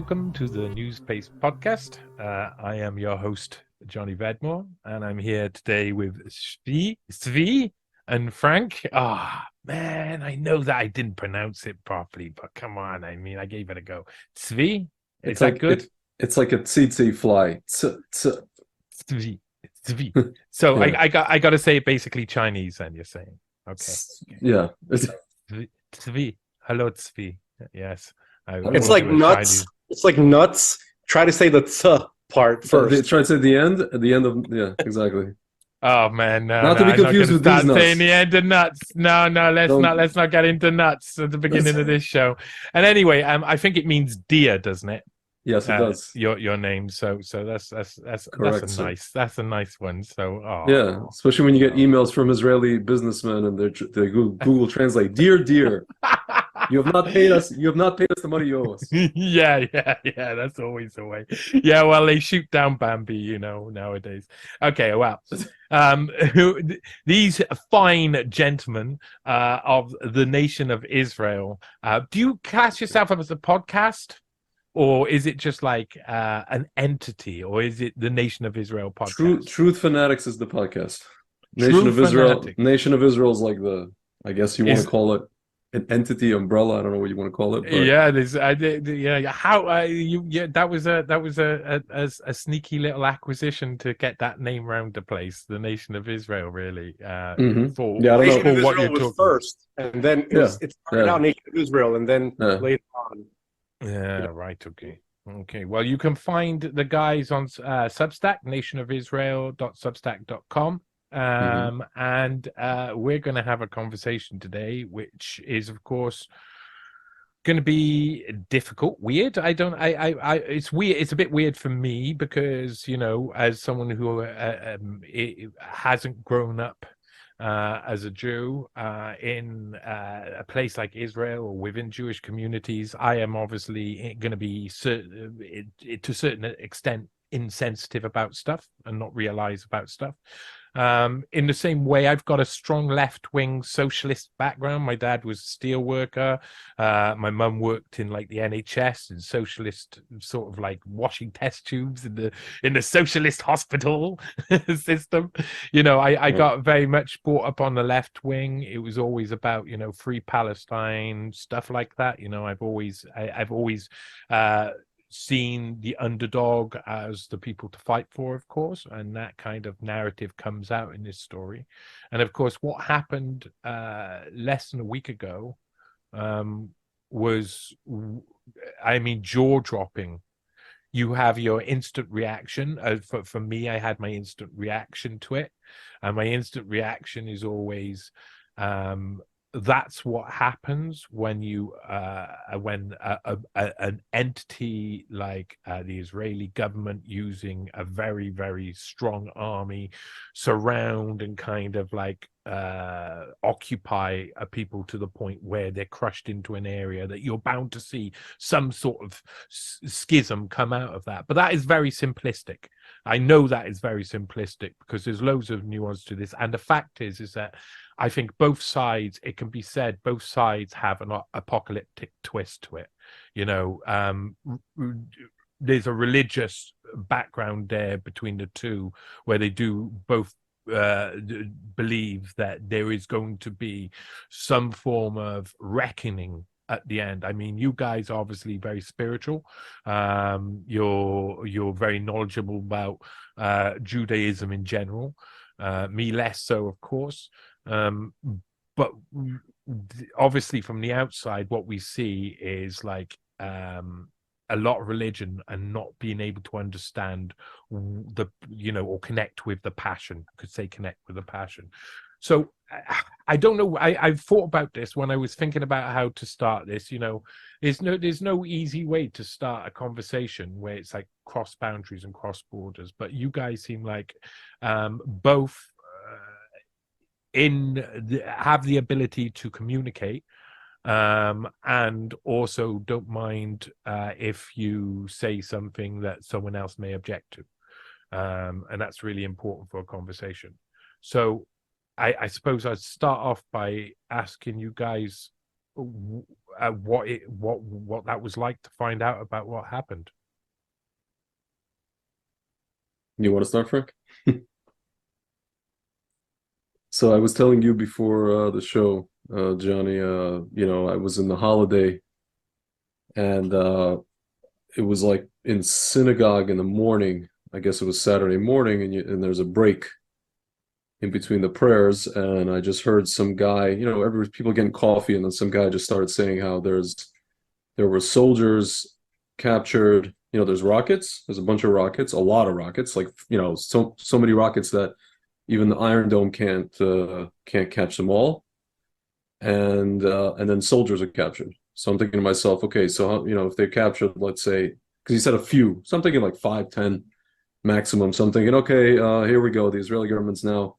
welcome to the NEWSPASTE Podcast. I am your host, Johnny Vedmore, and I'm here today with Tzvi, and Frank. Man, I know that I didn't pronounce it properly, but come on, I mean, I gave it a go. Tzvi? Is that good? It's like a tsetse fly. Tzvi. Tzvi. So Yeah. I got to say basically Chinese, then you're saying. Okay. Yeah. Tzvi. Hello, Tzvi. Yes. It's like nuts. Chinese. It's like nuts. Try to say the t part first. Try to say the end. At the end of exactly. Oh man, no, not to be confused with these nuts. Saying the end of nuts. No, let's not get into nuts at the beginning of this show. And anyway, I think it means deer, doesn't it? Yes, it does. Your name. So that's correct. That's a nice one. So yeah, especially when you get emails from Israeli businessmen and they Google Translate, dear. You have not paid us. You have not paid us the money you owe us. Yeah. That's always the way. Yeah, well, they shoot down Bambi, nowadays. Okay, well, these fine gentlemen of the nation of Israel. Do you class yourself as a podcast, or is it just like an entity, or is it the Nation of Israel podcast? Truth Fanatics is the podcast. Nation of Israel is like I guess you want to call it. An entity umbrella. I don't know what you want to call it. But... Yeah, that was a sneaky little acquisition to get that name round the place. The Nation of Israel, really. I don't know. Nation of Israel was first, and then it started out Nation of Israel, and then later on. Yeah, right. Okay. Well, you can find the guys on Substack, nationofisrael.substack.com. And we're going to have a conversation today, which is, of course, going to be difficult, weird. It's weird. It's a bit weird for me because, as someone who hasn't grown up as a Jew in a place like Israel or within Jewish communities, I am obviously going to be to a certain extent insensitive about stuff and not realize about stuff. In the same way, I've got a strong left-wing socialist background. My dad was a steel worker. My mum worked in like the NHS and socialist, sort of like washing test tubes in the socialist hospital system. I got very much brought up on the left wing. It was always about free Palestine, stuff like that. I've always seen the underdog as the people to fight for, of course, and that kind of narrative comes out in this story. And of course, what happened less than a week ago was, jaw-dropping. You have your instant reaction. For me, I had my instant reaction to it, and my instant reaction is always that's what happens when an entity like the Israeli government, using a very, very strong army, surround and kind of like occupy a people to the point where they're crushed into an area, that you're bound to see some sort of schism come out of that. But that is very simplistic. I know that is very simplistic because there's loads of nuance to this. And the fact is that I think both sides, it can be said, both sides have an apocalyptic twist to it. There's a religious background there between the two, where they do both believe that there is going to be some form of reckoning at the end. I mean, you guys are obviously very spiritual. You're very knowledgeable about Judaism in general. Me less so, of course. But obviously from the outside, what we see is like a lot of religion and not being able to understand or connect with the passion. I could say connect with the passion. So I don't know. I've thought about this when I was thinking about how to start this. There's no easy way to start a conversation where it's like cross boundaries and cross borders. But you guys seem like both have the ability to communicate, and also don't mind if you say something that someone else may object to, and that's really important for a conversation. So I suppose I'd start off by asking you guys what that was like to find out about what happened. You want to start, Frank? So I was telling you before the show, Johnny, I was in the holiday, and it was like in synagogue in the morning. I guess it was Saturday morning, and there's a break in between the prayers, and I just heard some guy, people getting coffee, and then some guy just started saying how there were soldiers captured. There's rockets. There's a bunch of rockets, a lot of rockets, like so many rockets that even the Iron Dome can't catch them all, and then soldiers are captured. So I'm thinking to myself, okay, so if they captured, let's say, because he said a few, so I'm thinking like 5, 10 maximum. So I'm thinking, okay, here we go. The Israeli government's now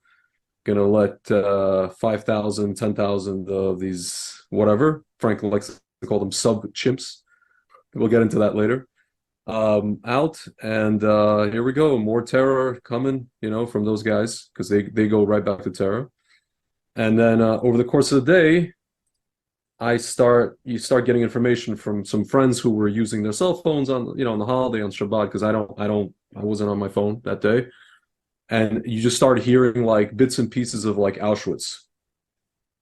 gonna let 5,000, 10,000 of these whatever. Frank likes to call them sub chimps. We'll get into that later. Out, and here we go. More terror coming, from those guys, because they go right back to terror. And then over the course of the day, you start getting information from some friends who were using their cell phones on the holiday on Shabbat, because I wasn't on my phone that day, and you just start hearing like bits and pieces of like Auschwitz,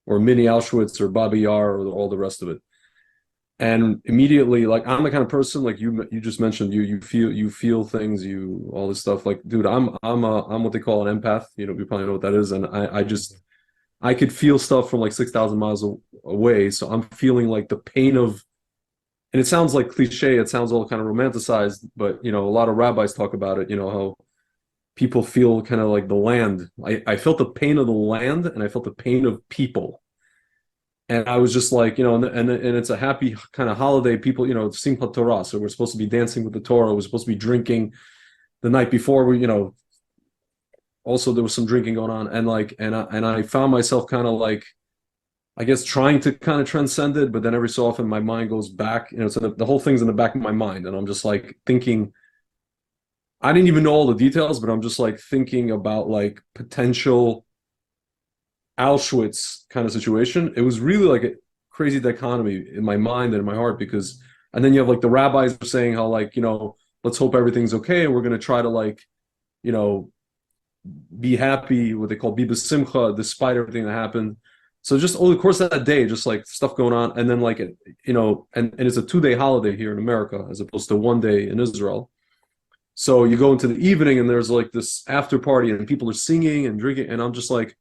or mini Auschwitz, or Babi Yar, or all the rest of it. And immediately, like, I'm the kind of person, like you just mentioned, you feel things, all this stuff. Like, dude, I'm what they call an empath. You probably know what that is. And I could feel stuff from like 6,000 miles away. So I'm feeling like the pain of, and it sounds like cliche. It sounds all kind of romanticized, but a lot of rabbis talk about it. How people feel kind of like the land. I felt the pain of the land, and I felt the pain of people. And I was just like, and it's a happy kind of holiday. People, it's Simchat Torah, so we're supposed to be dancing with the Torah. We're supposed to be drinking the night before. Also there was some drinking going on, and I found myself kind of like, I guess, trying to kind of transcend it, but then every so often my mind goes back. So the whole thing's in the back of my mind, and I'm just like thinking. I didn't even know all the details, but I'm just like thinking about like potential Auschwitz kind of situation. It was really like a crazy dichotomy in my mind and in my heart, because, and then you have like the rabbis saying how like, let's hope everything's okay, and we're going to try to like, be happy, what they call Biba Simcha, despite everything that happened. So just over the course of that day, just like stuff going on, and then like, and it's a 2-day holiday here in America as opposed to 1 day in Israel. So you go into the evening and there's like this after party and people are singing and drinking, and I'm just like,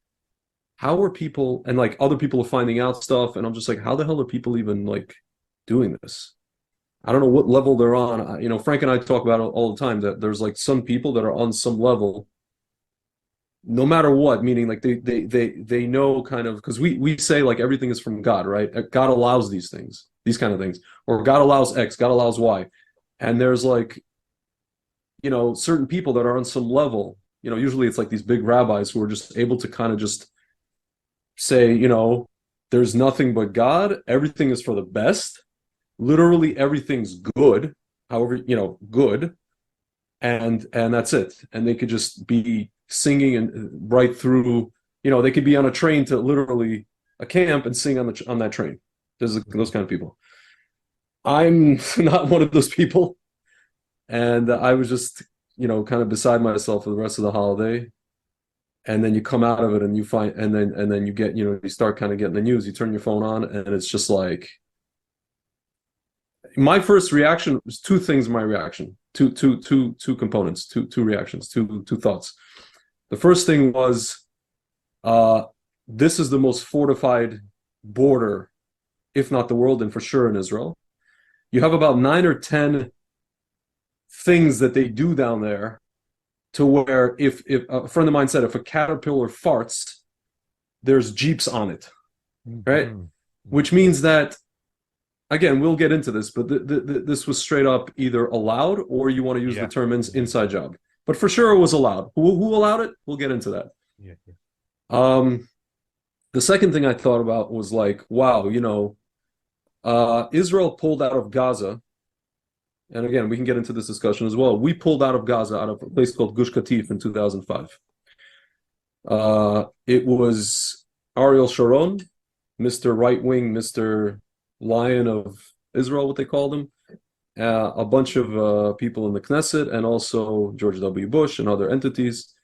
how are people, and like other people are finding out stuff, and I'm just like, how the hell are people even like doing this? I don't know what level they're on. Frank and I talk about it all the time, that there's like some people that are on some level, no matter what, meaning like they know kind of, because we say like everything is from God, right? God allows these things, these kind of things, or God allows X, God allows Y. And there's like, certain people that are on some level, usually it's like these big rabbis who are just able to kind of just say, there's nothing but God, everything is for the best, literally everything's good, however, good, and that's it. And they could just be singing and right through, they could be on a train to literally a camp and sing on that train. There's those kind of people. I'm not one of those people, and I was just kind of beside myself for the rest of the holiday. And then you come out of it and you find, and then you get, you start kind of getting the news, you turn your phone on, and it's just like, my first reaction was two things. My reaction, two components, two reactions, two thoughts. The first thing was, this is the most fortified border, if not the world, and for sure in Israel. You have about 9 or 10 things that they do down there, to where if a friend of mine said, if a caterpillar farts, there's jeeps on it, right? Mm-hmm. Which means that, again, we'll get into this, but this was straight up either allowed, or you want to use the term inside job. But for sure it was allowed. Who allowed it? We'll get into that. Yeah. The second thing I thought about was like, wow, Israel pulled out of Gaza. And again, we can get into this discussion as well. We pulled out of Gaza, out of a place called Gush Katif in 2005. It was Ariel Sharon, Mr. Right Wing, Mr. Lion of Israel, what they called him, a bunch of people in the Knesset, and also George W. Bush and other entities.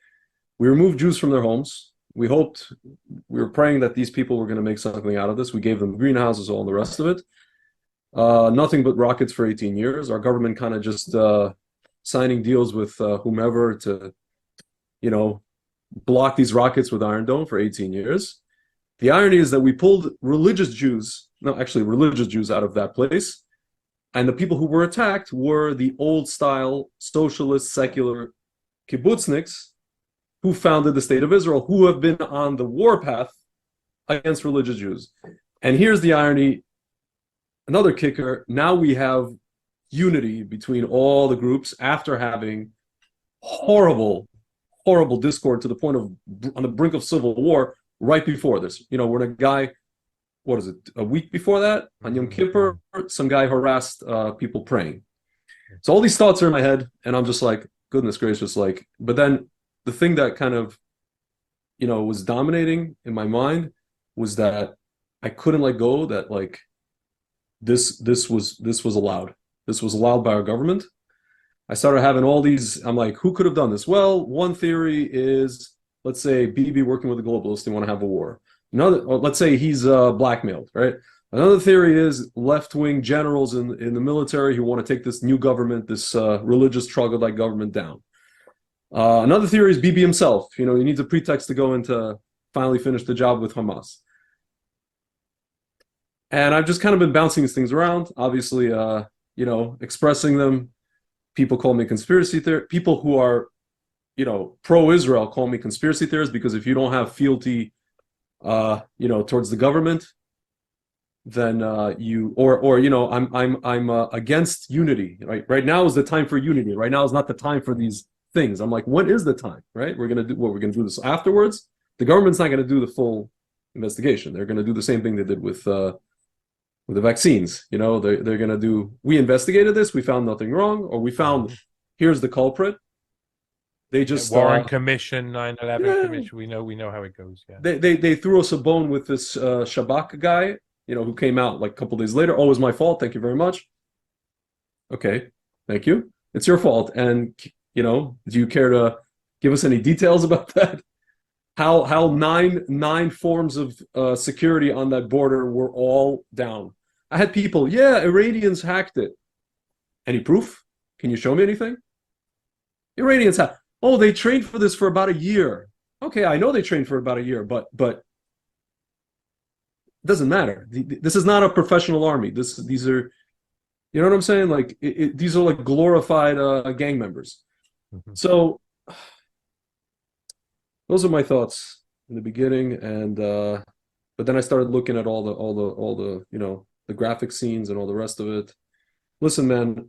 We removed Jews from their homes. We were praying that these people were going to make something out of this. We gave them greenhouses, all the rest of it. Nothing but rockets for 18 years. Our government kind of just signing deals with whomever to, block these rockets with Iron Dome for 18 years. The irony is that we pulled religious Jews out of that place. And the people who were attacked were the old-style socialist, secular kibbutzniks who founded the State of Israel, who have been on the warpath against religious Jews. And here's the irony, another kicker, now we have unity between all the groups after having horrible discord to the point of on the brink of civil war right before this. When a guy, a week before that, on Yom Kippur, some guy harassed people praying. So all these thoughts are in my head, and I'm just like, goodness gracious, but then the thing that kind of, was dominating in my mind was that I couldn't let go that this was allowed. This was allowed by our government. I started having all these, I'm like, who could have done this? Well, one theory is, let's say Bibi working with the globalists, they want to have a war. Let's say he's blackmailed, right? Another theory is left-wing generals in the military who want to take this new government, this religious troglodyte government down. Another theory is Bibi himself. He needs a pretext to go in to finally finish the job with Hamas. And I've just kind of been bouncing these things around, obviously, expressing them. People call me conspiracy theorist. People who are, pro-Israel call me conspiracy theorist because if you don't have fealty, towards the government, then I'm against unity. Right now is the time for unity. Right now is not the time for these things. I'm like, when is the time? Right? We're gonna do this afterwards. The government's not gonna do the full investigation. They're gonna do the same thing they did with the vaccines. They're gonna do. We investigated this. We found nothing wrong, or we found here's the culprit. They just Warren Commission, 9/11 Commission. We know how it goes. Yeah. They threw us a bone with this Shabak guy, who came out a couple days later. Oh, it was my fault. Thank you very much. Okay, thank you. It's your fault. And do you care to give us any details about that? How nine forms of security on that border were all down. I had people, Iranians hacked it. Any proof? Can you show me anything? Iranians hacked. Oh, they trained for this for about a year. Okay, I know they trained for about a year, but it doesn't matter. This is not a professional army. These are, you know what I'm saying? These are glorified gang members. Mm-hmm. So those are my thoughts in the beginning, and but then I started looking at all the the graphic scenes and all the rest of it. Listen, man.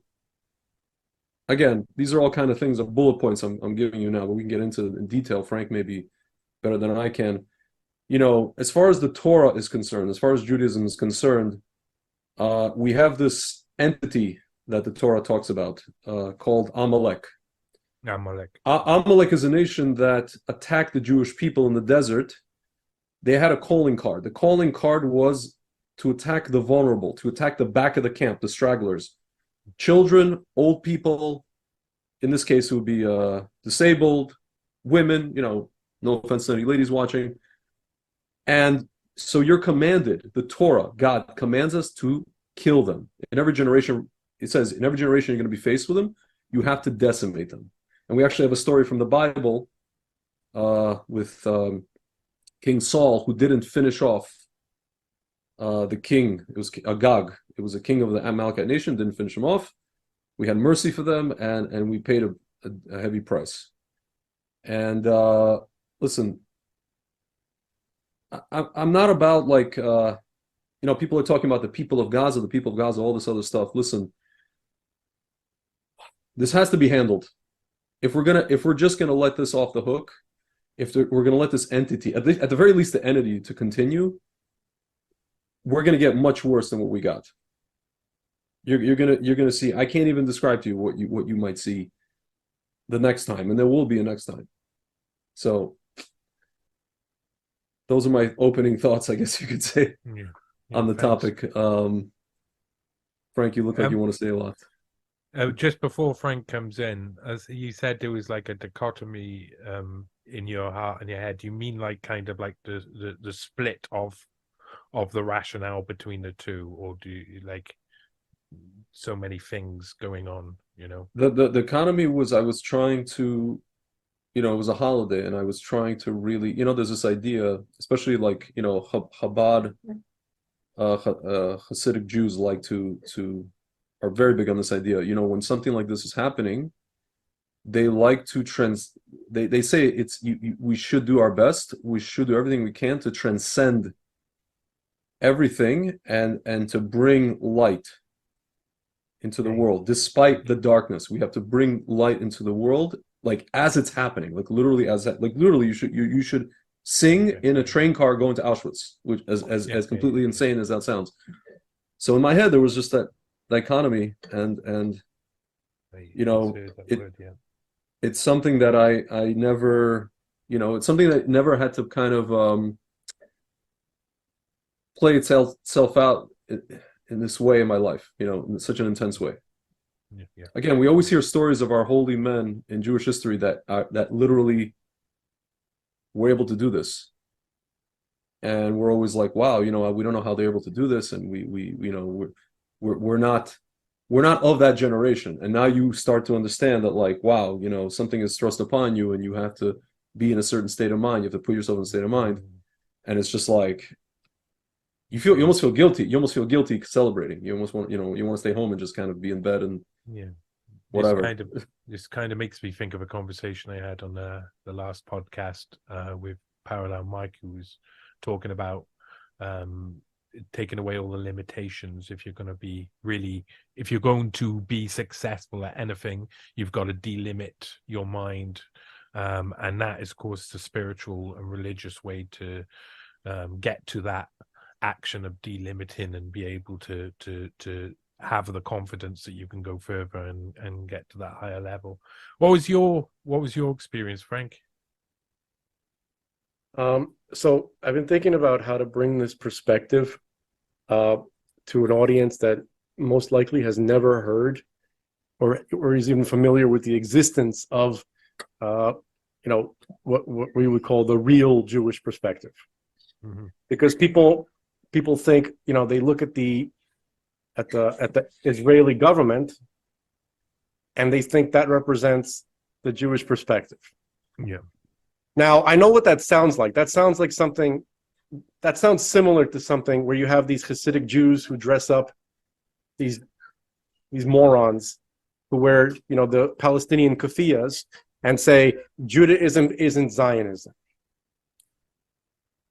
Again, these are all kind of things of bullet points I'm giving you now, but we can get into in detail. Frank may be better than I can. As far as the Torah is concerned, as far as Judaism is concerned, we have this entity that the Torah talks about called Amalek. Amalek is a nation that attacked the Jewish people in the desert. They had a calling card. The calling card was to attack the vulnerable, to attack the back of the camp, the stragglers. Children, old people, in this case it would be disabled, women, no offense to any ladies watching. And so you're commanded, the Torah, God commands us to kill them. In every generation, it says, in every generation you're going to be faced with them, you have to decimate them. And we actually have a story from the Bible with King Saul, who didn't finish off the king. It was Agag. It was a king of the Amalekite nation, didn't finish him off. We had mercy for them, and we paid a heavy price. And listen, I'm not about people are talking about the people of Gaza, all this other stuff. Listen, this has to be handled. If we're just gonna let this off the hook, we're gonna let this entity, at the very least, the entity to continue, we're gonna get much worse than what we got. You're gonna see. I can't even describe to you what you might see the next time, and there will be a next time. So those are my opening thoughts, I guess you could say, on the topic. Frank, you look like you want to say a lot. Just before Frank comes in, as you said, there was like a dichotomy in your heart and your head. You mean like kind of like the split of the rationale between the two, or do you like so many things going on? You know, the economy was, I was trying to, it was a holiday, and I was trying to really, there's this idea, especially like Chabad, Hasidic Jews are very big on this idea. When something like this is happening, they like to they say it's we should do our best, we should do everything we can to transcend everything and to bring light into the world despite the darkness. We have to bring light into the world, like as it's happening, like literally you should sing in a train car going to Auschwitz, which as completely insane as that sounds. So in my head there was just that dichotomy, and it's something that I never, it's something that never had to kind of play itself out in this way in my life, in such an intense way. Again, we always hear stories of our holy men in Jewish history that literally were able to do this, and we're always like, wow, we don't know how they're able to do this, and we're not of that generation. And now you start to understand that, like, wow, something is thrust upon you, and you have to be in a certain state of mind. You have to put yourself in a state of mind, and it's just like you almost feel guilty. You almost feel guilty celebrating. You almost want, you want to stay home and just kind of be in bed and whatever. This kind of makes me think of a conversation I had on the last podcast with Parallel Mike, who was talking about taking away all the limitations. If you're going to be successful at anything, you've got to delimit your mind, and that is, of course, the spiritual and religious way to get to that action of delimiting and be able to have the confidence that you can go further and get to that higher level. What was your experience, Frank? So I've been thinking about how to bring this perspective to an audience that most likely has never heard or is even familiar with the existence of what we would call the real Jewish perspective. Mm-hmm. Because people think, they look at the Israeli government and they think that represents the Jewish perspective. Yeah. Now, I know what that sounds like. That sounds like something that sounds similar to something where you have these Hasidic Jews who dress up, these morons who wear, the Palestinian keffiyehs and say Judaism isn't Zionism.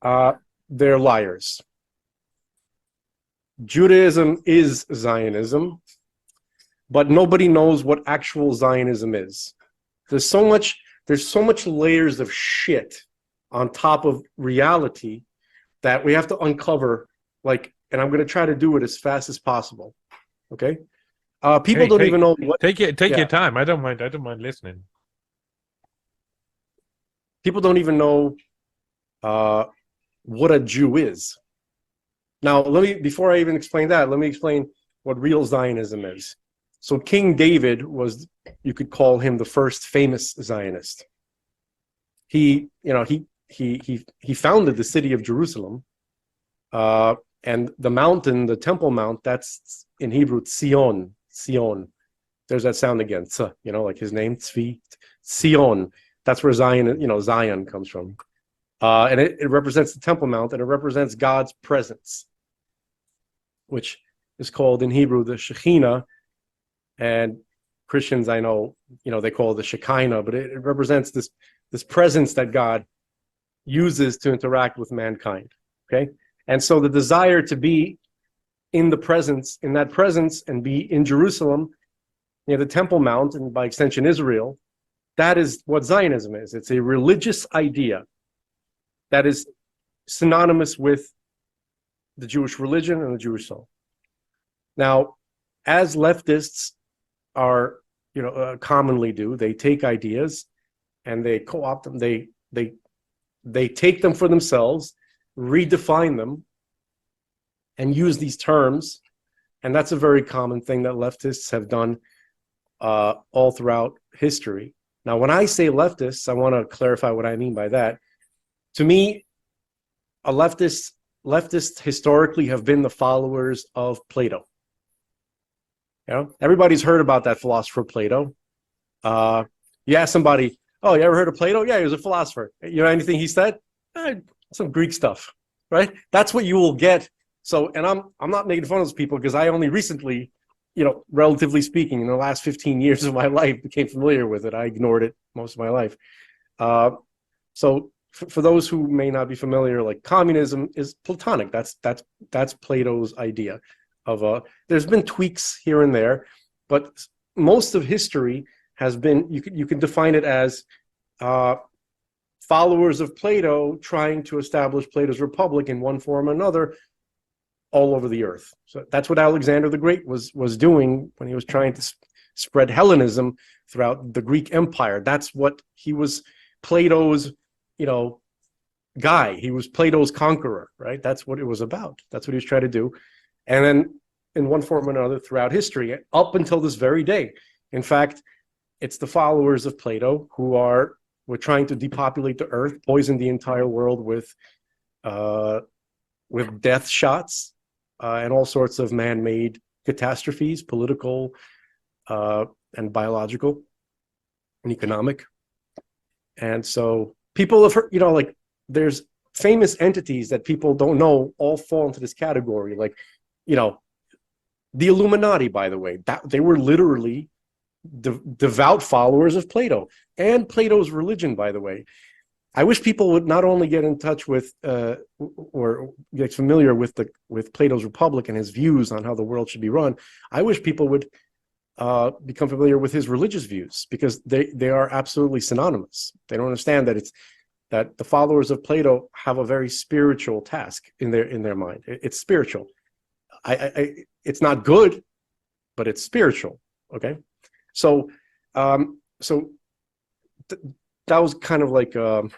They're liars. Judaism is Zionism, but nobody knows what actual Zionism is. There's so much layers of shit on top of reality that we have to uncover, and I'm going to try to do it as fast as possible. Okay? People don't even know what... Take your time. I don't mind listening. People don't even know what a Jew is. Now, before I even explain that, let me explain what real Zionism is. So King David was, you could call him the first famous Zionist. He founded the city of Jerusalem, and the mountain, the Temple Mount, that's in Hebrew, Sion. There's that sound again, like his name, Tzvi, Sion. That's where Zion comes from. And it represents the Temple Mount, and it represents God's presence, which is called in Hebrew the Shekhinah, and Christians, I know, they call it the Shekinah, but it represents this presence that God uses to interact with mankind. Okay, and so the desire to be in that presence, and be in Jerusalem, near the Temple Mount, and by extension Israel, that is what Zionism is. It's a religious idea that is synonymous with the Jewish religion and the Jewish soul. Now, as leftists are, commonly do, they take ideas and they co-opt them. They take them for themselves, redefine them, and use these terms And that's a very common thing that leftists have done all throughout history. Now, when I say leftists, I want to clarify what I mean by that. To me, a leftist historically have been the followers of Plato. You know, everybody's heard about that philosopher Plato. You ask somebody, "Oh, you ever heard of Plato?" Yeah, he was a philosopher. You know anything he said? Some Greek stuff, right? That's what you will get. So, and I'm not making fun of those people because I only recently, you know, relatively speaking, in the last 15 years of my life, became familiar with it. I ignored it most of my life. So, for those who may not be familiar, like communism is Platonic. That's Plato's idea of there's been tweaks here and there, but most of history has been, you can define it as followers of Plato trying to establish Plato's republic in one form or another all over the earth. So that's what Alexander the Great was doing when he was trying to spread Hellenism throughout the Greek Empire. That's what he was, Plato's, you know, guy. He was Plato's conqueror, right? That's what it was about. That's what he was trying to do. And then in one form or another throughout history, up until this very day. In fact, it's the followers of Plato who were trying to depopulate the earth, poison the entire world with death shots and all sorts of man-made catastrophes, political and biological and economic. And so people have heard, you know, like there's famous entities that people don't know all fall into this category. Like, you know, the Illuminati, by the way, that they were literally devout followers of Plato and Plato's religion, by the way. I wish people would not only get in touch with or get familiar with Plato's Republic and his views on how the world should be run. I wish people would become familiar with his religious views, because they are absolutely synonymous. They don't understand that the followers of Plato have a very spiritual task in their mind. It's spiritual. It's not good, but it's spiritual. Okay, so that was kind of like I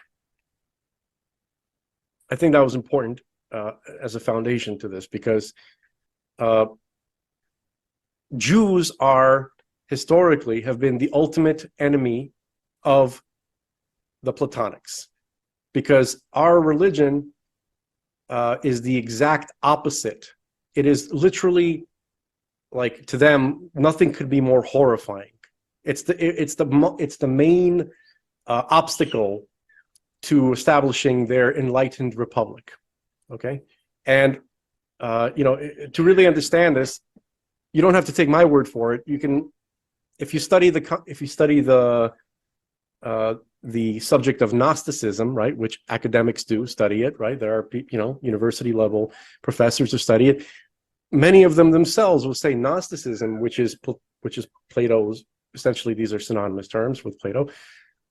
think that was important as a foundation to this, because Jews are historically have been the ultimate enemy of the Platonics, because our religion is the exact opposite. It is literally, like, to them, nothing could be more horrifying. It's the main obstacle to establishing their enlightened republic. Okay, and you know, to really understand this, you don't have to take my word for it. You can, if you study the subject of Gnosticism, right, which academics do study it, right? There are, you know, university level professors who study it. Many of them themselves will say Gnosticism, which is Plato's, essentially these are synonymous terms with Plato,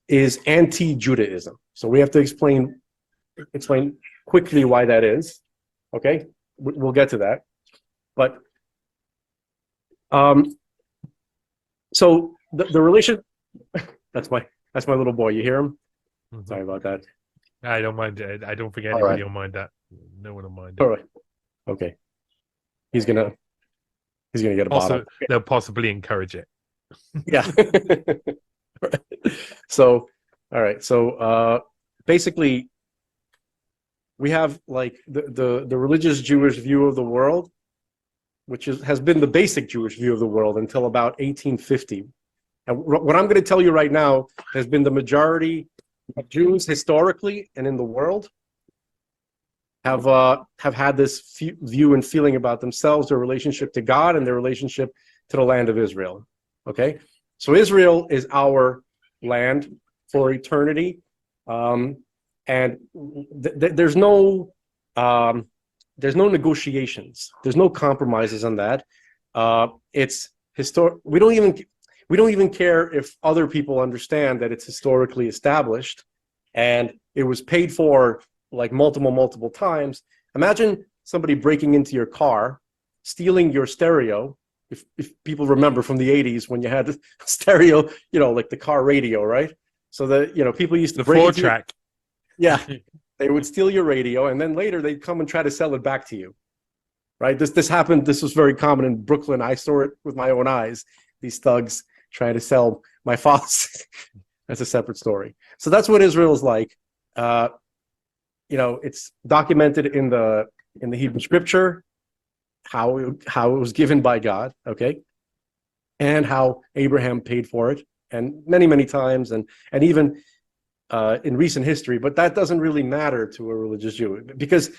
is anti-Judaism. So we have to explain quickly why that is. Okay, we'll get to that. But so the relation, that's my little boy. You hear him? Mm-hmm. Sorry about that. I don't mind it. I don't think anybody will mind that. No one will mind it. All right. Okay. He's gonna get a bottle. They'll possibly encourage it. Yeah. So, all right. So, basically, we have like the religious Jewish view of the world, which has been the basic Jewish view of the world until about 1850. And what I'm going to tell you right now has been the majority of Jews historically and in the world have had this view and feeling about themselves, their relationship to God, and their relationship to the land of Israel. Okay, so Israel is our land for eternity, and there's no negotiations, there's no compromises on that. It's historic. We don't even care if other people understand that it's historically established and it was paid for like multiple times. Imagine somebody breaking into your car, stealing your stereo. If people remember from the 80s when you had the stereo, you know, like the car radio, right? So that, you know, people used to break into 4-track. Yeah, they would steal your radio, and then later they'd come and try to sell it back to you. right? This happened. This was very common in Brooklyn. I saw it with my own eyes. These thugs trying to sell my father's. That's a separate story. So that's what Israel is like. It's documented in the Hebrew scripture, how it was given by God, okay, and how Abraham paid for it, and many times, and even in recent history. But that doesn't really matter to a religious Jew, because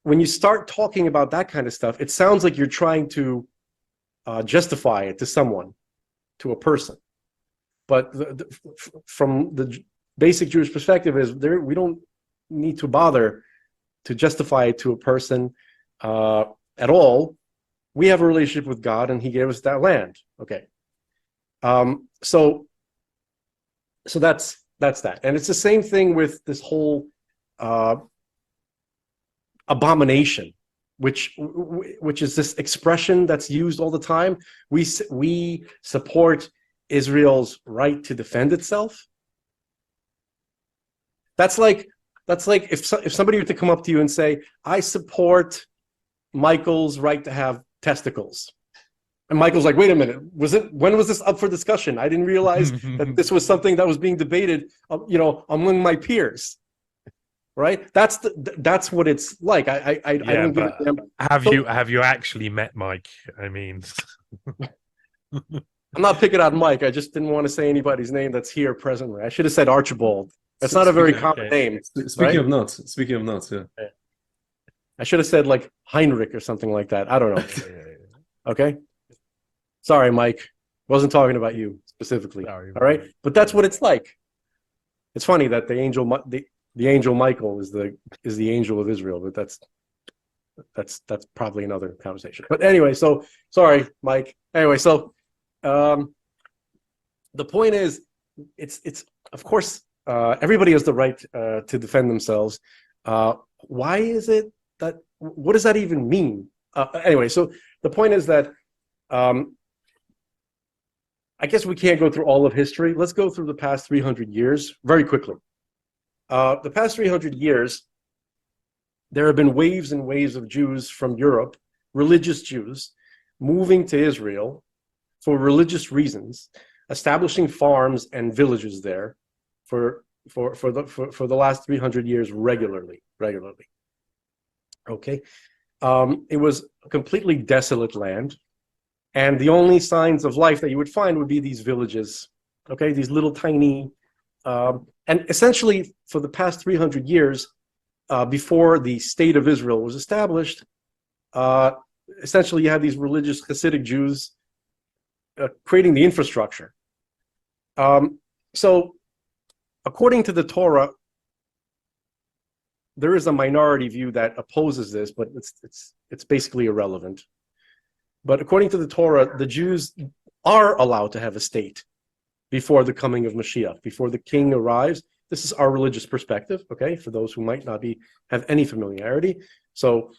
when you start talking about that kind of stuff, it sounds like you're trying to justify it to someone, to a person. But from the basic Jewish perspective is we don't need to bother to justify it to a person at all. We have a relationship with God, and He gave us that land. Okay, so that's that, and it's the same thing with this whole abomination, which is this expression that's used all the time. We support Israel's right to defend itself. That's like if somebody were to come up to you and say, I support Michael's right to have testicles. And Michael's like, wait a minute, when was this up for discussion? I didn't realize that this was something that was being debated, among my peers. Right? That's what it's like. I don't give a damn. Have you actually met Mike? I mean, I'm not picking on Mike. I just didn't want to say anybody's name that's here presently. I should have said Archibald. That's not a very common name. Speaking of nuts, yeah. I should have said like Heinrich or something like that. I don't know. Okay. Sorry, Mike. Wasn't talking about you specifically. Sorry, all right. But that's what it's like. It's funny that the angel Michael is the angel of Israel, but that's probably another conversation. But anyway, so sorry, Mike. Anyway, so the point is, it's of course everybody has the right to defend themselves. Why is it that? What does that even mean? Anyway, so the point is that I guess we can't go through all of history. Let's go through the past 300 years very quickly. The past 300 years, there have been waves and waves of Jews from Europe, religious Jews, moving to Israel for religious reasons, establishing farms and villages there for the last 300 years regularly. Okay, it was a completely desolate land, and the only signs of life that you would find would be these villages. Okay, these little tiny. And essentially, for the past 300 years, before the state of Israel was established, essentially you had these religious Hasidic Jews creating the infrastructure. So, according to the Torah, there is a minority view that opposes this, but it's basically irrelevant. But according to the Torah, the Jews are allowed to have a state before the coming of Mashiach, before the king arrives. This is our religious perspective, okay, for those who might not have any familiarity. So,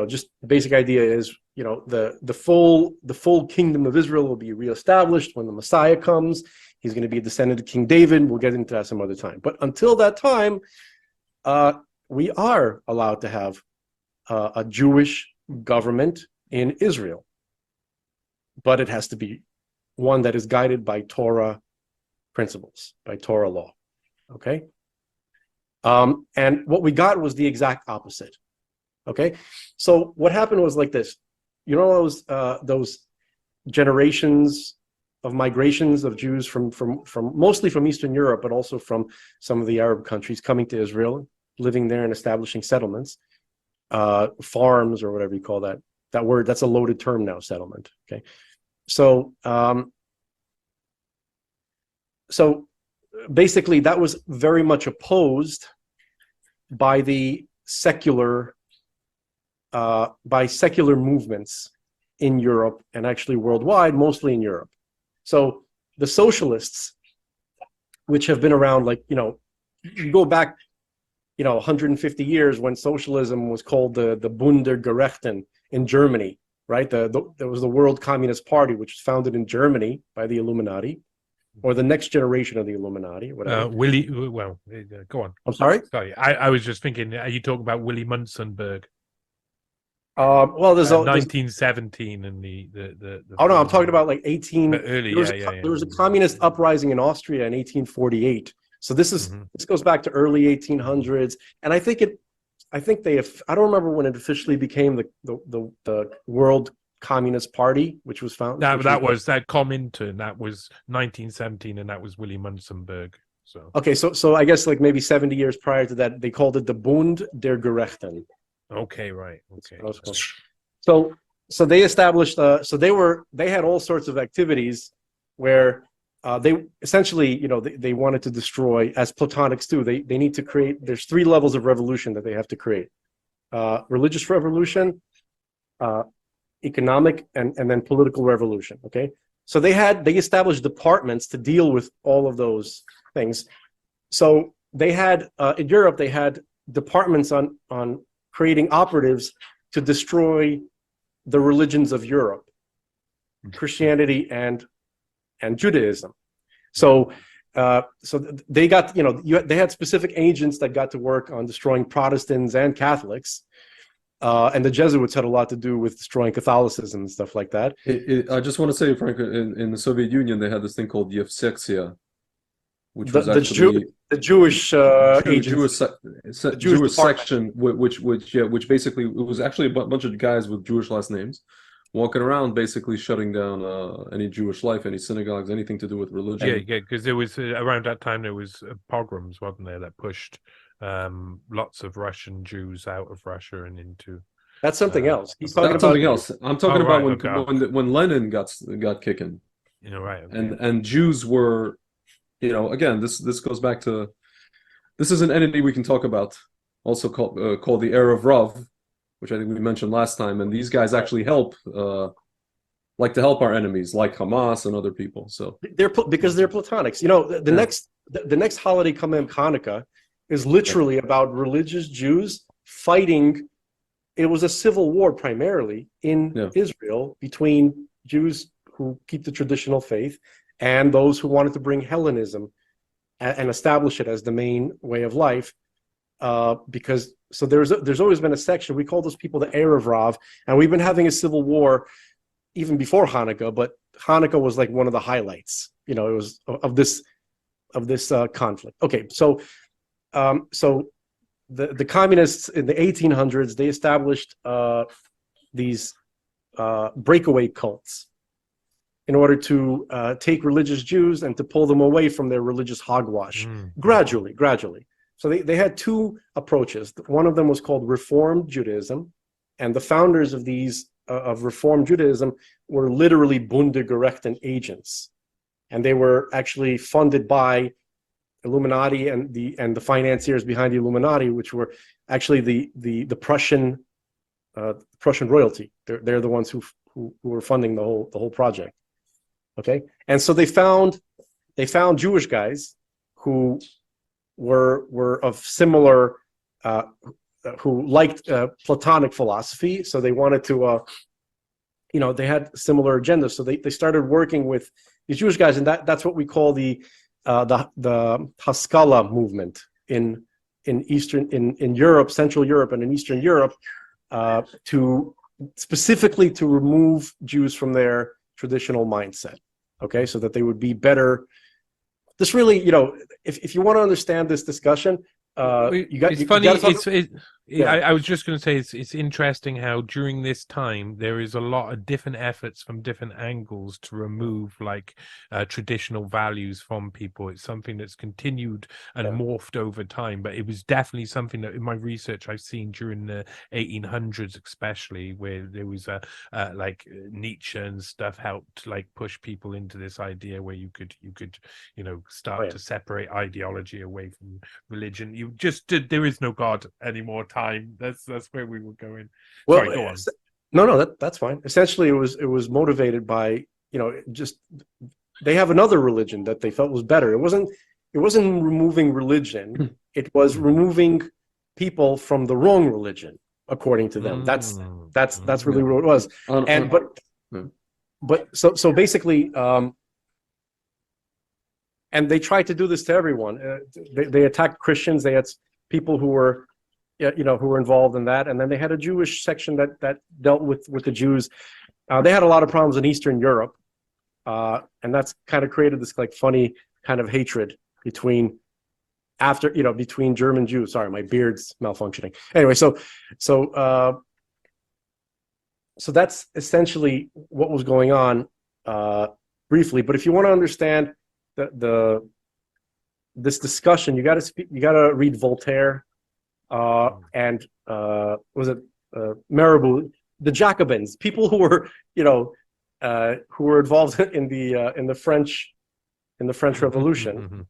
just the basic idea is, the full kingdom of Israel will be reestablished when the Messiah comes. He's going to be a descendant of King David. We'll get into that some other time. But until that time, we are allowed to have a Jewish government in Israel. But it has to be one that is guided by Torah principles, by Torah law. Okay? And what we got was the exact opposite. Okay? So what happened was like this. Those generations of migrations of Jews from mostly from Eastern Europe, but also from some of the Arab countries coming to Israel, living there and establishing settlements, farms or whatever you call that. That word, that's a loaded term now, settlement. Okay? So basically that was very much opposed by the secular movements in Europe and actually worldwide, mostly in Europe. So the socialists, which have been around, you go back 150 years when socialism was called the Boond in Germany, right? There was the World Communist Party, which was founded in Germany by the Illuminati, or the next generation of the Illuminati, whatever. Go on. I'm sorry? Sorry, I was just thinking, are you talking about Willy Munzenberg? Well, there's 1917 and the oh no, I'm talking about like 18. But early, There was a communist uprising in Austria in 1848. So this goes back to early 1800s, and I think I don't remember when it officially became the World Communist Party, which was founded. That Comintern. That was 1917, and that was Willy Munzenberg. So okay, so I guess like maybe 70 years prior to that, they called it the Boond der Gerechten. Okay, right. Okay. So they established. So they had all sorts of activities where they essentially, they wanted to destroy, as Platonics do. They need to create. There's 3 levels of revolution that they have to create: religious revolution, economic, and then political revolution. Okay. So they established departments to deal with all of those things. So they had in Europe they had departments on creating operatives to destroy the religions of Europe, Christianity and Judaism. So they got, they had specific agents that got to work on destroying Protestants and Catholics, and the Jesuits had a lot to do with destroying Catholicism and stuff like that. I just want to say, Frank, in the Soviet Union, they had this thing called Yevsektia, which was the Jewish Jewish section, which basically it was actually a bunch of guys with Jewish last names walking around, basically shutting down any Jewish life, any synagogues, anything to do with religion. Yeah, because there was around that time there was pogroms, wasn't there, that pushed lots of Russian Jews out of Russia and into. That's something else. He's talking about something else. I'm talking about when Lenin got kicking. Right. Okay. And Jews were. Again, this goes back to, this is an entity we can talk about, also called the Erev Rav, which I think we mentioned last time, and these guys actually help, like to help our enemies, like Hamas and other people. So because they're Platonics. The next holiday coming, Hanukkah, is literally about religious Jews fighting. It was a civil war primarily in Israel between Jews who keep the traditional faith and those who wanted to bring Hellenism and establish it as the main way of life, because there's always been a section, we call those people the Erev Rav, and we've been having a civil war even before Hanukkah, but Hanukkah was like one of the highlights, it was of this conflict. Okay, so the communists in the 1800s, they established these breakaway cults in order to take religious Jews and to pull them away from their religious hogwash, gradually. So they had 2 approaches. One of them was called Reformed Judaism, and the founders of these of Reformed Judaism were literally Bundegerechten agents, and they were actually funded by Illuminati and the financiers behind the Illuminati, which were actually the Prussian royalty. They're the ones who were funding the whole project. Okay, and so they found Jewish guys who were of similar, who liked Platonic philosophy, so they wanted to, they had similar agendas. So they started working with these Jewish guys, and that's what we call the Haskalah movement in Europe, Central Europe, and in Eastern Europe, to specifically to remove Jews from their traditional mindset. Okay, so that they would be better. This really, if you want to understand this discussion, it's funny. I was just going to say it's interesting how during this time there is a lot of different efforts from different angles to remove traditional values from people. It's something that's continued and morphed over time, but it was definitely something that in my research I've seen during the 1800s, especially, where there was Nietzsche and stuff helped push people into this idea where you could start to separate ideology away from religion. You just there is no God anymore. Time. That's where we were going. Well, sorry, go on. No, that's fine. Essentially, it was motivated by just they have another religion that they felt was better. It wasn't removing religion. It was removing people from the wrong religion, according to them. That's really what it was. But so basically, and they tried to do this to everyone. They attacked Christians. They had people who were who were involved in that, and then they had a Jewish section that dealt with the Jews. They had a lot of problems in Eastern Europe, and that's kind of created this like funny kind of hatred between German Jews. Sorry, my beard's malfunctioning. Anyway, so that's essentially what was going on, briefly. But if you want to understand this discussion, you got to read Voltaire, and was it Mirabeau, the Jacobins, people who were involved in the French Revolution.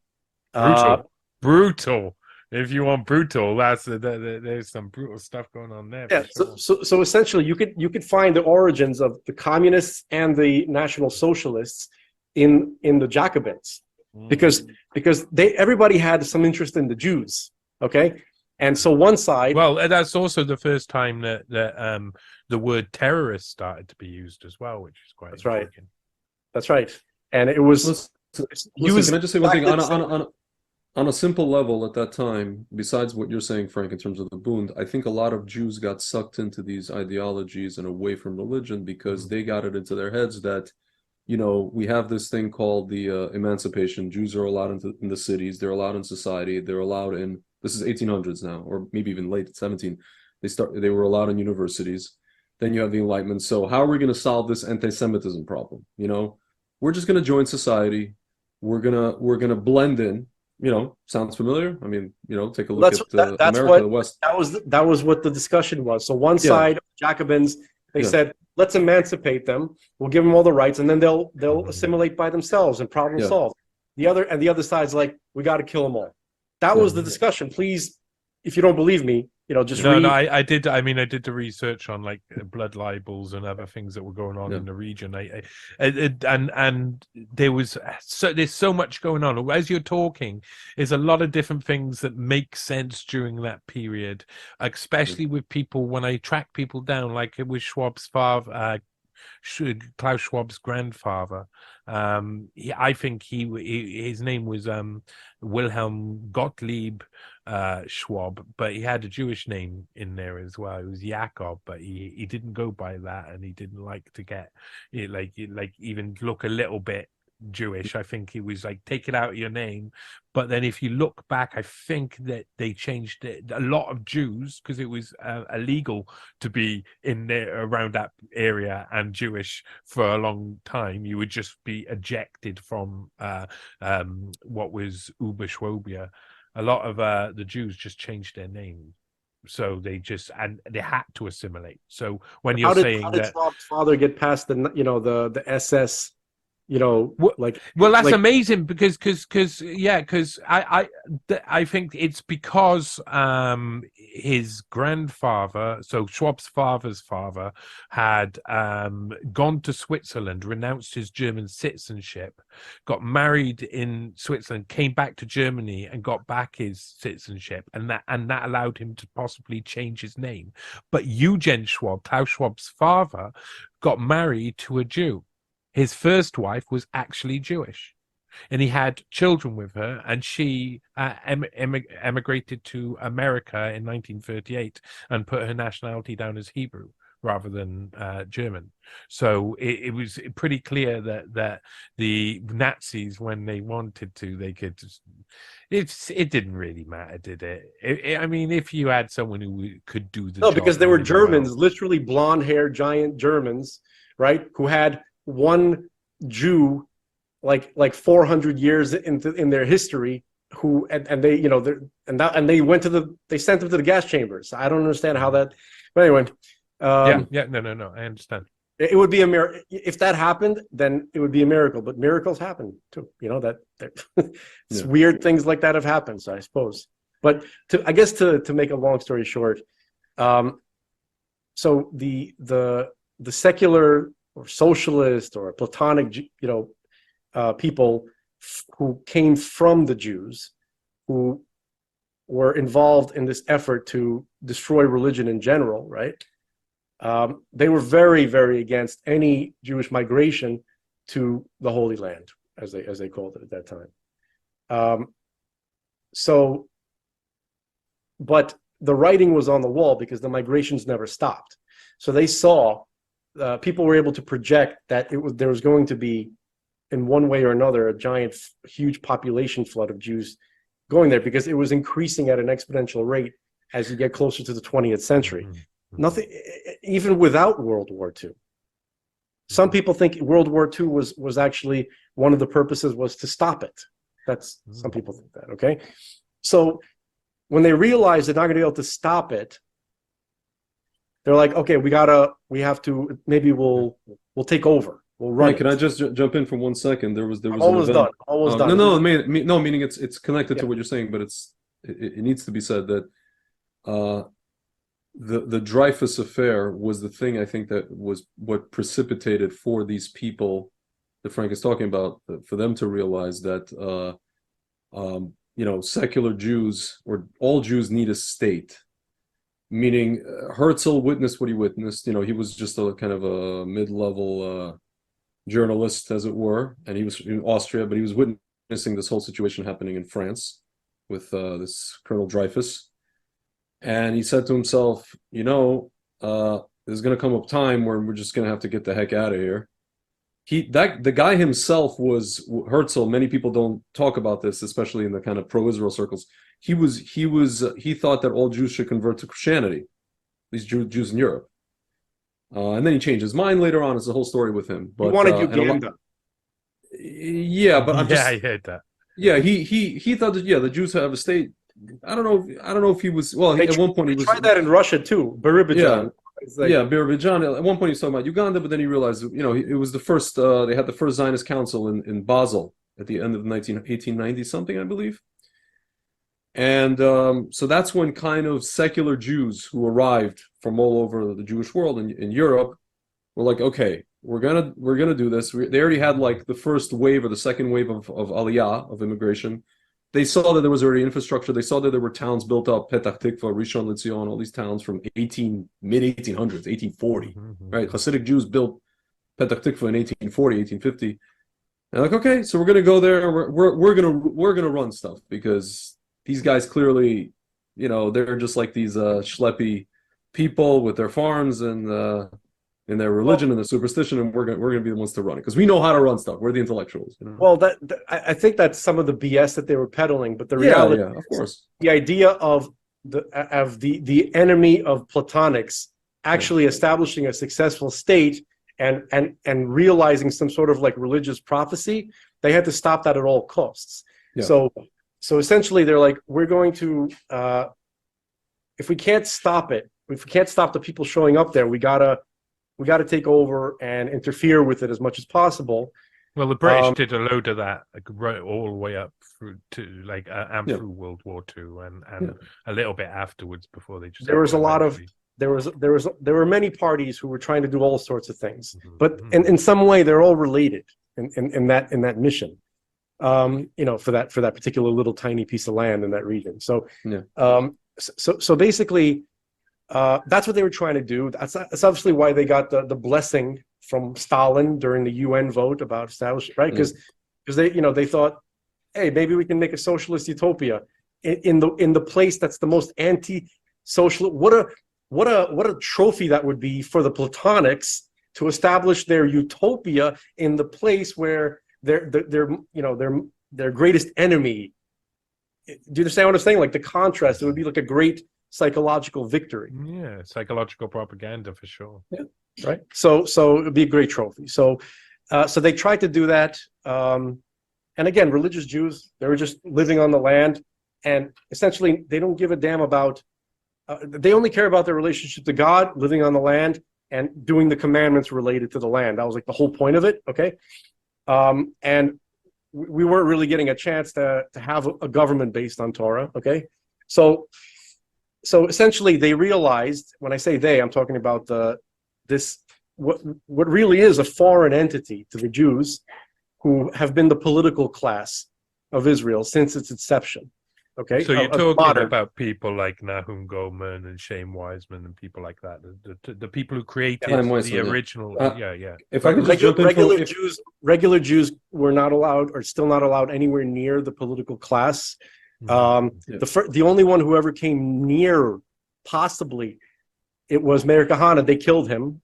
Brutal. If you want brutal, there's some brutal stuff going on there. Yeah. So essentially, you could find the origins of the communists and the National Socialists in the Jacobins, because everybody had some interest in the Jews. Okay. And so one side. Well, that's also the first time that the word terrorist started to be used as well, which is quite. That's right. That's right. And it was. Can I just say one thing on a simple level at that time? Besides what you're saying, Frank, in terms of the Boond, I think a lot of Jews got sucked into these ideologies and away from religion because they got it into their heads that, we have this thing called the emancipation. Jews are allowed in the cities. They're allowed in society. They're allowed in. This is 1800s now, or maybe even late 17. They were allowed in universities. Then you have the Enlightenment. So how are we going to solve this anti-Semitism problem? We're just going to join society. We're gonna blend in. Sounds familiar? I mean, take a look at America, the West. That was what the discussion was. So one side, Jacobins, they said, let's emancipate them. We'll give them all the rights, and then they'll assimilate by themselves and problem solved. The other side's like, we got to kill them all. That was the discussion. Please, if you don't believe me, just read. No, I did. I mean, I did the research on like blood libels and other things that were going on in the region. And there's so much going on. As you're talking, there's a lot of different things that make sense during that period, especially with people. When I track people down, like it was Schwab's father, Klaus Schwab's grandfather. I think his name was Wilhelm Gottlieb Schwab, but he had a Jewish name in there as well. It was Jakob, but he didn't go by that, and he didn't like to get even look a little bit Jewish. I think he was like, take it out of your name. But then if you look back, I think that they changed it. A lot of Jews, because it was illegal to be in there around that area and Jewish for a long time. You would just be ejected from what was Oberschwabia. A lot of the Jews just changed their name. So they had to assimilate. So when you're saying how did Schwab's father get past the SS? That's amazing because I think it's because his grandfather, so Schwab's father's father, had gone to Switzerland, renounced his German citizenship, got married in Switzerland, came back to Germany and got back his citizenship, and that allowed him to possibly change his name. But Eugen Schwab, Klaus Schwab's father, got married to a Jew. His first wife was actually Jewish, and he had children with her, and she emigrated to America in 1938 and put her nationality down as Hebrew rather than German. So it was pretty clear that the Nazis, when they wanted to, they could just, it didn't really matter, did it? I mean, if you had someone who could do the job, because they were Germans, literally blonde-haired giant Germans, right, who had one Jew like 400 years in their history, who and they they sent them to the gas chambers. I don't understand how that, but anyway. No, I understand. It would be a miracle if that happened. Then it would be a miracle. But miracles happen too. Weird things like that have happened. So I suppose. But to make a long story short, so the secular or socialist or Platonic, people who came from the Jews, who were involved in this effort to destroy religion in general, right? They were very, very against any Jewish migration to the Holy Land, as they called it at that time. But the writing was on the wall because the migrations never stopped. So they saw, people were able to project that there was going to be, in one way or another, a giant, huge population flood of Jews going there because it was increasing at an exponential rate as you get closer to the 20th century. Nothing, even without World War II. Some people think World War II was actually one of the purposes was to stop it. That's, some people think that, okay? So when they realize they're not going to be able to stop it, they're like, okay, we have to, maybe we'll take over. We'll run. Can I just jump in for 1 second? There was almost done. Almost done. No, meaning it's connected to what you're saying, but it needs to be said that the Dreyfus affair was the thing, I think, that was what precipitated for these people that Frank is talking about, for them to realize that secular Jews, or all Jews, need a state. Meaning Herzl witnessed what he witnessed. He was just a kind of a mid-level journalist, as it were, and he was in Austria, but he was witnessing this whole situation happening in France with this Colonel Dreyfus. And he said to himself, there's going to come a time where we're just going to have to get the heck out of here. The guy himself was Herzl. Many people don't talk about this, especially in the kind of pro-Israel circles. He thought that all Jews should convert to Christianity, these Jews in Europe. And then he changed his mind later on. It's a whole story with him. But he wanted Uganda. But I heard that. Yeah, he thought that the Jews have a state. I don't know if he was at one point he tried that in Russia too. Baribajan. Baribajan. At one point he was talking about Uganda, but then he realized it was the first. They had the first Zionist council in Basel at the end of the 1890 something, I believe. And so that's when kind of secular Jews who arrived from all over the Jewish world in Europe were like, okay, we're gonna do this. They already had like the first wave or the second wave of Aliyah, of immigration. They saw that there was already infrastructure. They saw that there were towns built up, Petach Tikva, Rishon LeZion, all these towns from mid-1800s, 1840, right? Hasidic Jews built Petach Tikva in 1840, 1850. And like, okay, so we're gonna go there. We're gonna run stuff because these guys clearly, they're just like these schleppy people with their farms and their religion and their superstition, and we're gonna be the ones to run it because we know how to run stuff. We're the intellectuals. Well, I think that's some of the BS that they were peddling, but the reality, of course, the idea of the enemy of Platonics actually establishing a successful state and realizing some sort of like religious prophecy, they had to stop that at all costs. Yeah. So essentially, they're like, we're going to, if we can't stop it, if we can't stop the people showing up there, we gotta take over and interfere with it as much as possible. Well, the British did a load of that, like right all the way up through to through World War II and a little bit afterwards before they just. There was a lot of there were many parties who were trying to do all sorts of things, but in some way they're all related in that mission. For that particular little tiny piece of land in that region. So basically, that's what they were trying to do. That's obviously why they got the blessing from Stalin during the UN vote about establishment, right? Because they thought, hey, maybe we can make a socialist utopia in the place that's the most anti-social. What a trophy that would be for the Platonics to establish their utopia in the place where their greatest enemy. Do you understand what I'm saying? Like the contrast, it would be like a great psychological victory. Yeah, psychological propaganda for sure. Yeah, right. So it would be a great trophy. So they tried to do that. And again, religious Jews, they were just living on the land, and essentially they don't give a damn about. They only care about their relationship to God, living on the land, and doing the commandments related to the land. That was like the whole point of it. Okay. And we weren't really getting a chance to have a government based on Torah. Okay, so essentially they realized, when I say they, I'm talking about what really is a foreign entity to the Jews, who have been the political class of Israel since its inception. Okay, so you're talking about people like Nahum Goldman and Shane Wiseman and people like that, the people who created the original. If I could just jump in regular Jews were not allowed, or still not allowed, anywhere near the political class. The only one who ever came near possibly it was Meir Kahane. They killed him.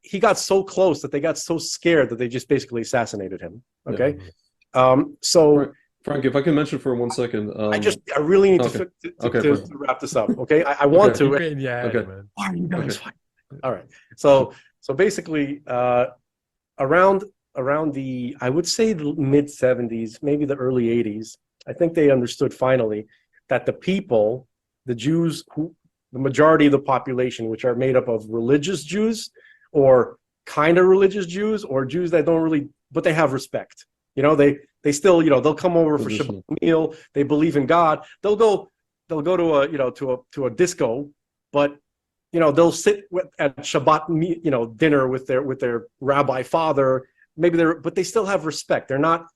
He got so close that they got so scared that they just basically assassinated him. Okay. Yeah. So Frank, if I can mention for 1 second, I really need to wrap this up. Okay. I want to. Okay. Man. Why are you guys fighting? All right. So basically, around the, I would say the mid 70s, maybe the early 80s, I think they understood finally that the people, the Jews, the majority of the population, which are made up of religious Jews or kind of religious Jews or Jews that don't really, but they have respect. They still, they'll come over for Shabbat meal. They believe in God. They'll go to a disco, but they'll sit at Shabbat dinner with their rabbi father. But they still have respect. They're not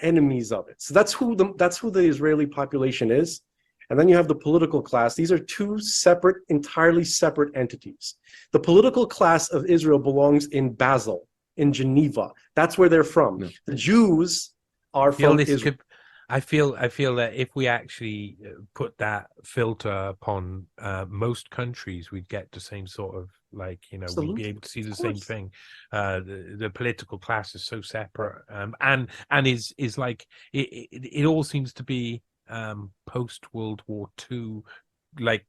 enemies of it. So that's who the Israeli population is. And then you have the political class. These are two entirely separate entities. The political class of Israel belongs in Basel, in Geneva. That's where they're from. Yeah. The Jews are from Israel. I feel that if we actually put that filter upon most countries, we'd get the same sort of we'd be able to see the same thing. The political class is so separate, and is like it all seems to be post World War II, like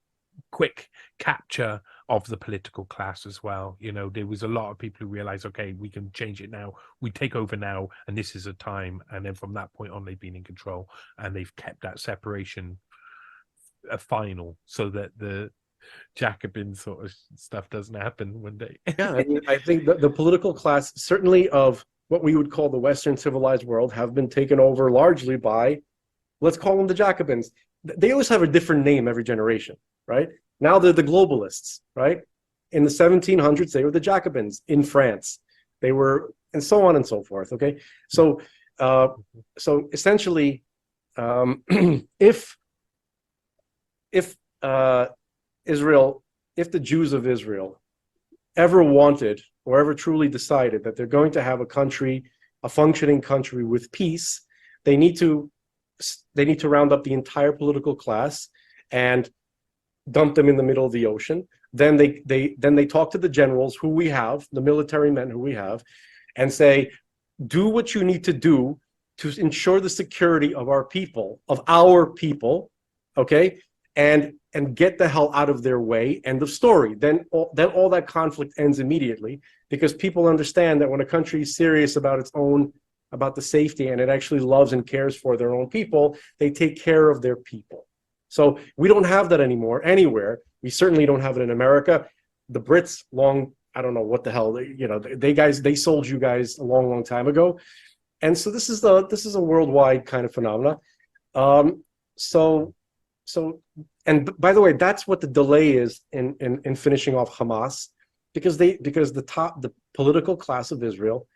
quick capture of the political class as well. There was a lot of people who realized, okay, we can change it now, we take over now, and this is a time. And then from that point on, they've been in control, and they've kept that separation final, so that the Jacobin sort of stuff doesn't happen one day. Yeah, I think the political class, certainly of what we would call the Western civilized world, have been taken over largely by, let's call them the Jacobins. They always have a different name every generation, right? Now they're the globalists, right? In the 1700s, they were the Jacobins in France. They were, and so on and so forth. Okay, so essentially, if Israel, if the Jews of Israel ever wanted or ever truly decided that they're going to have a country, a functioning country with peace, they need to round up the entire political class and dump them in the middle of the ocean. Then they talk to the generals who we have, the military men who we have, and say, do what you need to do to ensure the security of our people, okay, and get the hell out of their way. End of story. Then all that conflict ends immediately, because people understand that when a country is serious about the safety, and it actually loves and cares for their own people, they take care of their people. So we don't have that anymore anywhere. We certainly don't have it in America. The Brits, I don't know what the hell, they sold you guys a long, long time ago. And so this is a worldwide kind of phenomena. And by the way, that's what the delay is in finishing off Hamas, because the political class of Israel,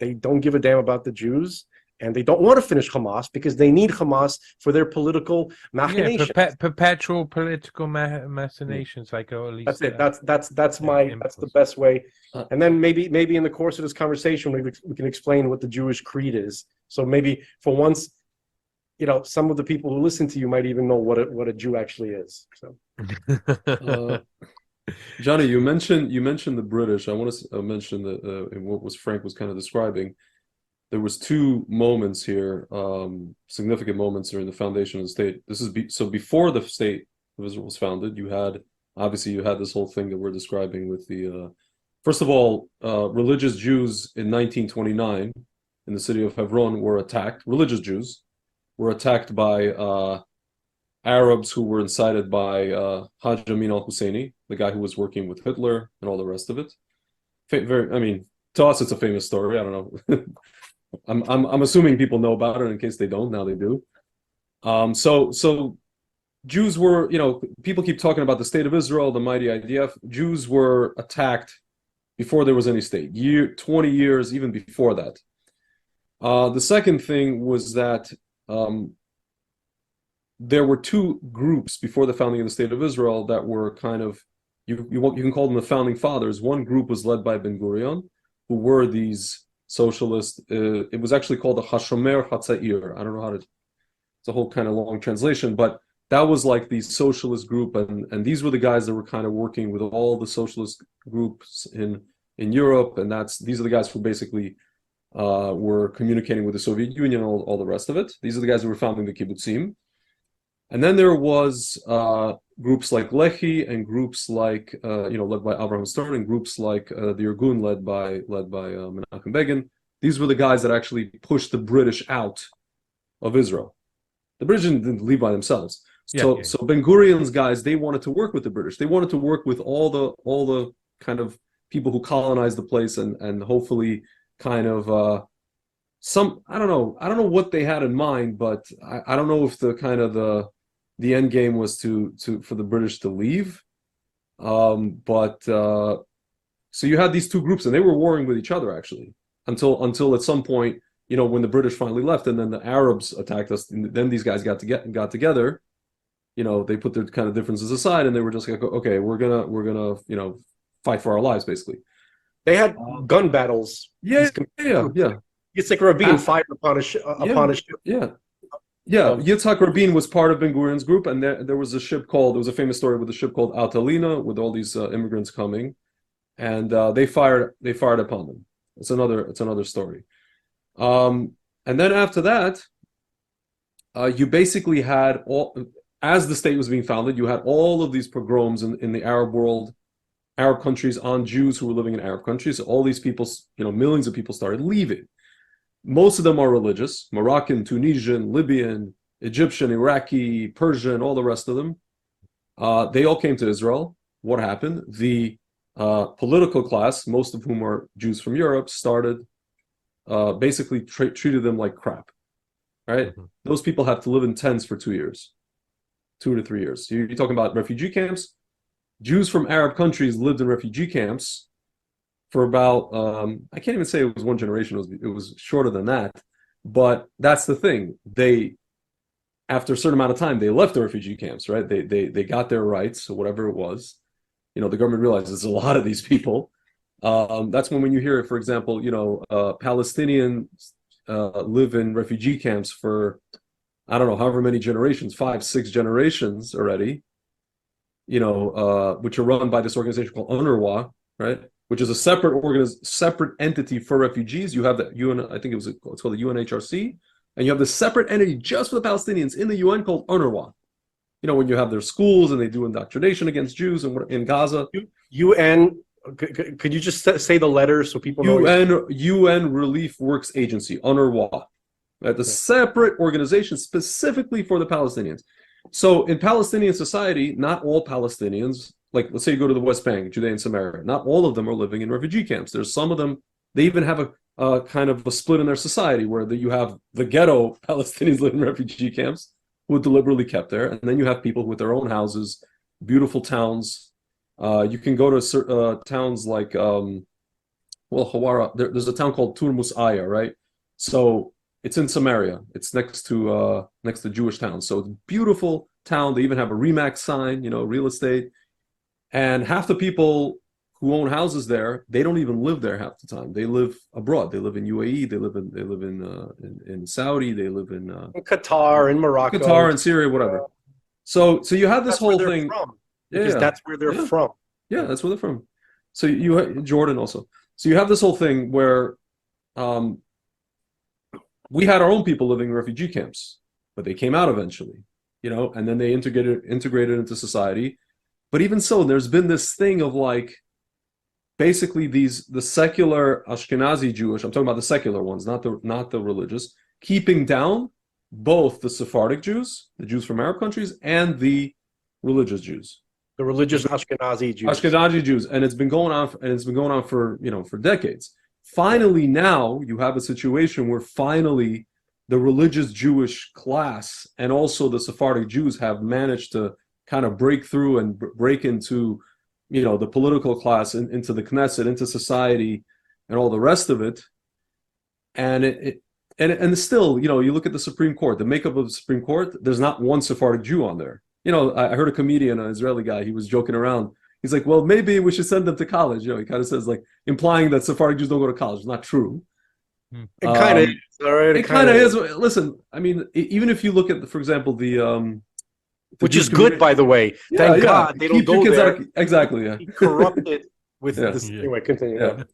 they don't give a damn about the Jews, and they don't want to finish Hamas because they need Hamas for their political machinations. Yeah, perpetual political machinations. Like, at least that's it. That's the best way. And then maybe in the course of this conversation, we can explain what the Jewish creed is. So maybe for once, some of the people who listen to you might even know what a Jew actually is. So. Johnny, you mentioned the British. I want to mention that what Frank was kind of describing. There was two moments here, significant moments during the foundation of the state. So before the state of Israel was founded, you had this whole thing that we're describing with the first of all, religious Jews in 1929 in the city of Hebron were attacked. Religious Jews were attacked by Arabs who were incited by Hajj Amin al-Husseini, the guy who was working with Hitler and all the rest of it. To us, it's a famous story. I don't know. I'm assuming people know about it. In case they don't, now they do. So Jews were, people keep talking about the state of Israel, the mighty IDF. Jews were attacked before there was any state. 20 years, even before that. The second thing was that there were two groups before the founding of the state of Israel that were kind of, you can call them the founding fathers. One group was led by Ben Gurion, who were these socialists. It was actually called the Hashomer Hatzair. I don't know how to it's a whole kind of long translation, but that was like the socialist group, and these were the guys that were kind of working with all the socialist groups in Europe, and these are the guys who basically were communicating with the Soviet Union, all the rest of it. These are the guys who were founding the kibbutzim. And then there was groups like Lehi and groups like led by Abraham Stern, and groups like the Irgun led by Menachem Begin. These were the guys that actually pushed the British out of Israel. The British didn't leave by themselves. So Ben Gurion's guys, they wanted to work with the British. They wanted to work with all the kind of people who colonized the place, and hopefully kind of I don't know what they had in mind, but I don't know if the kind of the end game was for the British to leave. So you had these two groups, and they were warring with each other actually until at some point, when the British finally left, and then the Arabs attacked us, and then these guys got together. They put their kind of differences aside, and they were just like, okay, we're gonna fight for our lives, basically. They had gun battles. Yeah. Yitzhak Rabin fired upon a ship. Yeah. Yitzhak Rabin was part of Ben Gurion's group, and there was there was a famous story with a ship called Altalina with all these immigrants coming, and they fired upon them. It's another story. And then after that, you basically had as the state was being founded, you had all of these pogroms in the Arab world, Arab countries, on Jews who were living in Arab countries. All these people, millions of people started leaving. Most of them are religious: Moroccan, Tunisian, Libyan, Egyptian, Iraqi, Persian, all the rest of them. They all came to Israel. What happened? The political class, most of whom are Jews from Europe, started basically treated them like crap. Right? Mm-hmm. Those people have to live in tents for 2 years. 2 to 3 years. You're talking about refugee camps. Jews from Arab countries lived in refugee camps for about, I can't even say it was one generation, it was shorter than that. But that's the thing. After a certain amount of time, they left the refugee camps, right? They got their rights, or whatever it was. The government realized there's a lot of these people. That's when you hear, for example, Palestinians live in refugee camps for, I don't know, however many generations, 5, 6 generations already, which are run by this organization called UNRWA, right? Which is a separate entity for refugees. You have the UN, I think it's called the UNHRC, and you have the separate entity just for the Palestinians in the UN called UNRWA. When you have their schools and they do indoctrination against Jews in Gaza. UN, could you just say the letters so people know? UN Relief Works Agency, UNRWA. Right? The separate organization specifically for the Palestinians. So in Palestinian Society, not all Palestinians, like let's say you go to the West Bank, Judea and Samaria, not all of them are living in refugee camps. There's some of them, they even have a kind of a split in their society where you have the ghetto Palestinians live in refugee camps who are deliberately kept there. And then you have people with their own houses, beautiful towns. You can go to towns like, Hawara. There's a town called Turmus Aya, right? So it's in Samaria. It's next to Jewish towns. So it's a beautiful town. They even have a Remax sign, real estate. And half the people who own houses there, they don't even live there half the time. They live abroad. They live in UAE. They live in Saudi. They live in Qatar, in Morocco, Qatar, and Syria, whatever. So you have this whole thing. Because that's where they're from. Yeah, that's where they're from. So Jordan also. So you have this whole thing where we had our own people living in refugee camps, but they came out eventually, and then they integrated into society. But even so, there's been this thing of like, basically the secular Ashkenazi Jewish, I'm talking about the secular ones, not the religious, keeping down both the Sephardic Jews, the Jews from Arab countries, and the religious Jews. The religious Ashkenazi Jews. And it's been going on for decades. Finally, now you have a situation where finally the religious Jewish class and also the Sephardic Jews have managed to kind of break through and break into, the political class, into the Knesset, into society, and all the rest of it. And still, you look at the Supreme Court, the makeup of the Supreme Court. There's not one Sephardic Jew on there. I heard a comedian, an Israeli guy. He was joking around. He's like, well, maybe we should send them to college. He kind of says, like, implying that Sephardic Jews don't go to college. It's not true. It kind of is, all right. It kind of is. Listen, I mean, even if you look at, for example, the which is good, by the way. Thank God they don't Keep your go kids there. out of, exactly, yeah. Corrupted with this. Anyway, continue. Yeah.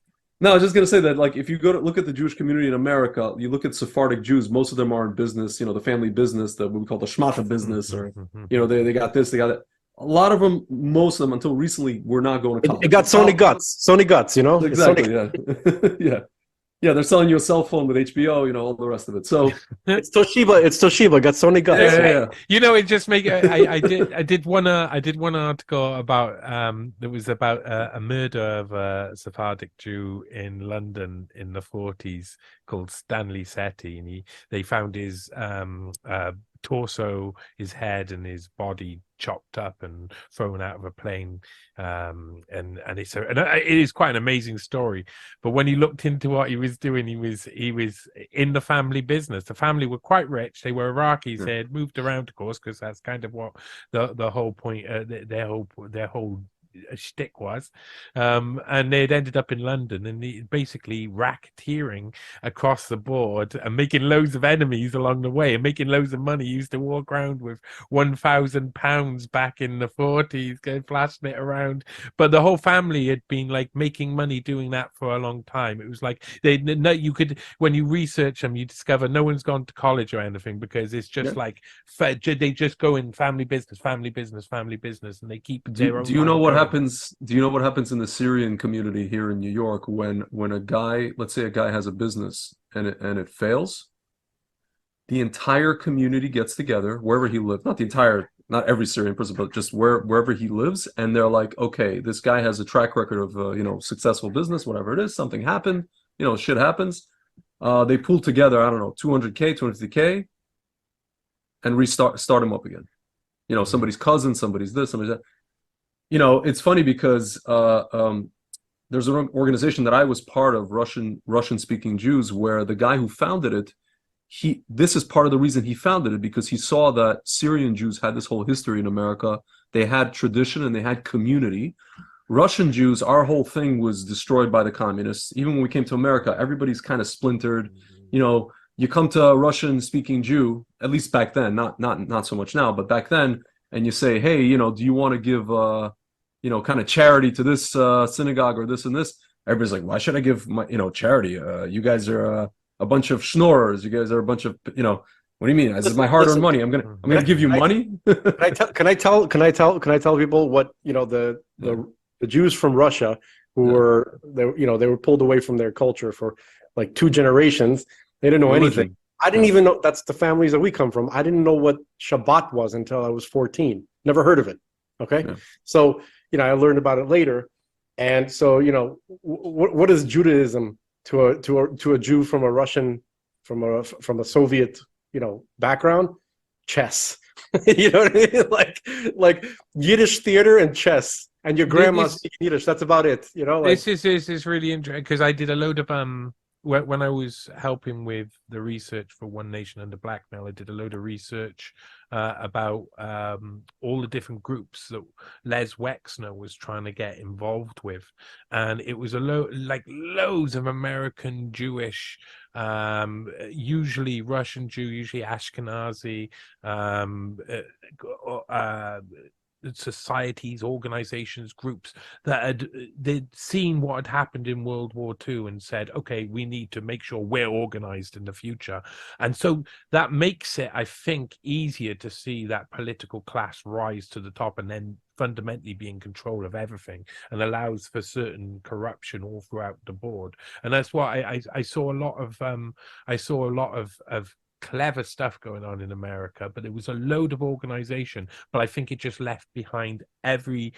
No, I was just going to say that, like, if you go to look at the Jewish community in America, you look at Sephardic Jews, most of them are in business, the family business, what we call the shmata business, or, they got this, they got that. A lot of them, most of them, until recently, were not going to college. It got Sony guts. Sony guts, Exactly, yeah. Yeah, they're selling you a cell phone with HBO, all the rest of it. So it's Toshiba, got Sony guts. Yeah. It just make I did one article about that was about a murder of a Sephardic Jew in London in the 40s called Stanley Setti, and they found his torso, his head, and his body chopped up and thrown out of a plane, and it is quite an amazing story. But when he looked into what he was doing, he was in the family business. The family were quite rich. They were Iraqis. They had moved around, of course, because that's kind of what the whole point, their whole shtick was, and they had ended up in London, and basically racketeering across the board and making loads of enemies along the way and making loads of money. He used to walk around with £1,000 back in the 40s, flashing it around. But the whole family had been like making money doing that for a long time. It was like you could, when you research them, you discover no one's gone to college or anything, because it's just like they just go in family business, and they keep their own. Do you know what happens? Do you know what happens in the Syrian community here in New York when a guy, let's say a guy has a business and it fails? The entire community gets together wherever he lives. Not every Syrian person, but just wherever he lives, and they're like, okay, this guy has a track record of successful business, whatever it is. Something happened, shit happens. They pull together, I don't know, 200K, 250K, and start him up again. Somebody's cousin, somebody's this, somebody's that. It's funny because there's an organization that I was part of, Russian-speaking Jews, where the guy who founded it, this is part of the reason he founded it, because he saw that Syrian Jews had this whole history in America. They had tradition and they had community. Russian Jews, our whole thing was destroyed by the communists. Even when we came to America, everybody's kind of splintered. You come to a Russian-speaking Jew, at least back then, not so much now, but back then, and you say, hey, do you want to give kind of charity to this synagogue or this and this? Everybody's like, why should I give my charity? You guys are a bunch of schnorrers. You guys are a bunch of what do you mean? This is my hard-earned money. I'm gonna give you money. Can I tell people what the Jews from Russia who were they were pulled away from their culture for like 2 generations. They didn't know anything. I didn't even know. That's the families that we come from. I didn't know what Shabbat was until I was 14. Never heard of it. Okay, so I learned about it later, and so what is Judaism to a Jew from a Russian, from a Soviet background? Chess. You know what I mean? Like Yiddish theater and chess, and your grandma speaking Yiddish. That's about it. This is really interesting, because I did a load of when I was helping with the research for One Nation Under Blackmail, I did a load of research about all the different groups that Les Wexner was trying to get involved with, and it was loads of American Jewish, usually Russian Jew, usually Ashkenazi, societies, organizations, groups that they'd seen what had happened in World War II and said, okay, we need to make sure we're organized in the future. And so that makes it, I think, easier to see that political class rise to the top and then fundamentally be in control of everything, and allows for certain corruption all throughout the board. And that's why I saw a lot of clever stuff going on in America, but it was a load of organization. But I think it just left behind every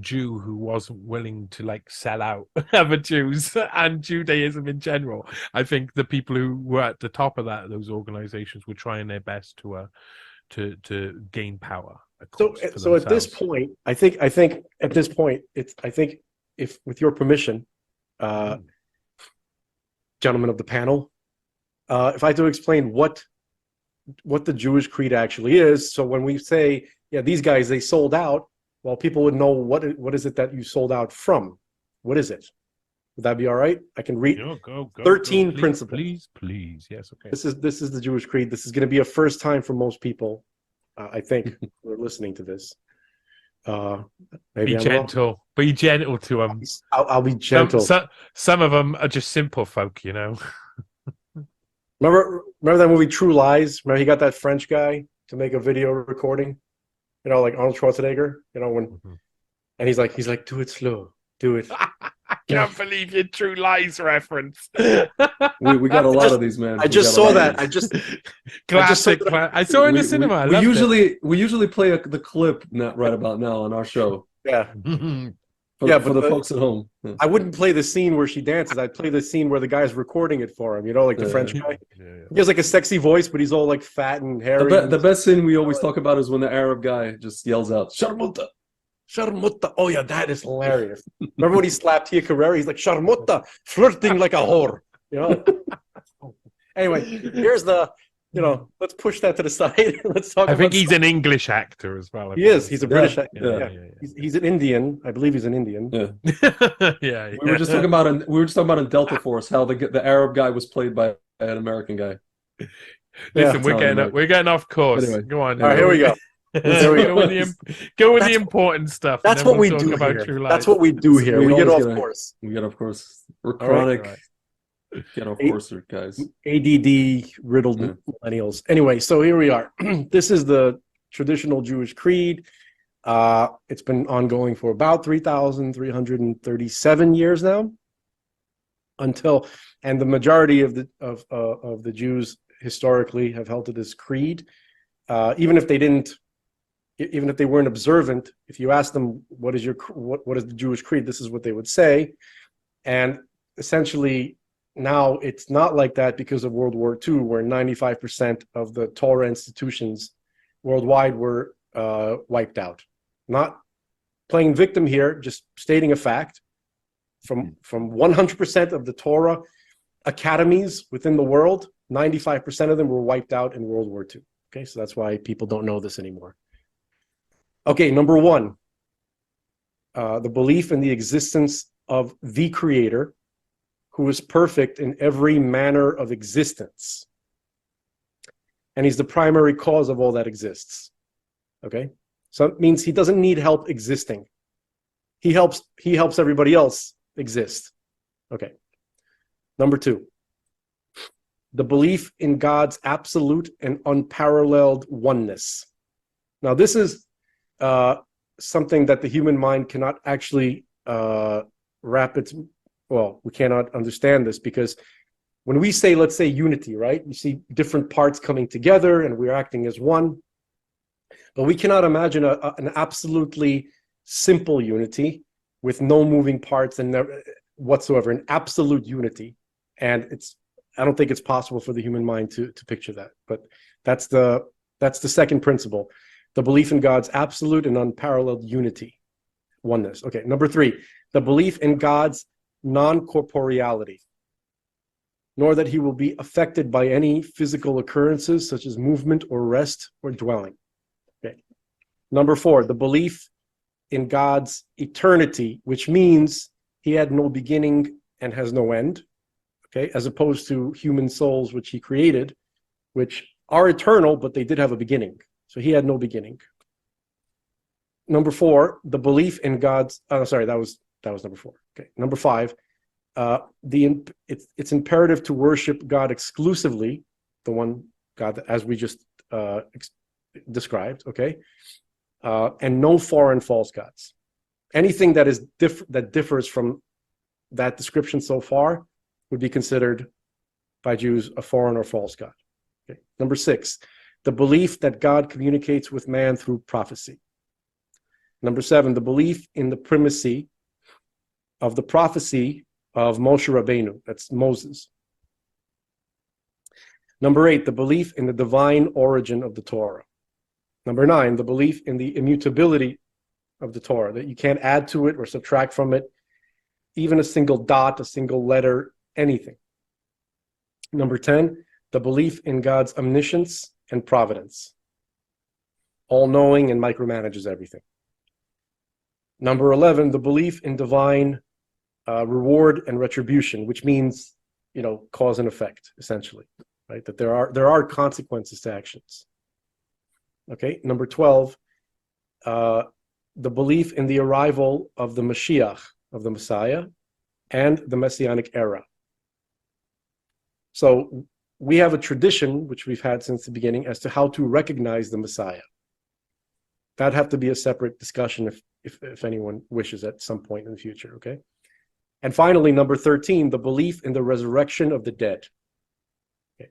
Jew who wasn't willing to sell out other Jews and Judaism in general. I think the people who were at the top of those organizations were trying their best to gain power. So at this point, I think at this point, if with your permission, gentlemen of the panel, if I had to explain what the Jewish creed actually is, so when we say, these guys, they sold out, well, people would know what is it that you sold out from? What is it? Would that be all right? I can read Go, 13 please, principles. Please. Yes, okay. This is the Jewish creed. This is going to be a first time for most people, I think, who are listening to this. Maybe Be I'm wrong. gentle. Be gentle to them. I'll be gentle. Some of them are just simple folk, you know. Remember that movie True Lies? Remember he got that French guy to make a video recording, you know, like Arnold Schwarzenegger, you know, when, and he's like, do it slow, do it. I can't believe your True Lies reference. We got a lot of these, man. I just saw that. I just Classic. I saw it in the cinema. We usually play the clip right about now on our show. Yeah. For the folks at home. Yeah. I wouldn't play the scene where she dances. I'd play the scene where the guy's recording it for him, you know, like the French guy. He has like a sexy voice, but he's all like fat and hairy. The best scene we always talk about is when the Arab guy just yells out, Sharmuta. Sharmuta. Oh, yeah, that is hilarious. Remember when he slapped Tia Carrera? He's like, Sharmuta, flirting like a whore. You know? Anyway, here's the, you know, let's push that to the side. Let's talk I think he's an English actor as well. He is. He's a British actor. Yeah. He's an Indian. I believe he's an Indian. Yeah. We were just talking about in Delta Force how the Arab guy was played by an American guy. Listen, we're getting off course. Anyway. Go on. All right, here we go. Go with the important stuff. That's what we do here. That's what we do here. We get off course. We get off course. We're chronic. Get off course, guys. ADD riddled millennials. Anyway, so here we are. This is the traditional Jewish creed. It's been ongoing for about 3,337 years now. And the majority of the Jews historically have held to this creed, even if they weren't observant. If you ask them what is the Jewish creed, this is what they would say. And essentially, now it's not like that because of World War II, where 95% of the Torah institutions worldwide were wiped out. Not playing victim here, just stating a fact. From 100% of the Torah academies within the world, 95% of them were wiped out in World War II. Okay, so that's why people don't know this anymore. Okay, number one, the belief in the existence of the Creator, who is perfect in every manner of existence. And he's the primary cause of all that exists. Okay? So it means he doesn't need help existing. He helps everybody else exist. Okay. Number two, the belief in God's absolute and unparalleled oneness. Now, this is something that the human mind cannot actually we cannot understand this, because when we say, let's say, unity, right? You see different parts coming together and we're acting as one. But we cannot imagine an absolutely simple unity with no moving parts and whatsoever, an absolute unity. And I don't think it's possible for the human mind to picture that. But that's the second principle, the belief in God's absolute and unparalleled unity, oneness. Okay, number three, the belief in God's non-corporeality, nor that he will be affected by any physical occurrences such as movement or rest or dwelling. Okay. Number four, the belief in God's eternity, which means he had no beginning and has no end. Okay, as opposed to human souls which he created, which are eternal, but they did have a beginning. So he had no beginning. Number four, the belief in God's that was number four. Okay. Number five, it's imperative to worship God exclusively, the one God as we just described. Okay, and no foreign false gods. Anything that is that differs from that description so far would be considered by Jews a foreign or false god. Okay. Number six, the belief that God communicates with man through prophecy. Number seven, the belief in the primacy of the prophecy of Moshe Rabbeinu, that's Moses. Number eight, the belief in the divine origin of the Torah. Number nine, the belief in the immutability of the Torah, that you can't add to it or subtract from it, even a single dot, a single letter, anything. Number 10, the belief in God's omniscience and providence, all-knowing and micromanages everything. Number 11, the belief in divine reward and retribution, which means, cause and effect, essentially, right? That there are consequences to actions. Okay, number 12, the belief in the arrival of the Mashiach, of the Messiah, and the Messianic era. So we have a tradition, which we've had since the beginning, as to how to recognize the Messiah. That'd have to be a separate discussion if anyone wishes at some point in the future, okay? And finally, number 13, the belief in the resurrection of the dead. Okay.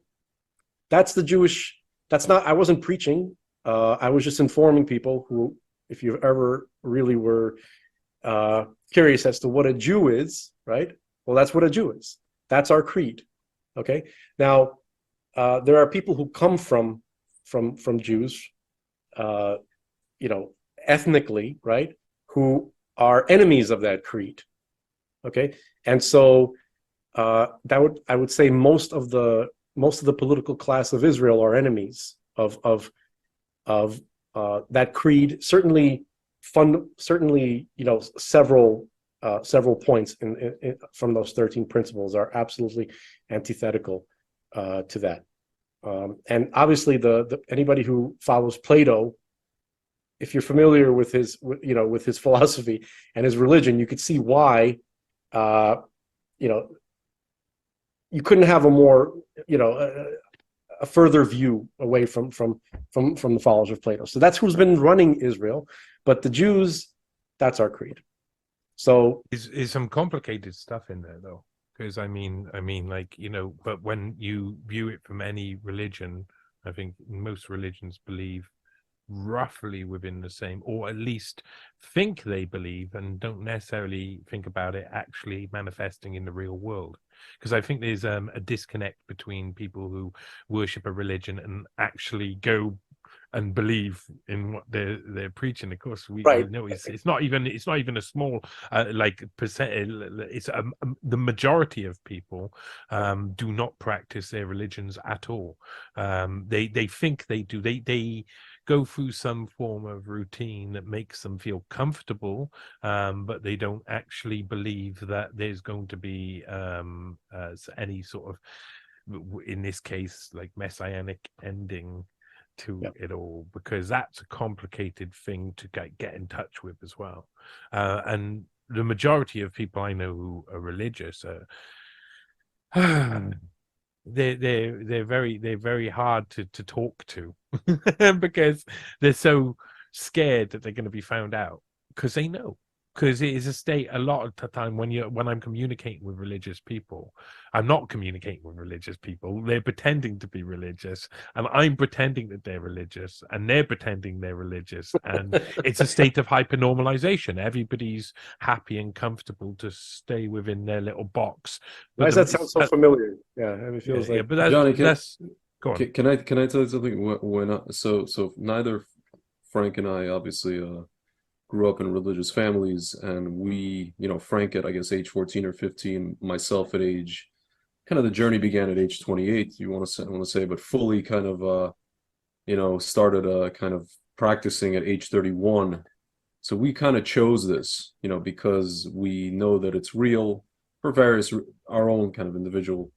That's the Jewish, I wasn't preaching, I was just informing people who, if you ever really were curious as to what a Jew is, right? Well, that's what a Jew is. That's our creed, okay? Now, there are people who come from Jews, ethnically, right, who are enemies of that creed. Okay, and so I would say most of the political class of Israel are enemies of that creed. Certainly, several points from those 13 principles are absolutely antithetical to that. And obviously, anybody who follows Plato, if you're familiar with his philosophy and his religion, you could see why. You couldn't have a more, a further view away from the followers of Plato. So that's who's been running Israel. But the Jews, that's our creed. So is some complicated stuff in there though, because I mean, like, but when you view it from any religion, I think most religions believe roughly within the same, or at least think they believe and don't necessarily think about it actually manifesting in the real world. Because I think there's a disconnect between people who worship a religion and actually go and believe in what they're preaching. Of course, we know it's not even a small percent. It's the majority of people do not practice their religions at all. They think they do. They go through some form of routine that makes them feel comfortable, but they don't actually believe that there's going to be any sort of, in this case, like messianic ending to it all, because that's a complicated thing to get in touch with as well. And the majority of people I know who are religious they're very hard to talk to because they're so scared that they're going to be found out, because they know, because it is a lot of the time when I'm communicating with religious people, I'm not communicating with religious people. They're pretending to be religious, and I'm pretending that they're religious, and they're pretending they're religious, and it's a state of hypernormalization. Everybody's happy and comfortable to stay within their little box. Why does that sound so familiar? Yeah, it feels like. But Johnny, go on. Can I tell you something? So neither Frank and I obviously grew up in religious families, and we, Frank at, I guess, age 14 or 15, myself at age, kind of the journey began at age 28, you want to say, but fully kind of, started kind of practicing at age 31. So we kind of chose this, because we know that it's real for our own kind of individual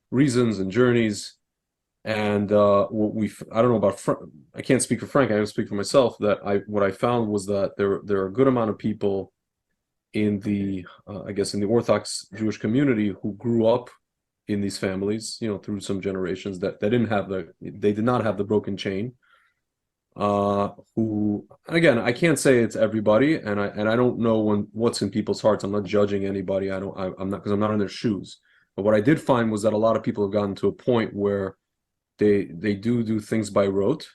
reasons and journeys. And I don't know about I can't speak for Frank, I can speak for myself, that what I found was that there are a good amount of people in the I guess in the Orthodox Jewish community who grew up in these families, through some generations, that they did not have the broken chain. Who, again, I can't say it's everybody, and I don't know what's in people's hearts. I'm not judging anybody. I'm not, because I'm not in their shoes. But what I did find was that a lot of people have gotten to a point where they do things by rote,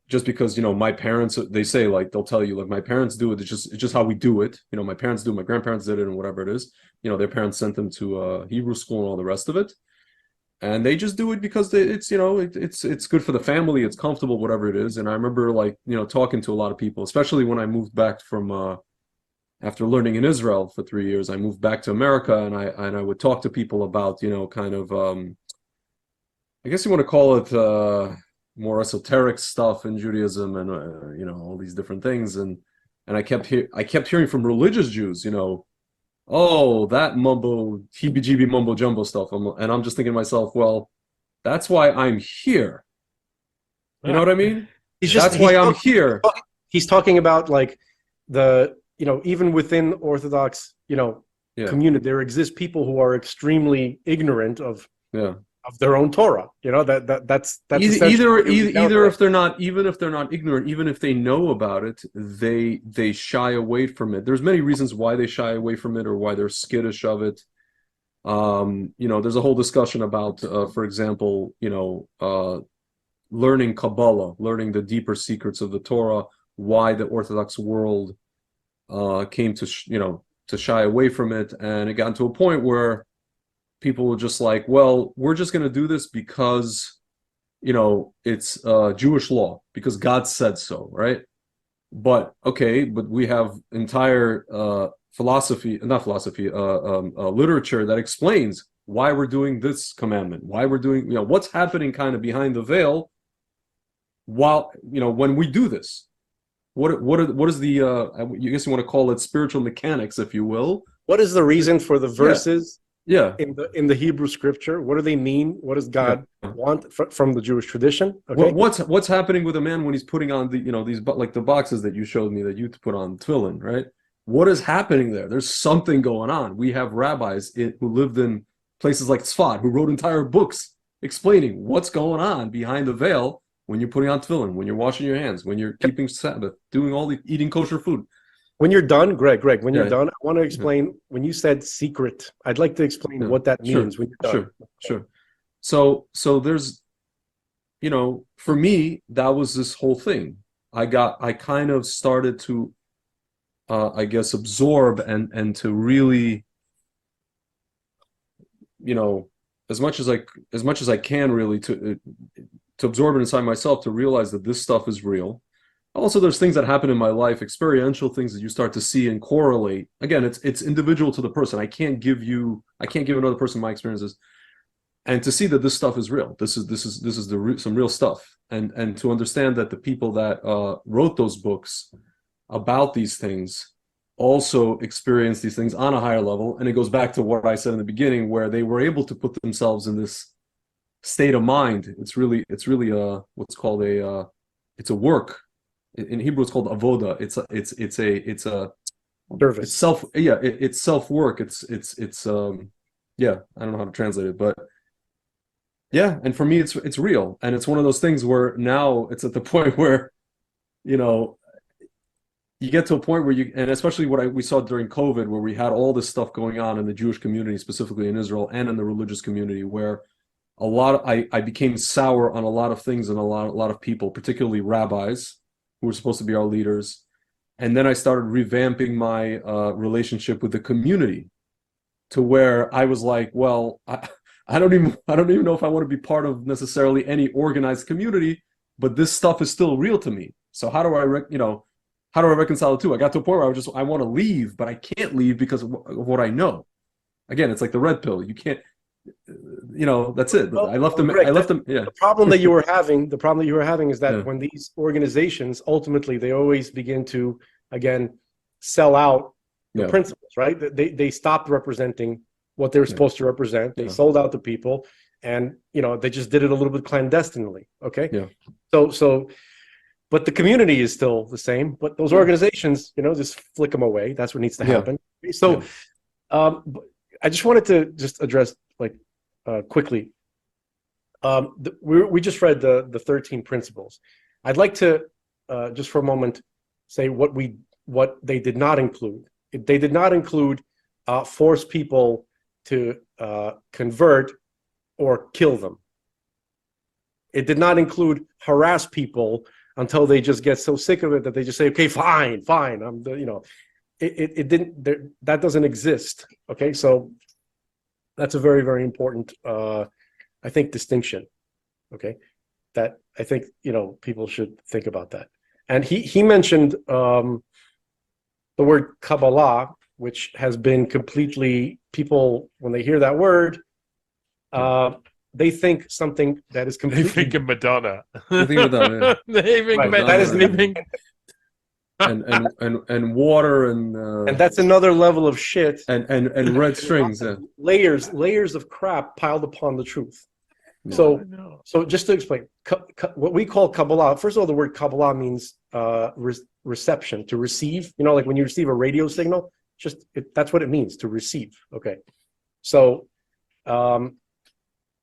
just because my parents, they say, like, they'll tell you, like, my parents do it, it's just how we do it, my parents do, my grandparents did it, and whatever it is, their parents sent them to Hebrew school and all the rest of it, and they just do it because it's good for the family, it's comfortable, whatever it is. And I remember, like, talking to a lot of people, especially when I moved back from after learning in Israel for 3 years, I moved back to America, and I would talk to people about kind of I guess you want to call it more esoteric stuff in Judaism, and all these different things, and I kept hearing from religious Jews, oh, that mumbo, heebie-jeebie mumbo jumbo stuff. And I'm just thinking to myself, well, that's why I'm here. You know what I mean? That's why I'm here. He's talking about like the, even within Orthodox, community, there exist people who are extremely ignorant of their own Torah. That's either if they're not, even if they're not ignorant, even if they know about it, they shy away from it. There's many reasons why they shy away from it or why they're skittish of it. There's a whole discussion about, for example, learning Kabbalah, learning the deeper secrets of the Torah, why the Orthodox world came to shy away from it. And it got to a point where people were just like, well, we're just going to do this because, it's Jewish law, because God said so, right? But we have entire literature that explains why we're doing this commandment, why we're doing, what's happening kind of behind the veil while, when we do this. What is the, I guess you want to call it spiritual mechanics, if you will. What is the reason for the verses in the Hebrew scripture? What do they mean? What does God want from the Jewish tradition? Okay. What's happening with a man when he's putting on the, these, like the boxes that you showed me that you put on tefillin, right? What is happening there? There's something going on. We have rabbis who lived in places like Tzvi who wrote entire books explaining what's going on behind the veil when you're putting on tefillin, when you're washing your hands, when you're keeping Sabbath, doing eating kosher food. When you're done, Greg, when you're done, I want to explain, when you said secret, I'd like to explain what that means when you're done. Sure. So there's, for me, that was this whole thing. I kind of started to, I guess, absorb and to really, as much as I can really to absorb it inside myself, to realize that this stuff is real. Also, there's things that happen in my life, experiential things that you start to see and correlate. Again, it's individual to the person. I can't give another person my experiences, and to see that this stuff is real. This is some real stuff, and to understand that the people that wrote those books about these things also experience these things on a higher level. And it goes back to what I said in the beginning, where they were able to put themselves in this state of mind. It's really what's called it's a work. In Hebrew, it's called avoda. It's a service. It's self. Yeah, it's self work. It's I don't know how to translate it, but yeah. And for me, it's real, and it's one of those things where now it's at the point where, you get to a point where and especially what we saw during COVID, where we had all this stuff going on in the Jewish community, specifically in Israel, and in the religious community, where I became sour on a lot of things and a lot of people, particularly rabbis, who were supposed to be our leaders. And then I started revamping my relationship with the community, to where I was like, well, I don't even know if I want to be part of necessarily any organized community, but this stuff is still real to me. So how do I reconcile the two? I got to a point where I want to leave, but I can't leave because of what I know. Again, it's like the red pill. You can't, that's it. I left them. Yeah. The problem that you were having is that when these organizations, ultimately, they always begin to, again, sell out the principles, right? They stopped representing what they were supposed to represent. They sold out to people, and, they just did it a little bit clandestinely. Okay. Yeah. So, but the community is still the same, but those organizations, just flick them away. That's what needs to happen. So, I just wanted to just address quickly. We just read the 13 principles. I'd like to just for a moment say what they did not include. They did not include force people to convert or kill them. It did not include harass people until they just get so sick of it that they just say, okay, fine. It didn't. That doesn't exist. Okay, so that's a very, very important, I think, distinction. Okay, that I think people should think about that. And he mentioned the word Kabbalah, which has been completely, people when they hear that word, they think something that is completely. They think of Madonna. They think of Madonna. They think Right, Madonna. that is They think and water And that's another level of shit. and red strings. Layers of crap piled upon the truth. So just to explain, what we call Kabbalah, first of all, the word Kabbalah means reception, to receive. You know, like when you receive a radio signal, that's what it means, to receive. Okay. So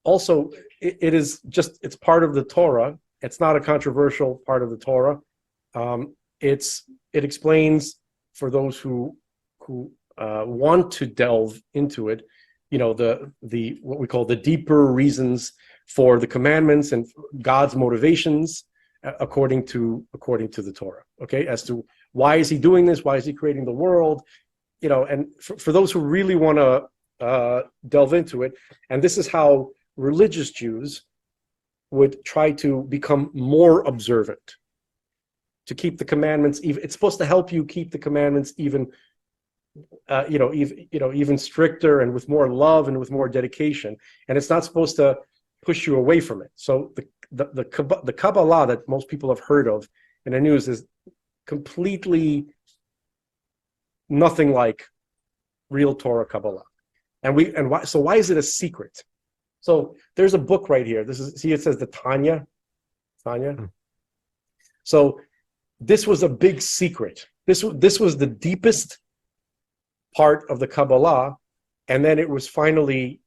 also, it's part of the Torah. It's not a controversial part of the Torah. It explains, for those who want to delve into it, you know, the what we call the deeper reasons for the commandments and God's motivations according to the Torah. Okay, as to why is he doing this? Why is he creating the world? You know, and for those who really want to delve into it, and this is how religious Jews would try to become more observant, to keep the commandments. It's supposed to help you keep the commandments even stricter and with more love and with more dedication. And it's not supposed to push you away from it. So the Kabbalah that most people have heard of in the news is completely nothing like real Torah Kabbalah. Why is it a secret? So there's a book right here. It says the Tanya. So this was a big secret. This was the deepest part of the Kabbalah, and then it was finally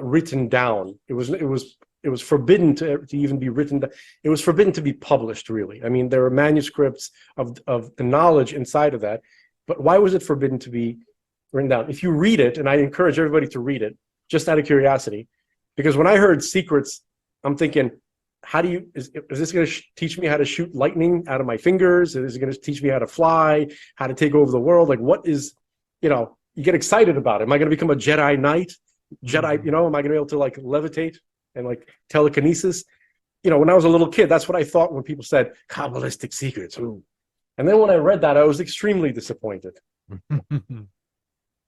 written down. It was forbidden to even be written down. It was forbidden to be published, really. I mean, there are manuscripts of the knowledge inside of that, but why was it forbidden to be written down? If you read it, and I encourage everybody to read it, just out of curiosity, because when I heard secrets, I'm thinking, is this going to teach me how to shoot lightning out of my fingers? Is it going to teach me how to fly, how to take over the world? Like, what is, you know, you get excited about it. Am I going to become a Jedi Knight? You know, am I going to be able to like levitate and like telekinesis? You know, when I was a little kid, that's what I thought when people said Kabbalistic secrets. Ooh. And then when I read that, I was extremely disappointed.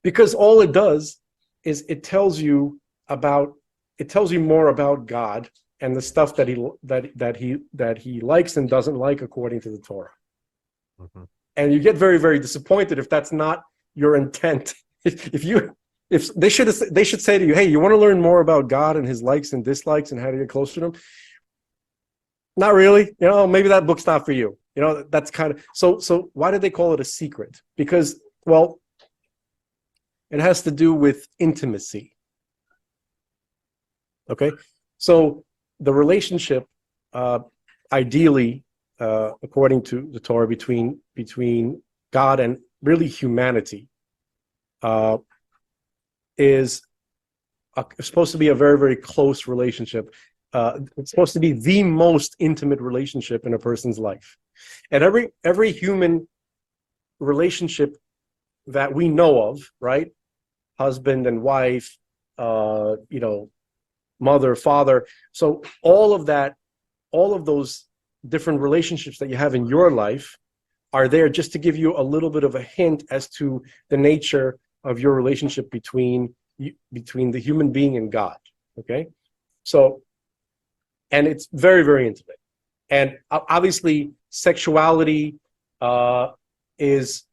Because all it does is it tells you more about God and the stuff that he likes and doesn't like according to the Torah. Mm-hmm. And you get very, very disappointed if that's not your intent. If they should say to you, hey, you want to learn more about God and his likes and dislikes and how to get closer to him? Not really. You know, maybe that book's not for you. You know, that's kind of so why did they call it a secret? Because, well, it has to do with intimacy. Okay, so the relationship, ideally, according to the Torah, between God and really humanity, is supposed to be a very, very close relationship. It's supposed to be the most intimate relationship in a person's life, and every human relationship that we know of, right, husband and wife, you know, mother, father. So all of those different relationships that you have in your life are there just to give you a little bit of a hint as to the nature of your relationship between the human being and God. Okay, so, and it's very, very intimate, and obviously sexuality is,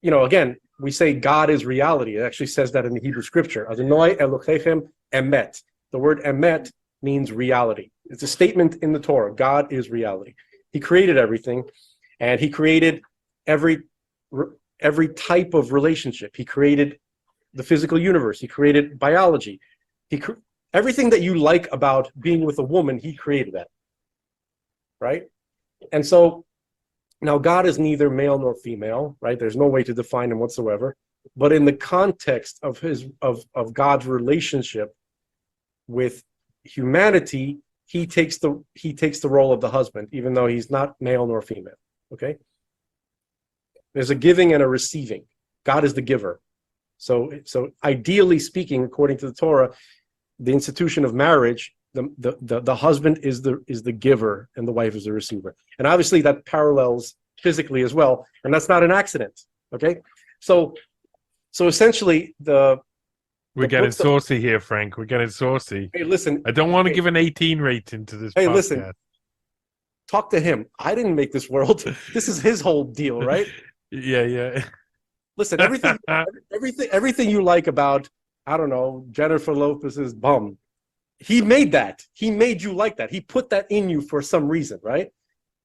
you know, again, we say God is reality. It actually says that in the Hebrew scripture. Adonai Elohechem emet. The word emet means reality. It's a statement in the Torah. God is reality. He created everything, and he created every type of relationship. He created the physical universe. He created biology. Everything that you like about being with a woman, he created that. Right? And so now God is neither male nor female, right? There's no way to define him whatsoever. But in the context of of God's relationship with humanity, he takes the role of the husband, even though he's not male nor female. Okay? There's a giving and a receiving. God is the giver. So ideally speaking, according to the Torah, the institution of marriage, the husband is the giver and the wife is the receiver. And obviously that parallels physically as well, and that's not an accident. Okay? So essentially we're getting saucy here, Frank. We're getting saucy. Hey, listen. I don't want to give an 18 rating to this podcast. Listen. talk to him. I didn't make this world. This is his whole deal, right? Yeah. Listen, everything you like about, I don't know, Jennifer Lopez's bum. He made that. He made you like that. He put that in you for some reason, right?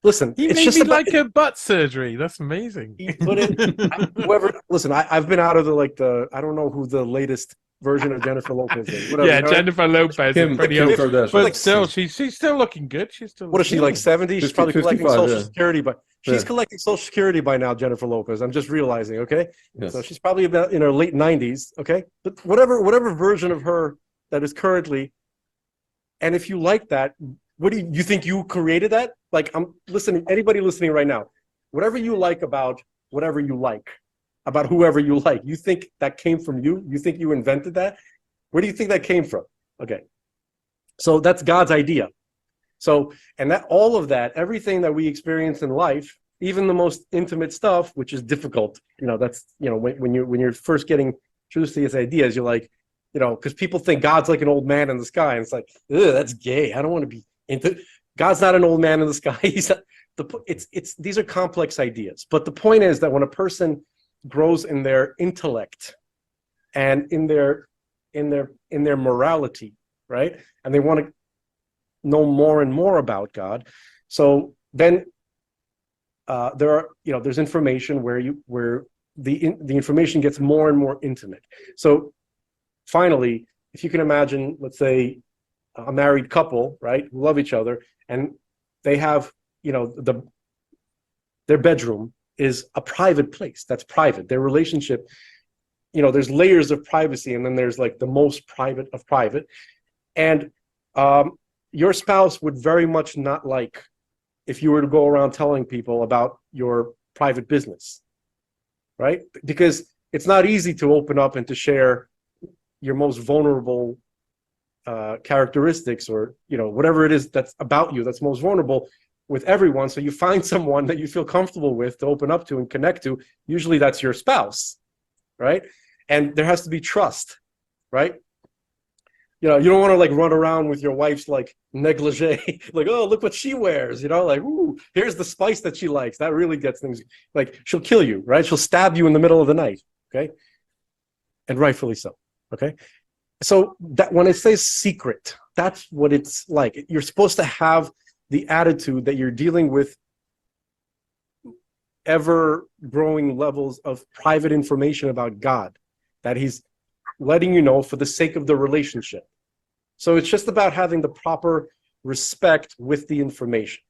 Listen, He it's made just me about, like a butt surgery. That's amazing. he put it. Listen, I've been out of I don't know who the latest version of Jennifer Lopez is. Whatever, Yeah, you know? Jennifer Lopez Kim is pretty Kardashian. but still, she's still looking good. She's still. What is she, like 70? She's 50, probably collecting 55, Social yeah. Security, but she's Yeah. collecting Social Security by now, Jennifer Lopez. I'm just realizing, okay? Yes. So she's probably about in her late 90s, okay? But whatever version of her that is currently, and if you like that, what do you think you created that? Like, I'm listening, anybody listening right now, whatever you like about whatever you like, about whoever you like, you think that came from you? You think you invented that? Where do you think that came from? Okay. So that's God's idea. So, and that all of that, everything that we experience in life, even the most intimate stuff, which is difficult, that's, when you're first getting introduced to these ideas, you're like, because people think God's like an old man in the sky, and it's like, ugh, that's gay. I don't want to be into. God's not an old man in the sky. He's not, these are complex ideas. But the point is that when a person grows in their intellect and in their morality, right, and they want to know more and more about God, so then there's information where the information gets more and more intimate. So finally, if you can imagine, let's say a married couple, right, who love each other, and they have, their bedroom is a private place. That's private. Their relationship, there's layers of privacy, and then there's like the most private of private. And your spouse would very much not like if you were to go around telling people about your private business, right? Because it's not easy to open up and to share your most vulnerable characteristics, or whatever it is that's about you that's most vulnerable, with everyone. So you find someone that you feel comfortable with to open up to and connect to. Usually that's your spouse, right? And there has to be trust, right? You don't want to like run around with your wife's like negligee, like, oh, look what she wears, like, ooh, here's the spice that she likes. That really gets things, like, she'll kill you, right? She'll stab you in the middle of the night, okay? And rightfully so, okay? So that when it says secret, that's what it's like. You're supposed to have the attitude that you're dealing with ever-growing levels of private information about God, that he's letting you know for the sake of the relationship. So it's just about having the proper respect with the information.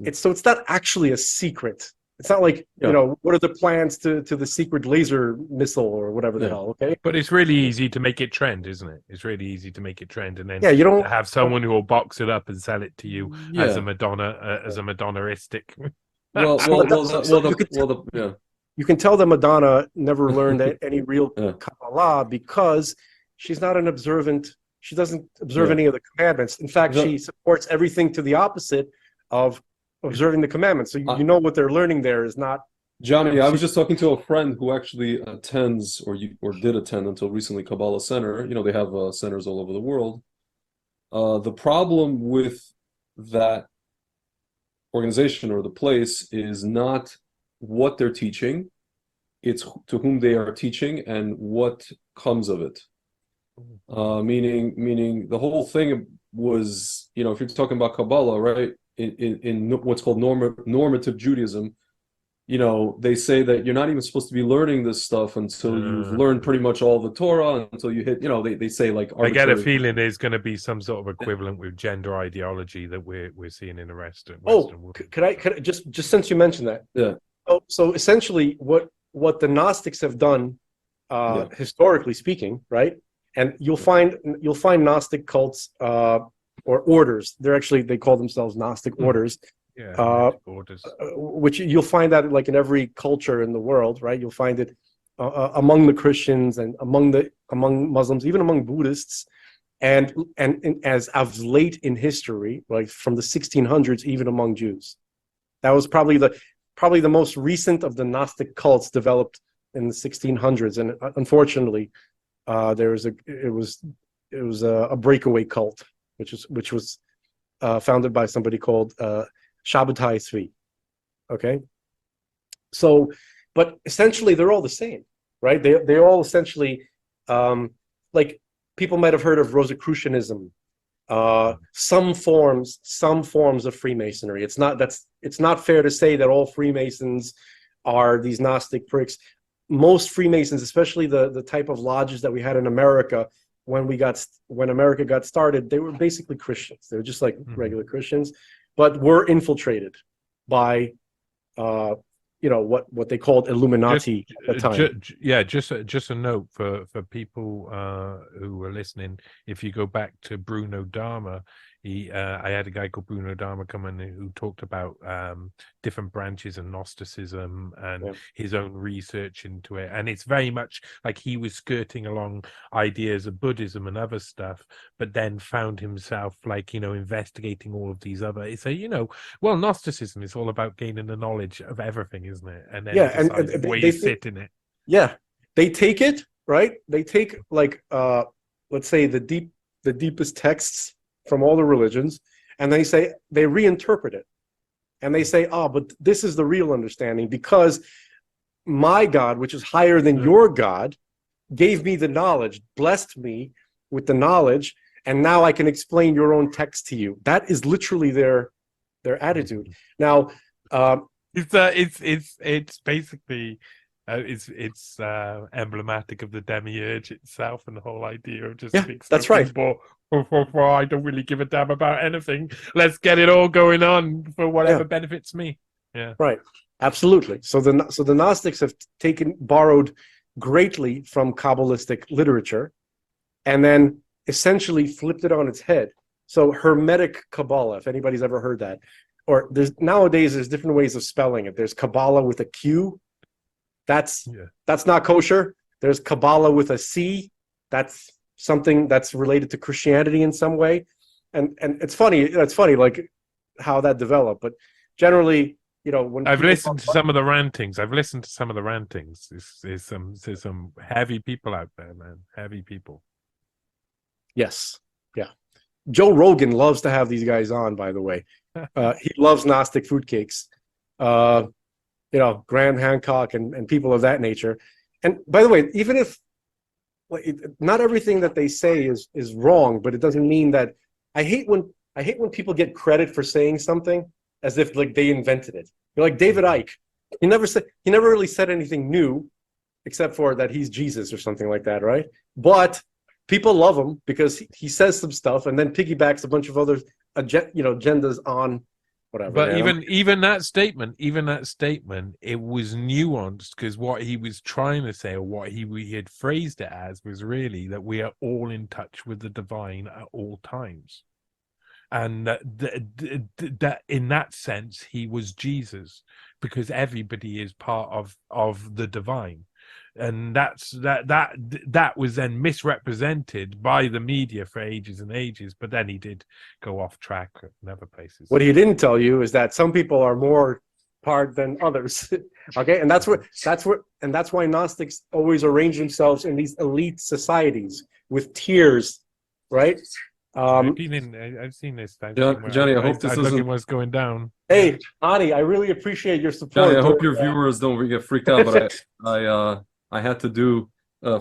It's not actually a secret. It's not like, what are the plans to the secret laser missile or whatever the hell, okay? But it's really easy to make it trend, isn't it? It's really easy to make it trend, and then you don't have someone who will box it up and sell it to you as a Madonna-istic. You can tell that Madonna never learned any real Kabbalah because she's not an observant. She doesn't observe any of the commandments. In fact, she supports everything to the opposite of observing the commandments. So what they're learning there is not. Johnny, I was just talking to a friend who actually attends or did attend until recently Kabbalah Center. They have centers all over the world. The problem with that organization or the place is not what they're teaching, it's to whom they are teaching and what comes of it. Meaning the whole thing was, if you're talking about Kabbalah, right, in what's called normative Judaism, they say that you're not even supposed to be learning this stuff until you've learned pretty much all the Torah, until you hit, they say like arbitrary. I get a feeling there's going to be some sort of equivalent with gender ideology that we're seeing in the Western world. Could I just since you mentioned that? Yeah. So essentially what the Gnostics have done, historically speaking, right? And you'll find Gnostic cults or orders. They call themselves Gnostic orders. Orders. Which you'll find that like in every culture in the world, right? You'll find it among the Christians and among Muslims, even among Buddhists, and as of late in history, like from the 1600s, even among Jews. That was probably the most recent of the Gnostic cults developed in the 1600s, and unfortunately, it was a breakaway cult, which was founded by somebody called Shabbatai Tzvi. Okay, so, but essentially they're all the same, right? They all essentially, like, people might have heard of Rosicrucianism, some forms of Freemasonry. It's not fair to say that all Freemasons are these Gnostic pricks. Most Freemasons, especially the type of lodges that we had in America when America got started, they were basically Christians. They were just like regular Christians, but were infiltrated by what they called Illuminati at the time. Just a note for people who are listening. If you go back to Bruno Dharma, I had a guy called Bruno Dharma come in who talked about different branches of Gnosticism and his own research into it, and it's very much like he was skirting along ideas of Buddhism and other stuff, but then found himself investigating all of these other. So Gnosticism is all about gaining the knowledge of everything, isn't it? And then and where you sit in it. Yeah, they take it right. They take let's say the deepest texts from all the religions, and they reinterpret it, and they say, but this is the real understanding because my God, which is higher than your God, gave me the knowledge, blessed me with the knowledge, and now I can explain your own text to you. That is literally their attitude. Now, it's basically it's emblematic of the demiurge itself and the whole idea of just that's right. I don't really give a damn about anything. Let's get it all going on for whatever benefits me. Yeah, right. Absolutely. So the Gnostics have borrowed greatly from Kabbalistic literature, and then essentially flipped it on its head. So Hermetic Kabbalah, if anybody's ever heard that, or nowadays there's different ways of spelling it. There's Kabbalah with a Q. That's not kosher. There's Kabbalah with a C. That's something that's related to Christianity in some way. And it's funny, like how that developed. But generally, when I've listened to some of the rantings. There's some heavy people out there, man. Heavy people. Yes. Yeah. Joe Rogan loves to have these guys on, by the way. He loves Gnostic fruitcakes. Graham Hancock and people of that nature. And by the way, even if not everything that they say is wrong, but it doesn't mean that I hate when people get credit for saying something as if like they invented it. You're like David Icke. He never really said anything new except for that he's Jesus or something like that, right? But people love him because he says some stuff and then piggybacks a bunch of other agendas on whatever. But even that statement, it was nuanced because what he was trying to say, or what he had phrased it as, was really that we are all in touch with the divine at all times, and that in that sense he was Jesus because everybody is part of the divine. And that was then misrepresented by the media for ages and ages. But then he did go off track in other places. What he didn't tell you is that some people are more part than others. Okay, and that's why Gnostics always arrange themselves in these elite societies with tiers, right? I've seen this. Johnny, I hope this isn't what's going down. Hey, Ani, I really appreciate your support. Johnny, I hope your viewers don't get freaked out, but I had to do.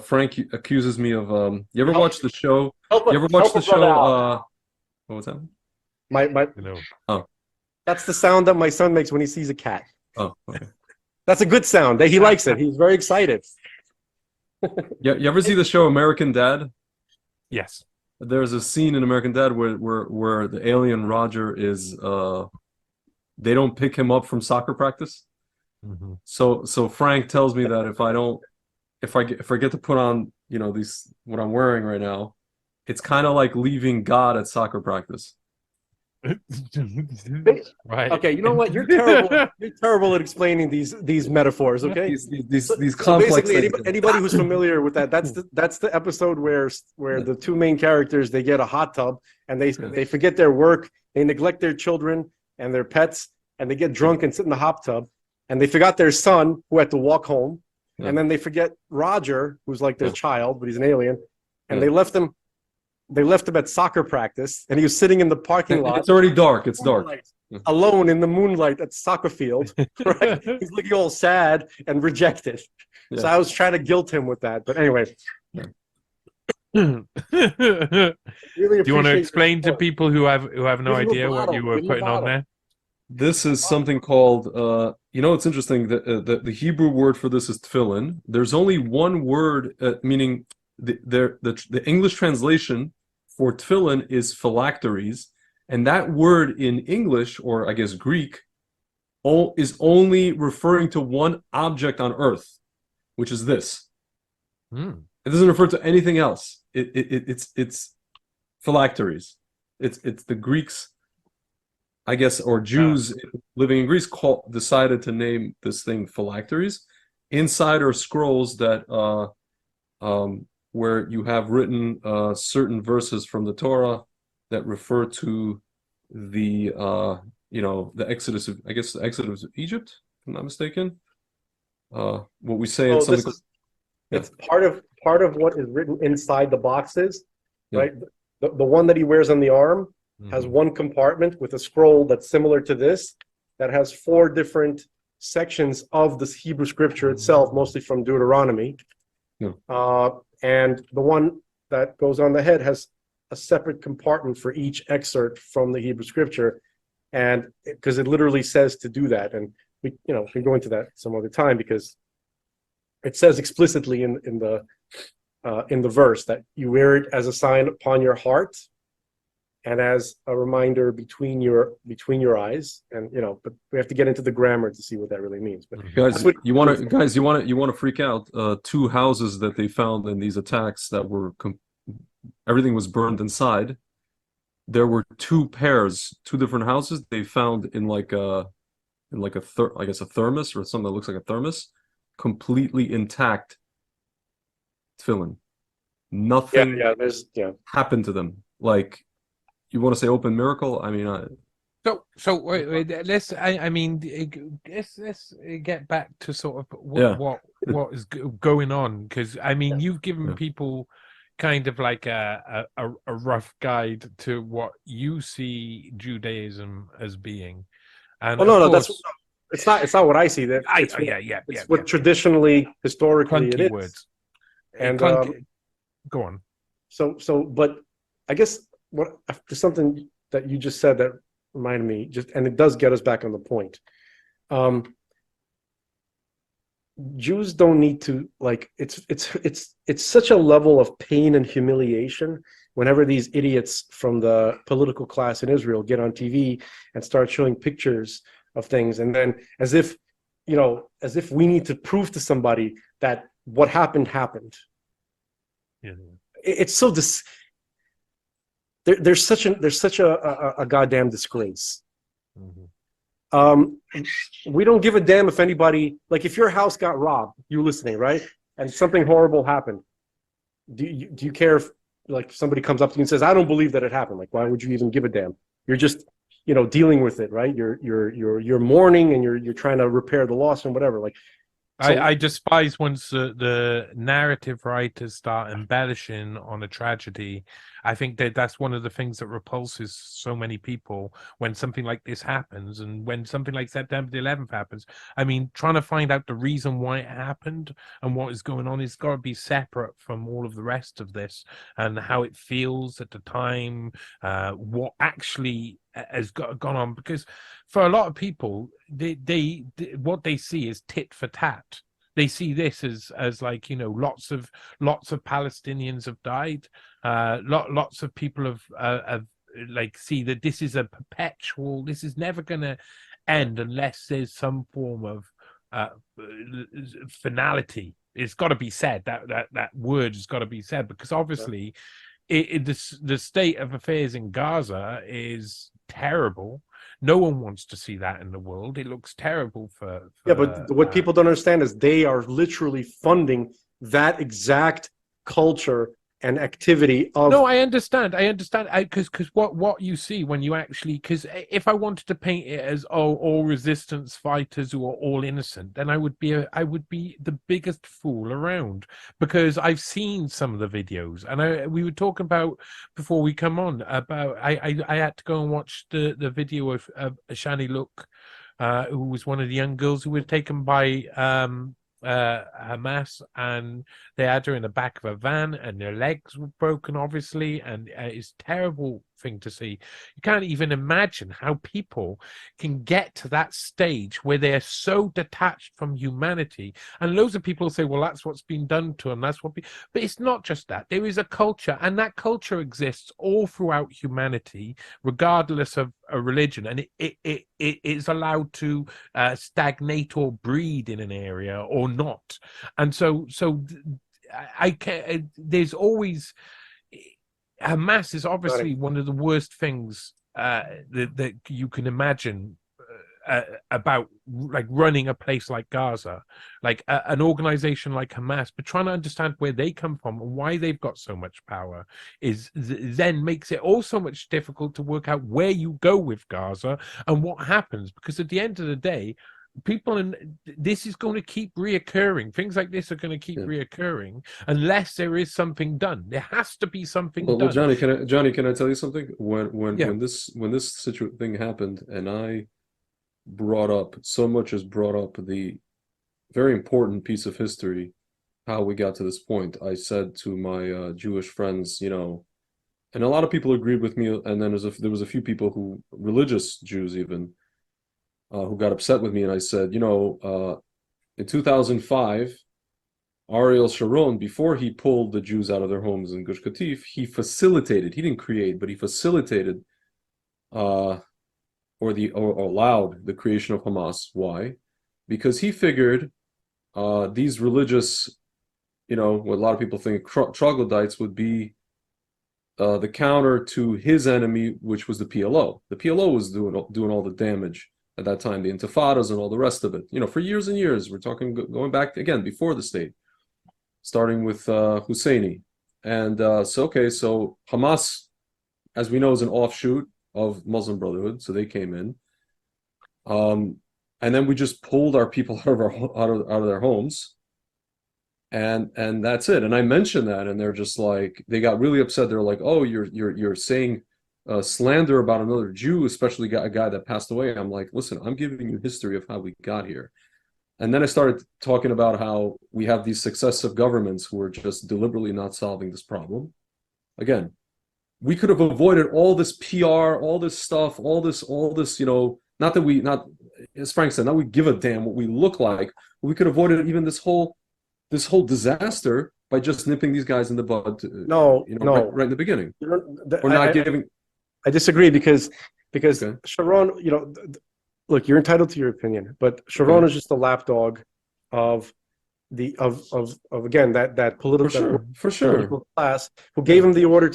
Frank accuses me of. You ever watch the show? You ever watch the show? What was that? My. That's the sound that my son makes when he sees a cat. Oh, okay. That's a good sound. He likes it. He's very excited. You ever see the show American Dad? Yes. There's a scene in American Dad where the alien Roger is. They don't pick him up from soccer practice. Mm-hmm. So Frank tells me that if I get to put on these what I'm wearing right now, it's kind of like leaving God at soccer practice. Right. Okay, you know what? You're terrible. You're terrible at explaining these metaphors. Okay, these complex. Basically, anybody who's familiar with that, that's the episode where the two main characters, they get a hot tub and they forget their work, they neglect their children and their pets, and they get drunk and sit in the hot tub, and they forgot their son who had to walk home, and then they forget Roger, who's like their child, but he's an alien, and they left him they left him at soccer practice, and he was sitting in the parking lot. It's already dark. It's dark. Alone in the moonlight at the soccer field, right? He's looking all sad and rejected. Yeah. So I was trying to guilt him with that. But anyway. Do you want to explain to people who have no Give him a idea what bottle. you were Give him a putting on bottle. there? This is something called, it's interesting that the Hebrew word for this is tefillin. There's only one word, meaning the English translation for tefillin is phylacteries, and that word in English, or I guess Greek, is only referring to one object on earth, which is this. Hmm. It doesn't refer to anything else. It's phylacteries. It's the Greeks, I guess, or Jews living in Greece decided to name this thing phylacteries. Inside are scrolls that where you have written certain verses from the Torah that refer to the the Exodus of, I guess, the Exodus of Egypt, if I'm not mistaken. What we say in something. It's part of what is written inside the boxes, Yeah. right? The one that he wears on the arm has one compartment with a scroll that's similar to this, that has 4 different sections of this Hebrew scripture itself, mostly from Deuteronomy. Yeah. And the one that goes on the head has a separate compartment for each excerpt from the Hebrew scripture, and because it literally says to do that, and we can go into that some other time, because it says explicitly in the verse that you wear it as a sign upon your heart and as a reminder between your eyes, and but we have to get into the grammar to see what that really means. But Guys, you want to freak out. 2 houses that they found in these attacks that were everything was burned inside. There were 2 different houses they found in I guess a thermos or something that looks like a thermos, completely intact tefillin. Nothing happened to them. Like, you want to say open miracle? I mean, So wait, let's get back to sort of what is going on, because I mean, you've given people kind of like a rough guide to what you see Judaism as being. And it's not what I see. It's what traditionally, historically, it is. Words. And go on. So, but I guess there's something that you just said that reminded me, and it does get us back on the point. Jews don't need to, like, it's such a level of pain and humiliation whenever these idiots from the political class in Israel get on TV and start showing pictures of things, and then as if we need to prove to somebody that what happened. Yeah. It's so there's such a goddamn disgrace. We don't give a damn if anybody, like, if your house got robbed, you listening, right? And something horrible happened. Do you care if, like, somebody comes up to you and says, I don't believe that it happened? Like, why would you even give a damn? You're just, dealing with it, right? You're mourning, and you're trying to repair the loss and whatever. Like, so, I despise once the narrative writers start embellishing on a tragedy. I think that's one of the things that repulses so many people when something like this happens, and when something like September the 11th happens. I mean, trying to find out the reason why it happened and what is going on, it's got to be separate from all of the rest of this, and how it feels at the time, what actually has gone on. Because for a lot of people, they what they see is tit for tat. They see this as like, lots of Palestinians have died. Lots of people have like, see that this is a perpetual. This is never going to end unless there's some form of finality. It's got to be said. That word has got to be said, because obviously, the state of affairs in Gaza is terrible. No one wants to see that in the world. It looks terrible for but what people don't understand is they are literally funding that exact culture and activity of. No, I understand. Because what you see when you actually, because if I wanted to paint it as all resistance fighters who are all innocent, then I would be the biggest fool around, because I've seen some of the videos, and we were talking about before we come on about I had to go and watch the video of Shani Look, who was one of the young girls who was taken by Hamas, and they had her in the back of a van, and their legs were broken, obviously, and it's a terrible thing to see. You can't even imagine how people can get to that stage where they're so detached from humanity. And loads of people say, well, that's what's been done to them, but it's not just that. There is a culture, and that culture exists all throughout humanity, regardless of a religion, and it is allowed to stagnate or breed in an area or not. And so I can, there's always, Hamas is obviously one of the worst things that you can imagine about, like, running a place like Gaza, like an organization like Hamas, but trying to understand where they come from and why they've got so much power then makes it all so much difficult to work out where you go with Gaza and what happens, because at the end of the day, this is going to keep reoccurring. Things like this are going to keep reoccurring unless there is something done. There has to be something done. Well, Johnny, can I tell you something? When this thing happened, and I brought up the very important piece of history, how we got to this point. I said to my Jewish friends, and a lot of people agreed with me, and then there was a few people religious Jews even, who got upset with me, and I said, in 2005, Ariel Sharon, before he pulled the Jews out of their homes in Gush Katif, he didn't create, but he facilitated or allowed the creation of Hamas. Why? Because he figured these religious, what a lot of people think troglodytes would be the counter to his enemy, which was the PLO. The PLO was doing all the damage at that time, the intifadas and all the rest of it, for years and years. We're talking going back again before the state, starting with Husseini. And so Hamas, as we know, is an offshoot of Muslim Brotherhood, so they came in. And then we just pulled our people out of their homes. And that's it. And I mentioned that, and they're just like, they got really upset. They're like, oh, you're saying slander about another Jew, especially a guy that passed away. I'm like, listen, I'm giving you history of how we got here. And then I started talking about how we have these successive governments who are just deliberately not solving this problem. Again, we could have avoided all this PR, all this stuff, all this, not as Frank said, not we give a damn what we look like. We could have avoided even this whole disaster by just nipping these guys in the bud. Right in the beginning. I disagree because Sharon, look, you're entitled to your opinion, but Sharon is just the lapdog of again that political political class who gave him the order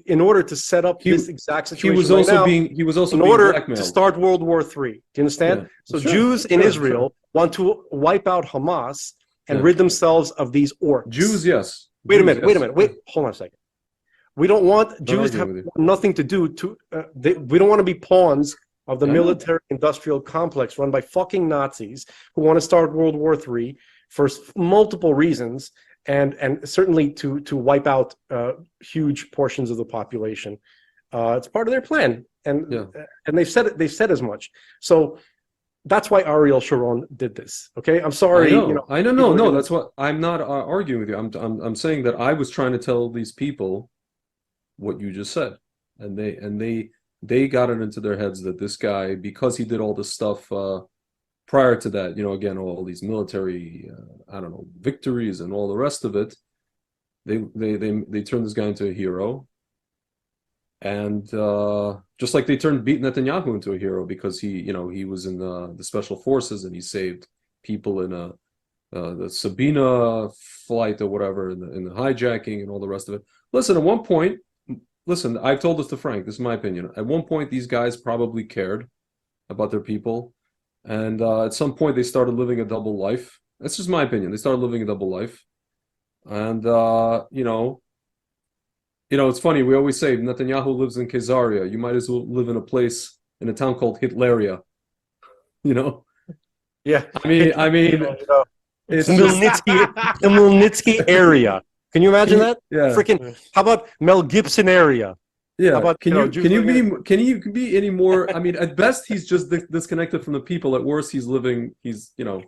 in order to set up this exact situation. He was also in being order blackmailed to start World War III. Do you understand? Jews in Israel want to wipe out Hamas and rid themselves of these orcs. Jews, yes. Wait a minute. Hold on a second. We don't want Jews to have nothing to do to. We don't want to be pawns of the military-industrial complex run by fucking Nazis who want to start World War III for multiple reasons, and certainly to wipe out huge portions of the population. It's part of their plan, and they've said as much. So that's why Ariel Sharon did this. Okay, I'm sorry. I know. No, that's what I'm not arguing with you. I'm saying that I was trying to tell these people what you just said, and they got it into their heads that this guy, because he did all this stuff prior to that, again, all these military, victories and all the rest of it, they turned this guy into a hero, and just like they turned Netanyahu into a hero because he was in the special forces and he saved people in the Sabina flight or whatever, in the hijacking and all the rest of it. Listen, at one point. Listen, I've told this to Frank. This is my opinion. At one point, these guys probably cared about their people. And at some point, they started living a double life. That's just my opinion. They started living a double life. And, You know, it's funny. We always say Netanyahu lives in Caesarea. You might as well live in a town called Hitleria. You know, Yeah. I mean, It's it's just the Milnitsky area. Can you imagine that? yeah, Freaking. How about Mel Gibson area? yeah. How about Can you be any more? I mean, at best, he's just disconnected from the people. At worst, he's you know.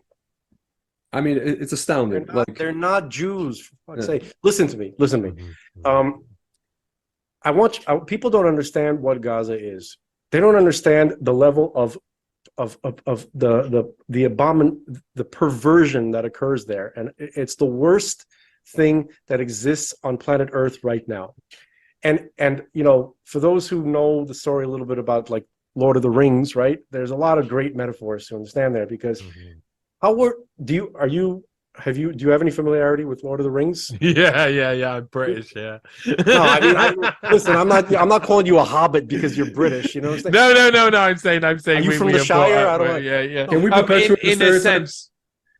I mean, it's astounding. They're not Jews. For fuck's Yeah. sake. Listen to me. People don't understand what Gaza is. They don't understand the level of the perversion that occurs there, and it's the worst thing that exists on planet Earth right now. And you know, for those who know the story a little bit about like Lord of the Rings, right? There's a lot of great metaphors to understand there because do you have any familiarity with Lord of the Rings? Yeah. I'm British. Yeah. No, I mean, listen. I'm not calling you a hobbit because you're British. You know what I'm saying? No. I'm saying. Are you from the Shire? I don't know. Yeah. Can we perpetuate in the a stereotype? sense.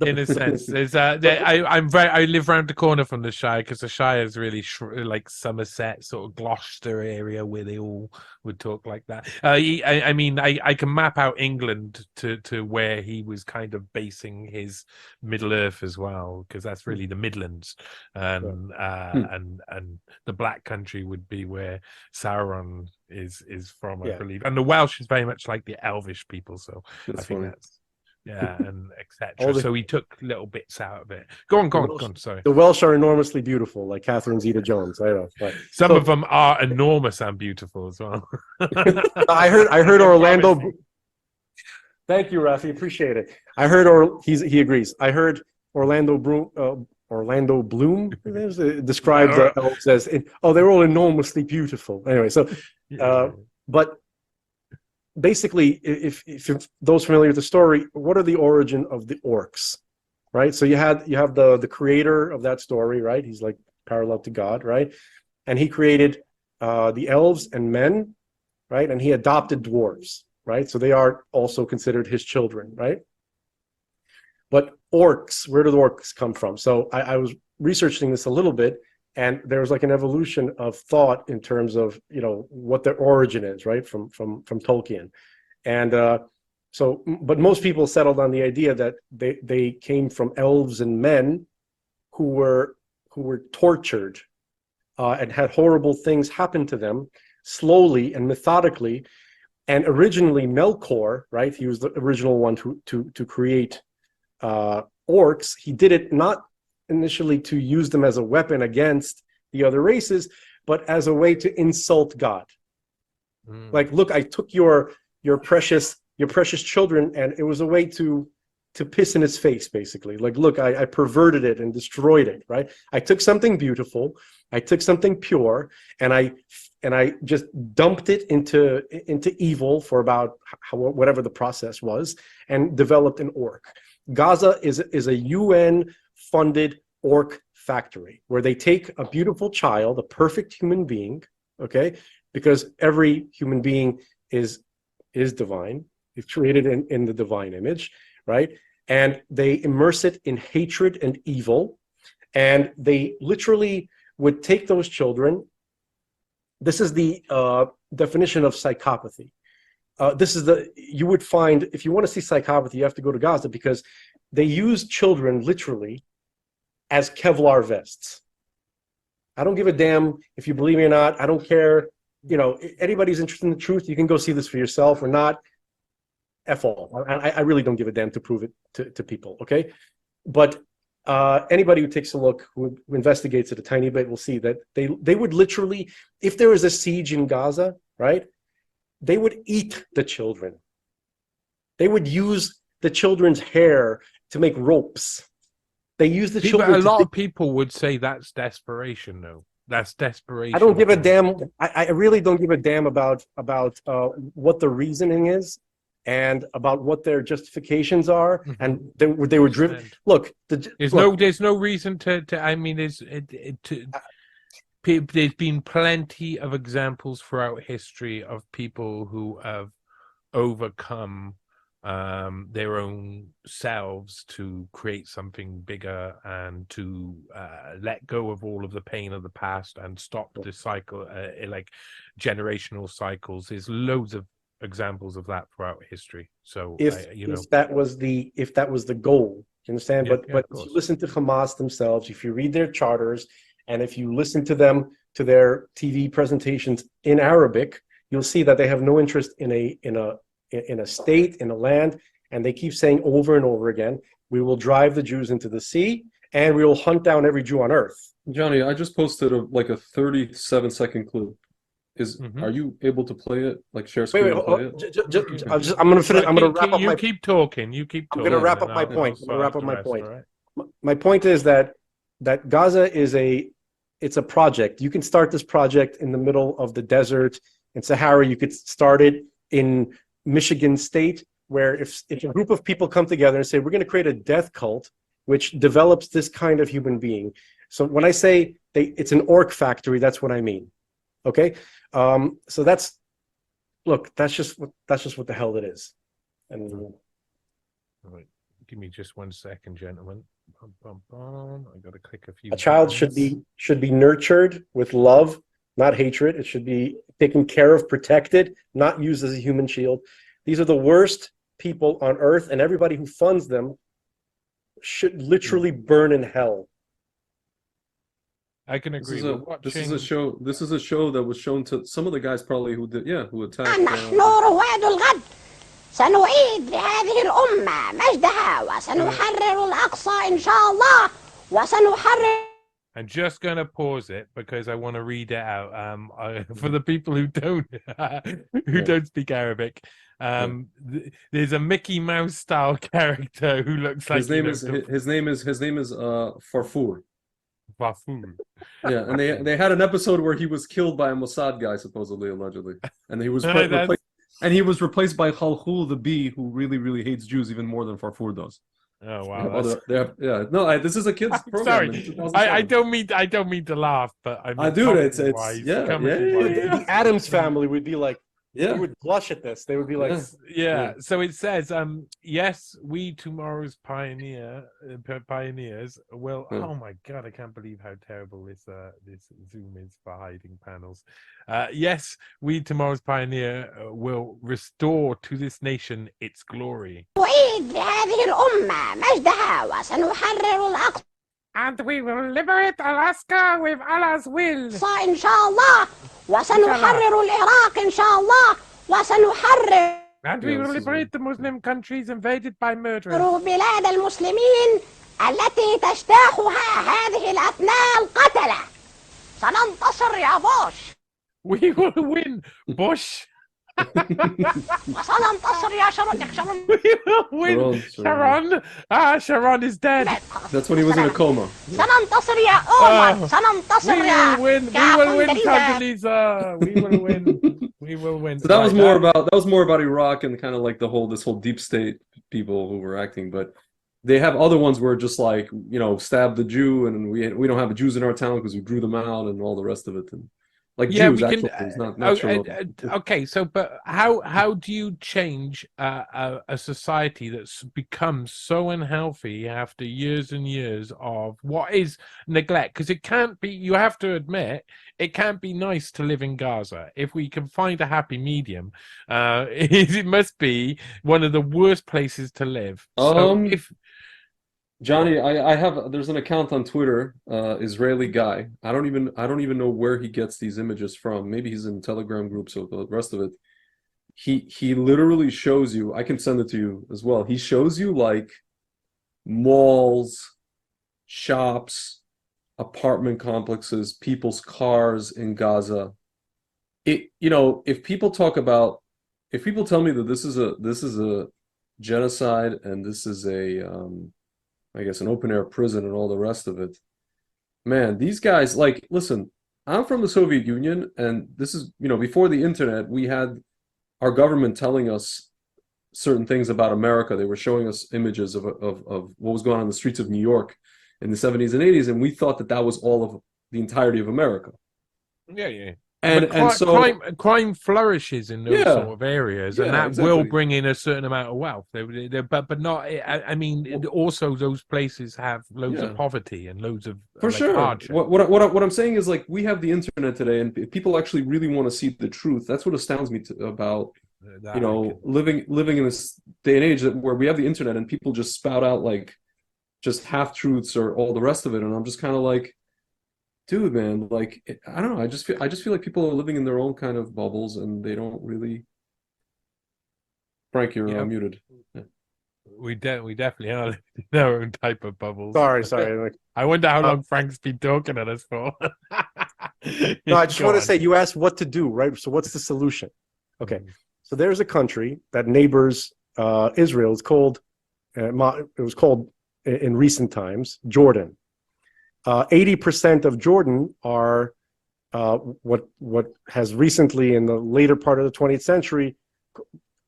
In a sense, I live around the corner from the Shire because the Shire is really like Somerset, sort of Gloucester area where they all would talk like that. I mean, I can map out England to where he was kind of basing his Middle Earth as well, because that's really the Midlands, and the Black Country would be where Sauron is from, I believe, and the Welsh is very much like the Elvish people. So That's I think funny. that's. Yeah, and etc. So he took little bits out of it. Go on. Sorry. The Welsh are enormously beautiful, like Catherine Zeta-Jones. I know. Right. Some of them are enormous and beautiful as well. I heard Orlando. Thank you, Rafi. Appreciate it. I heard he agrees. I heard Orlando Bloom described the elves as they're all enormously beautiful. Anyway, so but. Basically, if those familiar with the story, what are the origin of the orcs, right? So you have the creator of that story, right? He's like parallel to God, right? And he created the elves and men, right? And he adopted dwarves, right? So they are also considered his children, right? But orcs, where do the orcs come from? So I was researching this a little bit, and there's like an evolution of thought in terms of, you know, what their origin is, right, from Tolkien. And but most people settled on the idea that they came from elves and men who were tortured and had horrible things happen to them slowly and methodically. And originally Melkor, right, he was the original one to create orcs. He did it not initially to use them as a weapon against the other races, but as a way to insult God. Like, look, I took your precious children, and it was a way to piss in his face, basically. Like, look, I perverted it and destroyed it, right? I took something beautiful, I took something pure, and I just dumped it into evil for about whatever the process was, and developed an orc. Gaza is a UN-funded orc factory where they take a beautiful child, a perfect human being, okay, because every human being is divine. It's created in the divine image, right? And they immerse it in hatred and evil, and they literally would take those children. This is the definition of psychopathy. You would find, if you want to see psychopathy, you have to go to Gaza, because they use children literally as Kevlar vests. I don't give a damn if you believe me or not. I don't care. You know, anybody's interested in the truth, you can go see this for yourself or not. F all. I really don't give a damn to prove it to people, okay? But anybody who takes a look, who investigates it a tiny bit, will see that they would literally, if there was a siege in Gaza, right, they would eat the children. They would use the children's hair to make ropes. They use the children. A lot of people would say that's desperation, though. That's desperation. I don't give a damn. I really don't give a damn about what the reasoning is and about what their justifications are. And they were driven. Look, there's no reason to. I mean, there's been plenty of examples throughout history of people who have overcome their own selves to create something bigger and to let go of all of the pain of the past and stop the cycle, like generational cycles. There's loads of examples of that throughout history. So if that was the goal, you understand? Yeah, but if you listen to Hamas themselves, if you read their charters, and if you listen to them to their TV presentations in Arabic, you'll see that they have no interest in a state, in a land, and they keep saying over and over again, we will drive the Jews into the sea and we will hunt down every Jew on earth. Johnny, I just posted a 37-second clip. Are you able to play it? Like share screen and play it? I'm going to finish. I'm going to wrap up. You keep talking. I'm going to wrap up my point. My point is that Gaza is it's a project. You can start this project in the middle of the desert in Sahara. You could start it in Michigan State, where if a group of people come together and say, we're going to create a death cult, which develops this kind of human being. So when I say it's an orc factory, that's what I mean. Okay. So that's just what the hell it is. And all right. Give me just 1 second, gentlemen. I got to click a few. A child should be nurtured with love, not hatred. It should be taken care of, protected, not used as a human shield. These are the worst people on earth, and everybody who funds them should literally burn in hell. I can agree. This is a show that was shown to some of the guys probably who attacked. نحن رواد الغد سنعيد لهذه الأمة مجدها وسنحرر الأقصى إن شاء الله وسنحرر. I'm just going to pause it because I want to read it out for the people who don't speak Arabic. There's a Mickey Mouse style character who looks like his name is Farfour. Farfour. Yeah, and they had an episode where he was killed by a Mossad guy, supposedly, allegedly, and he was replaced by Khalkhul the bee, who really, really hates Jews even more than Farfour does. Oh wow! This is a kids program. Sorry, I don't mean to laugh, but I do. It's The Addams family would be like, they would blush at this. They would be like, So it says, yes, we tomorrow's pioneers will. Oh my God, I can't believe how terrible this Zoom is for hiding panels. Yes, we tomorrow's pioneer will restore to this nation its glory. And we will liberate Alaska with Allah's will. إن شاء الله وسنحرر العراق إن شاء الله وسنحرر. And we will liberate the Muslim countries invaded by murderers. بلاد المسلمين التي تجتاحها هذه الأثناء القتلة. سننتصر يا بوش. We will win, Bush. وسننتصر يا شرون. We will win, Sharon. Sharon is dead. That's when he was in a coma. سننتصر يا أومر. سننتصر يا. We will win, Condoleezza. We will win. So that was more about Iraq and kind of like this whole deep state people who were acting, but they have other ones where just like, stab the Jew and we don't have Jews in our town because we drew them out and all the rest of it. And like Jews, actually, it's not sure. Okay, so but how do you change a society that's become so unhealthy after years and years of what is neglect? Because it can't be. You have to admit, it can't be nice to live in Gaza. If we can find a happy medium, it must be one of the worst places to live. So Johnny, there's an account on Twitter, Israeli guy. I don't even know where he gets these images from. Maybe he's in Telegram groups or the rest of it. He literally shows you, I can send it to you as well. He shows you like malls, shops, apartment complexes, people's cars in Gaza. If people tell me that this is a genocide and this is I guess an open-air prison and all the rest of it. Man, these guys, like, listen, I'm from the Soviet Union, and this is, before the internet, we had our government telling us certain things about America. They were showing us images of what was going on in the streets of New York in the 70s and 80s, and we thought that was all of the entirety of America. Yeah. And But and so crime flourishes in those yeah, sort of areas, and that will exactly. bring in a certain amount of wealth. But not. I mean, also those places have loads of Yeah. poverty and loads of For like sure. hardship. What I'm saying is like we have the internet today, and people actually really want to see the truth. That's what astounds me about That I can. living in this day and age where we have the internet and people just spout out like just half truths or all the rest of it, and I'm just kind of like, dude, man, like I don't know. I just feel like people are living in their own kind of bubbles, and they don't really. Frank, you're Yeah, muted. Yeah. we definitely are living in our own type of bubbles. Sorry. Like, I wonder how long Frank's been talking at us for. no, I just Go want to on. say, you asked what to do, right? So what's the solution? Okay. Mm. So there's a country that neighbors Israel. It's called, it was called in recent times, Jordan. 80% of Jordan are what has recently, in the later part of the 20th century,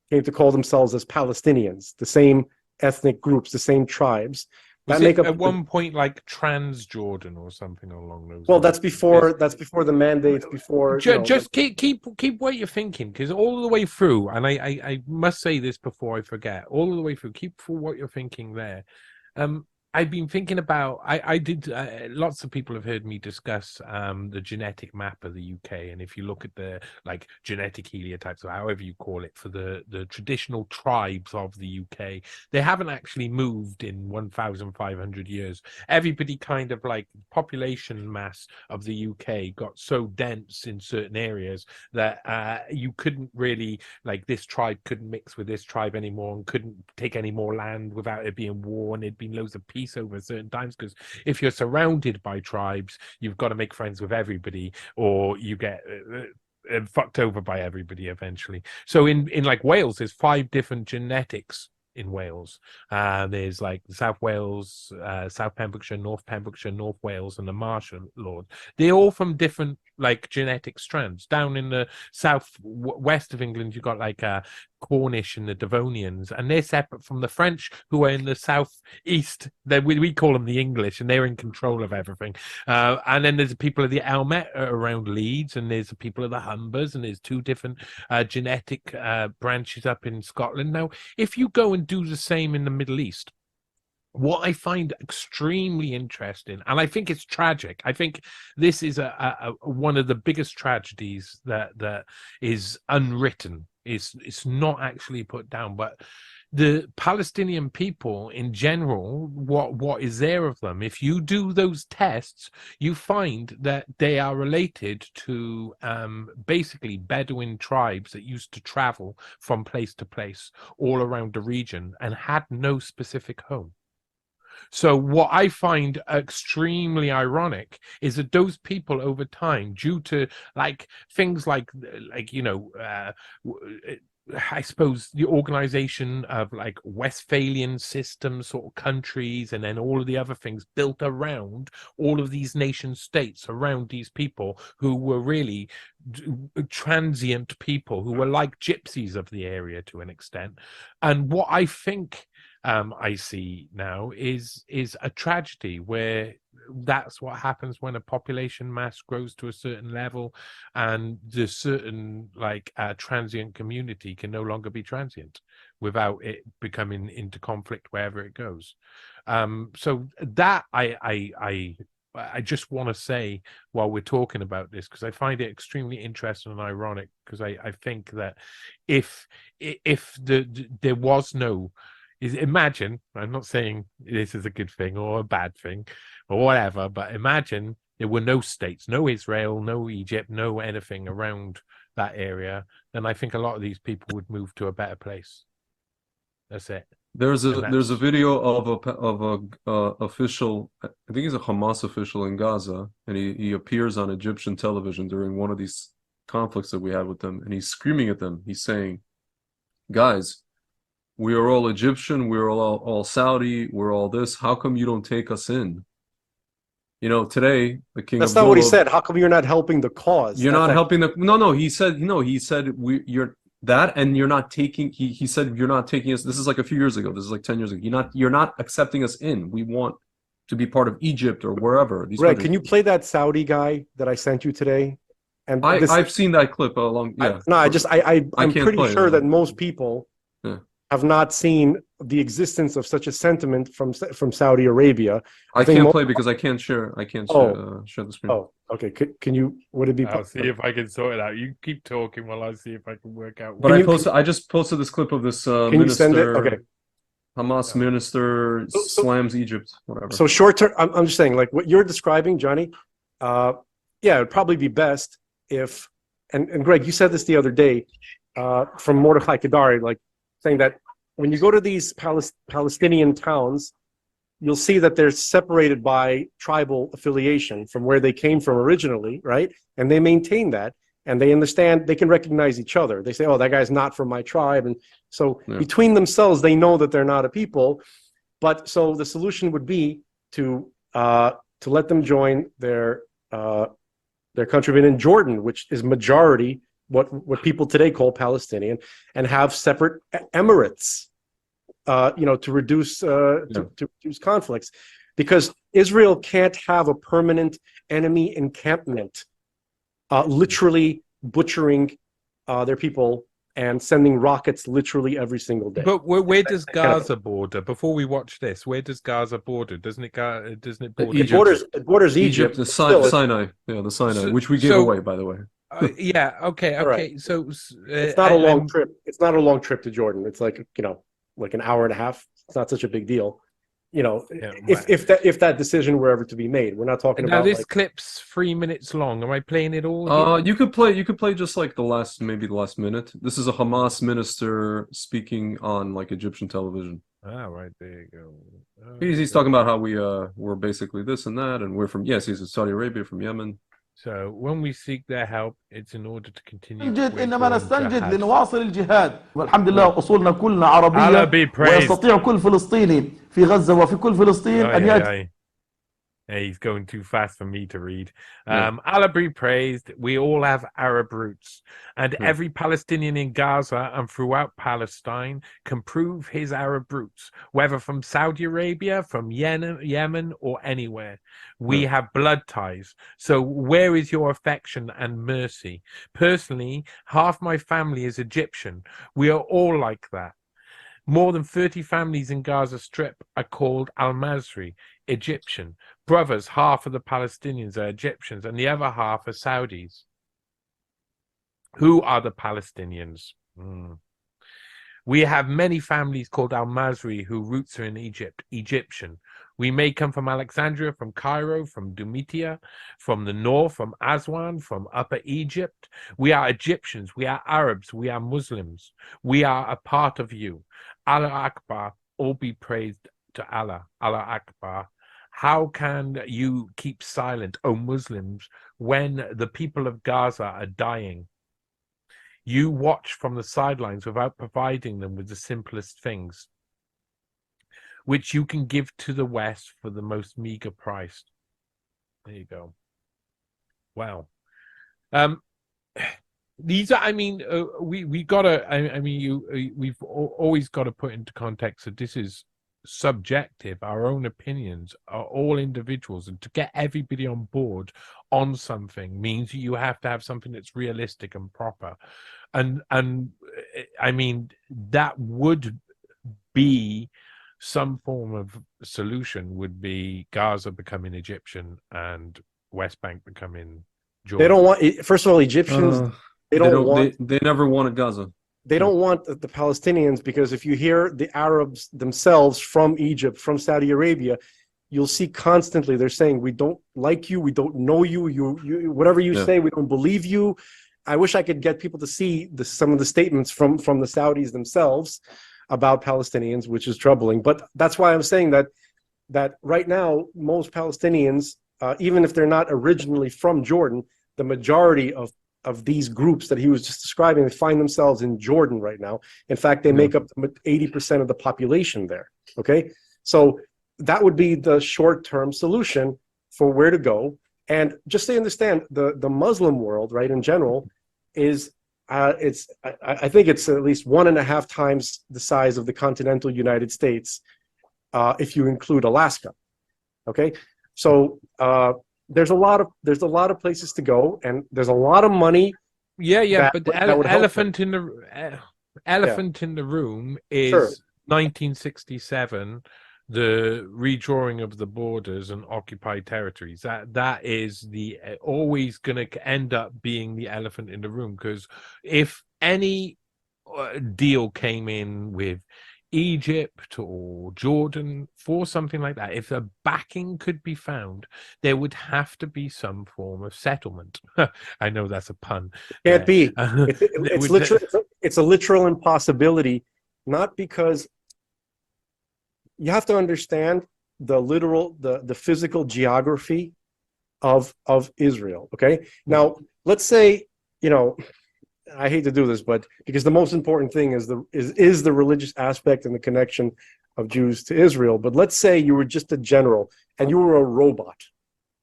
came to call themselves as Palestinians, the same ethnic groups, the same tribes. Was That make it up at one point like Transjordan or something along those well, lines? that's before the mandate, before Just keep what you're thinking, because all the way through, and I must say this before I forget, all the way through, keep for what you're thinking there. I've been thinking about. I did. Lots of people have heard me discuss the genetic map of the UK, and if you look at the like genetic heliotypes or however you call it for the traditional tribes of the UK, they haven't actually moved in 1,500 years. Everybody kind of like population mass of the UK got so dense in certain areas that you couldn't really like this tribe couldn't mix with this tribe anymore and couldn't take any more land without it being war, and it'd been loads of peace over certain times, because if you're surrounded by tribes, you've got to make friends with everybody or you get fucked over by everybody eventually. So in like Wales, there's 5 different genetics in Wales. There's like South Wales, South Pembrokeshire, North Pembrokeshire, North Wales, and the Marshall Lord. They're all from different like genetic strands. Down in the south west of England, you've got like Cornish and the Devonians, and they're separate from the French, who are in the southeast. We call them the English, and they're in control of everything. And then there's the people of the Elmet around Leeds, and there's the people of the Humbers, and there's 2 different genetic branches up in Scotland. Now, if you go and do the same in the Middle East, what I find extremely interesting, and I think it's tragic, I think this is one of the biggest tragedies that is unwritten. It's not actually put down, but the Palestinian people in general, what is there of them? If you do those tests, you find that they are related to basically Bedouin tribes that used to travel from place to place all around the region and had no specific home. So what I find extremely ironic is that those people over time, due to like things like I suppose the organization of like Westphalian system sort of countries, and then all of the other things built around all of these nation states around these people who were really transient people who were like gypsies of the area to an extent. And what I think I see now is a tragedy where that's what happens when a population mass grows to a certain level, and the certain like transient community can no longer be transient without it becoming into conflict wherever it goes. So that I just want to say while we're talking about this, because I find it extremely interesting and ironic, because I think that if there was no imagine, I'm not saying this is a good thing or a bad thing or whatever, but imagine there were no states, no Israel, no Egypt, no anything around that area, then I think a lot of these people would move to a better place. That's it. There's a video of a official, I think he's a Hamas official in Gaza, and he appears on Egyptian television during one of these conflicts that we had with them, and he's screaming at them. He's saying, "Guys, we are all Egyptian, we're all Saudi, we're all this. How come you don't take us in?" You know, today the king. That's not what he said. How come you're not helping the cause? You're not helping the. No. He said you're that, and you're not taking. He said you're not taking us. This is like a few years ago. This is like 10 years ago. You're not accepting us in. We want to be part of Egypt or wherever. Greg, can you play that Saudi guy that I sent you today? And I've seen that clip along. Yeah. I'm can't pretty play sure it. that most people Yeah. have not seen the existence of such a sentiment from Saudi Arabia. I think can't mo- play because I can't share the screen. Oh, okay. Can you? Would it be? I'll see if I can sort it out. You keep talking while I see if I can work out. But Can I just posted this clip of this Can you send it? minister. Okay. Hamas minister slams Egypt, whatever. So short term, I'm just saying, like what you're describing, Johnny. Yeah, it'd probably be best if, and Greg, you said this the other day, from Mordechai Kedari, like saying that when you go to these Palestinian towns, you'll see that they're separated by tribal affiliation from where they came from originally, right? And they maintain that, and they understand, they can recognize each other. They say, oh, that guy's not from my tribe. And so between themselves, they know that they're not a people. But so the solution would be to let them join their countrymen in Jordan, which is majority what people today call Palestinian, and have separate emirates, to reduce conflicts, because Israel can't have a permanent enemy encampment, literally butchering their people and sending rockets literally every single day. But where does Gaza border? Before we watch this, where does Gaza border? Doesn't it border? It borders Egypt. The Sinai, the Sinai, which we gave away, by the way. Yeah. Okay. Right. So it's not a long trip. It's not a long trip to Jordan. It's like like an hour and a half. It's not such a big deal. If that decision were ever to be made, we're not talking about. Now this clip's 3 minutes long. Am I playing it all? You could play just like the last minute. This is a Hamas minister speaking on like Egyptian television. Ah, right, there you go. He's talking about how we're basically this and that, and we're from he's in Saudi Arabia, from Yemen. So when we seek their help, it's in order to continue. إنما نستنجد لنواصل الجهاد والحمد لله أصولنا كلنا عربية ويستطيع كل فلسطيني في غزة وفي كل فلسطين أن يأتي. He's going too fast for me to read. Allah be praised. We all have Arab roots, and every Palestinian in Gaza and throughout Palestine can prove his Arab roots, whether from Saudi Arabia, from Yemen, or anywhere. We have blood ties. So where is your affection and mercy? Personally, half my family is Egyptian. We are all like that. More than 30 families in Gaza Strip are called Al-Masri, Egyptian. Brothers, half of the Palestinians are Egyptians and the other half are Saudis. Who are the Palestinians? We have many families called Al-Masri whose roots are in Egypt, Egyptian. We may come from Alexandria, from Cairo, from Dumitia, from the north, from Aswan, from Upper Egypt. We are Egyptians, we are Arabs, we are Muslims. We are a part of you. Allah Akbar, all be praised to Allah. Allah Akbar. How can you keep silent, O Muslims, when the people of Gaza are dying? You watch from the sidelines without providing them with the simplest things, which you can give to the West for the most meager price. There you go. Wow. These are, we've always got to put into context that this is subjective. Our own opinions are all individuals, and to get everybody on board on something means you have to have something that's realistic and proper. And that would be some form of solution, would be Gaza becoming Egyptian and West Bank becoming Jordan. They don't want, first of all, Egyptians, they never wanted Gaza. They don't want the Palestinians, because if you hear the Arabs themselves from Egypt, from Saudi Arabia, you'll see constantly they're saying, we don't like you, we don't know you, you whatever you say, we don't believe you. I wish I could get people to see some of the statements from the Saudis themselves about Palestinians, which is troubling. But that's why I'm saying that right now, most Palestinians, even if they're not originally from Jordan, the majority of these groups that he was just describing, they find themselves in Jordan right now. In fact, they make up 80% of the population there. Okay, so that would be the short-term solution for where to go. And just to understand, the Muslim world, right, in general, is I think it's at least 1.5 times the size of the continental United States, if you include Alaska. Okay, so there's a lot of places to go, and there's a lot of money. Yeah, but the elephant in the room is Sure. 1967, the redrawing of the borders and occupied territories. That is the always going to end up being the elephant in the room, because if any deal came in with Egypt or Jordan for something like that, if a backing could be found, there would have to be some form of settlement. I know that's a pun. Can't be. It's a literal impossibility, not because you have to understand the physical geography of Israel. Okay. Now, let's say, I hate to do this, but because the most important thing is the religious aspect and the connection of Jews to Israel. But let's say you were just a general and you were a robot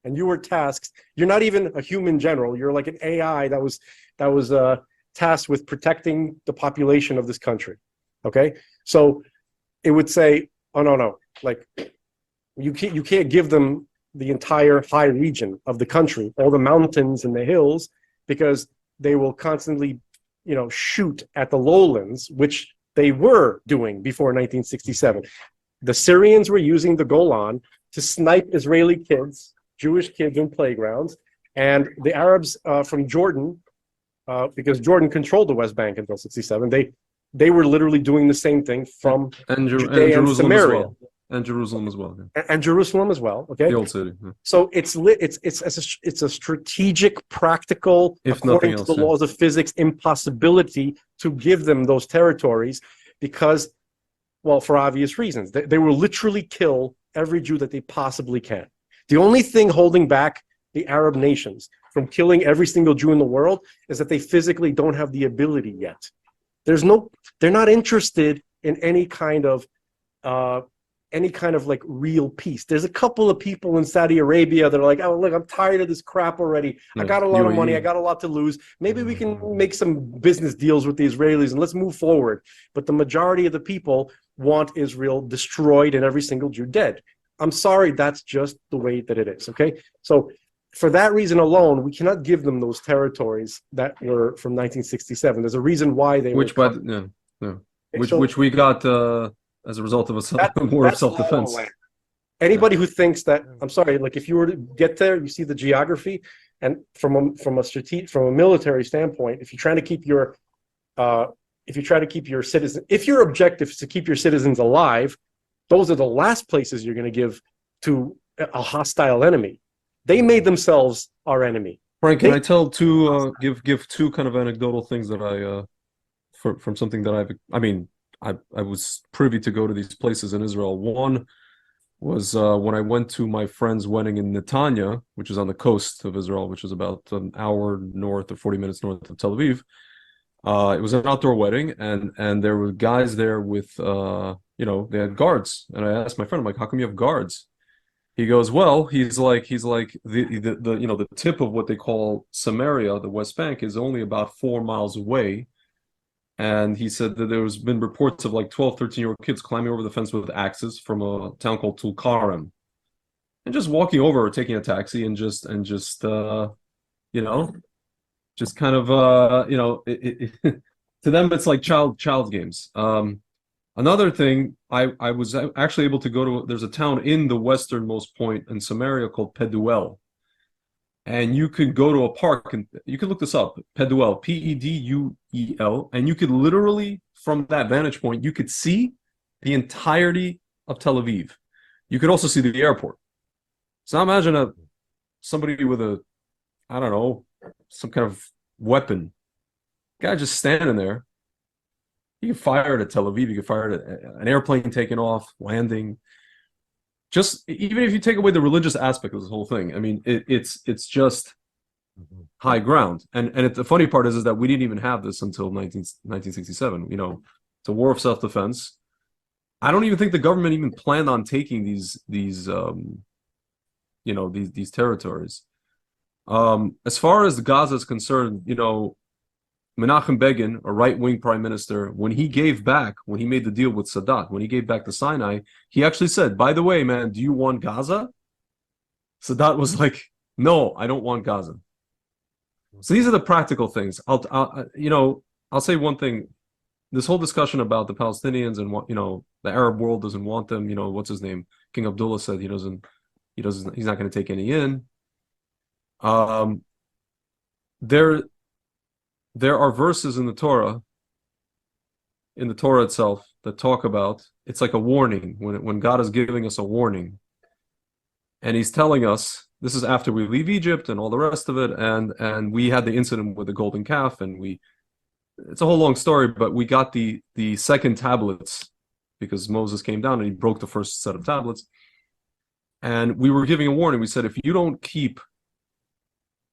and you were tasked. You're not even a human general. You're like an AI that was tasked with protecting the population of this country. Okay, so it would say, oh no, like you can't give them the entire high region of the country, all the mountains and the hills, because they will constantly, shoot at the lowlands, which they were doing before 1967. The Syrians were using the Golan to snipe Israeli kids, Jewish kids in playgrounds, and the Arabs from Jordan, because Jordan controlled the West Bank until 67, they were literally doing the same thing from Judea and Samaria. And Jerusalem as well. Yeah. And Jerusalem as well. Okay. The old city. Yeah. So it's a strategic, practical, according to the laws of physics, impossibility to give them those territories because, well, for obvious reasons. They will literally kill every Jew that they possibly can. The only thing holding back the Arab nations from killing every single Jew in the world is that they physically don't have the ability yet. They're not interested in any kind of like real peace. There's a couple of people in Saudi Arabia that are like, oh, look, I'm tired of this crap already. I got a lot of money. I got a lot to lose. Maybe we can make some business deals with the Israelis and let's move forward. But the majority of the people want Israel destroyed and every single Jew dead. I'm sorry, that's just the way that it is, okay? So for that reason alone, we cannot give them those territories that were from 1967. There's a reason why they which we got as a result of a war of self-defense. Anybody who thinks that, I'm sorry, like if you were to get there, you see the geography, and from a military standpoint, if you're trying to keep your citizens, if your objective is to keep your citizens alive, those are the last places you're going to give to a hostile enemy. They made themselves our enemy. Frank, can I tell give two kind of anecdotal things that from something that I was privy to go to these places in Israel. One was when I went to my friend's wedding in Netanya, which is on the coast of Israel, which is about an hour north or 40 minutes north of Tel Aviv. It was an outdoor wedding, and there were guys there with, they had guards. And I asked my friend, I'm like, how come you have guards? He goes, well, he's like the tip of what they call Samaria, the West Bank, is only about 4 miles away. And he said that there's been reports of like 12, 13-year-old kids climbing over the fence with axes from a town called Tulkarem and just walking over or taking a taxi and just kind of, to them, it's like child games. Another thing, I was actually able to go to, there's a town in the westernmost point in Samaria called Peduel. And you could go to a park, and you can look this up, Peduel, Peduel, and you could literally, from that vantage point, you could see the entirety of Tel Aviv. You could also see the airport. So now imagine somebody with some kind of weapon. Guy just standing there. You can fire it at Tel Aviv. You can fire it at an airplane taking off, landing. Just even if you take away the religious aspect of this whole thing, I mean, it's just high ground. And the funny part is that we didn't even have this until 1967. It's a war of self-defense. I don't even think the government even planned on taking these territories. As far as Gaza is concerned, Menachem Begin, a right-wing prime minister, when he made the deal with Sadat, when he gave back the Sinai, he actually said, by the way, man, do you want Gaza? Sadat was like, No, I don't want Gaza. So these are the practical things. I'll say one thing. This whole discussion about the Palestinians and what, the Arab world doesn't want them. What's his name? King Abdullah said he's not going to take any in. There are verses in the Torah itself that talk about, it's like a warning when God is giving us a warning, and he's telling us, this is after we leave Egypt and all the rest of it, and we had the incident with the golden calf, and it's a whole long story, but we got the second tablets because Moses came down and he broke the first set of tablets, and we were giving a warning. We said, if you don't keep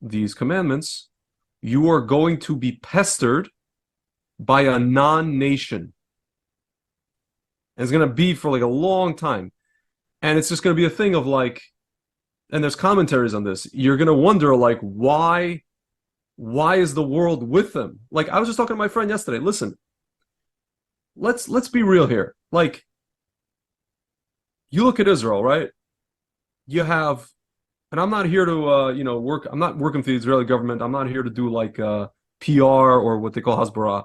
these commandments, you are going to be pestered by a non-nation. And it's going to be for like a long time. And it's just going to be a thing of like, and there's commentaries on this, you're going to wonder like, why is the world with them? Like, I was just talking to my friend yesterday. Listen, let's be real here. Like, you look at Israel, right? You have, and I'm not here to work, I'm not working for the Israeli government. I'm not here to do like PR or what they call hasbara.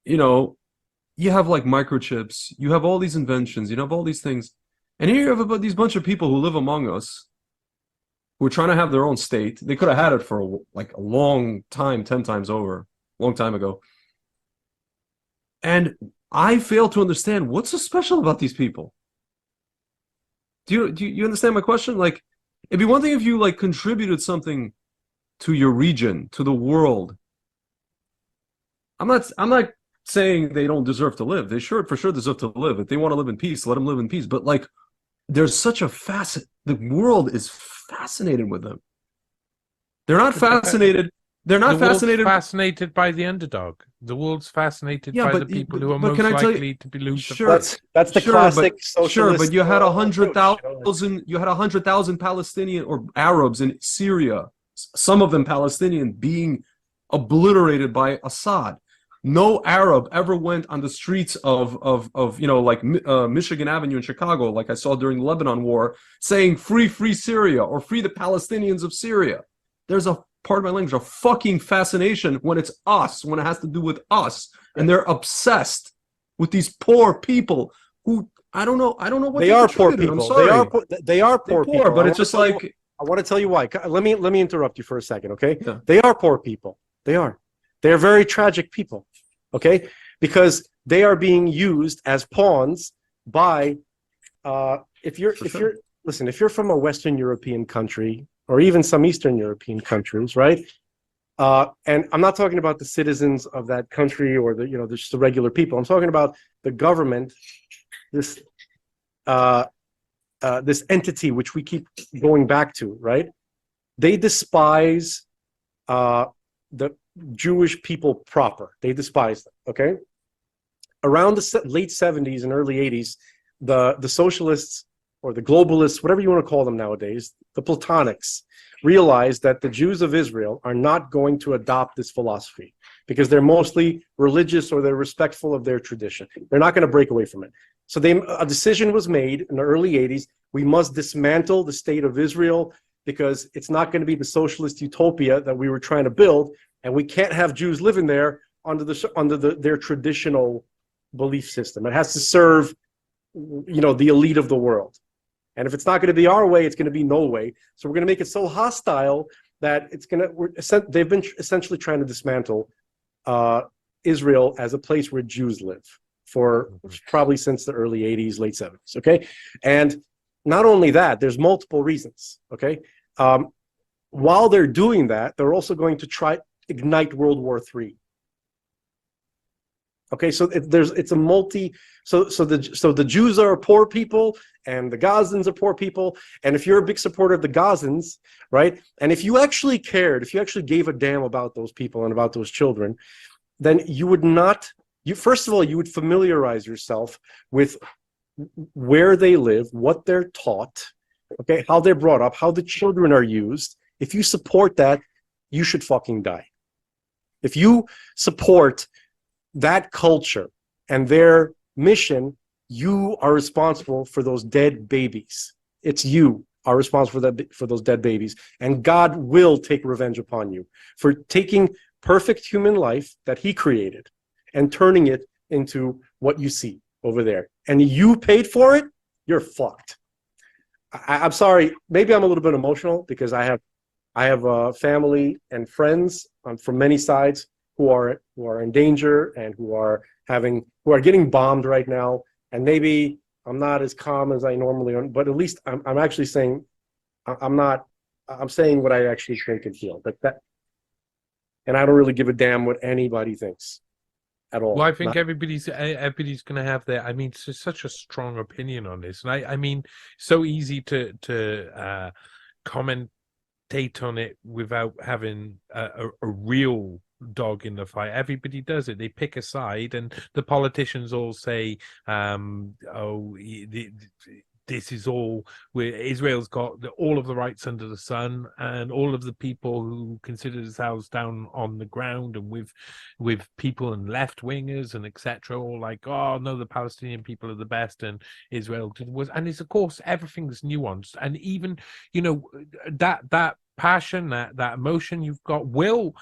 You have like microchips, you have all these inventions, you have all these things. And here you have these bunch of people who live among us who are trying to have their own state. They could have had it for a long time, 10 times over, long time ago. And I fail to understand what's so special about these people. Do you understand my question? Like, it'd be one thing if you like contributed something to your region, to the world. I'm not saying they don't deserve to live. They for sure deserve to live. If they want to live in peace, let them live in peace. But like, there's such a the world is fascinated with them. They're not fascinated. They're not fascinated. Fascinated by the underdog. The world's fascinated by the people who are most likely to be losing. Sure, that's the classic socialist. Sure, but you had 100,000. You had 100,000 Palestinian or Arabs in Syria. Some of them Palestinian being obliterated by Assad. No Arab ever went on the streets of Michigan Avenue in Chicago, like I saw during the Lebanon War, saying free Syria or free the Palestinians of Syria. There's a, pardon my language, a fucking fascination when it's us, when it has to do with us, and they're obsessed with these poor people who I don't know what they are. Poor people. I'm sorry. They are poor people. But it's just like, I want to tell you why. Let me interrupt you for a second, okay? Yeah. They are poor people. They are very tragic people, okay? Because they are being used as pawns by if you're from a Western European country or even some Eastern European countries, right? And I'm not talking about the citizens of that country or just the regular people. I'm talking about the government, this entity which we keep going back to, right? They despise the Jewish people proper. They despise them, okay? Around the late 70s and early 80s, the socialists or the globalists, whatever you want to call them nowadays, the Platonics, realized that the Jews of Israel are not going to adopt this philosophy because they're mostly religious or they're respectful of their tradition. They're not going to break away from it. So a decision was made in the early 80s. We must dismantle the state of Israel because it's not going to be the socialist utopia that we were trying to build, and we can't have Jews living there under their traditional belief system. It has to serve, the elite of the world. And if it's not going to be our way, it's going to be no way. So we're going to make it so hostile that they've been essentially trying to dismantle Israel as a place where Jews live for probably since the early 80s, late 70s, okay? And not only that, there's multiple reasons, okay? While they're doing that, they're also going to try ignite World War III. Okay, so it's a multi. So the Jews are poor people, and the Gazans are poor people. And if you're a big supporter of the Gazans, right, and if you actually cared, if you actually gave a damn about those people and about those children, then you would not. First of all, you would familiarize yourself with where they live, what they're taught, okay, how they're brought up, how the children are used. If you support that, you should fucking die. If you support that culture and their mission, you are responsible for those dead babies. It's you. are responsible for those dead babies. And God will take revenge upon you for taking perfect human life that he created and turning it into what you see over there. And you paid for it, you're fucked. I'm sorry, maybe I'm a little bit emotional because I have family and friends from many sides who are in danger and who are getting bombed right now. And maybe I'm not as calm as I normally am, but at least I'm actually saying I'm saying what I actually think and feel. And I don't really give a damn what anybody thinks at all. Well, I think everybody's going to have their. I mean, it's such a strong opinion on this, and I mean, so easy to commentate on it without having a real dog in the fight. Everybody does it. They pick a side, and the politicians all say, this is all where Israel's got all of the rights under the sun, and all of the people who consider themselves down on the ground and with people and left wingers and etc. all like, oh no, the Palestinian people are the best and Israel was. And it's, of course, everything's nuanced, and even that passion, that emotion you've got will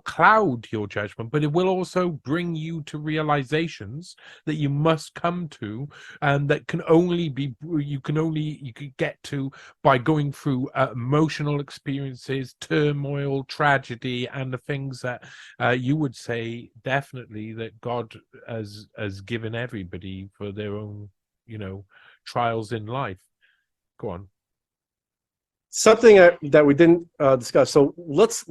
cloud your judgment, but it will also bring you to realizations that you must come to, and that you can get to by going through emotional experiences, turmoil, tragedy, and the things that you would say definitely that God has given everybody for their own trials in life. Go on. Something that we didn't discuss. So let's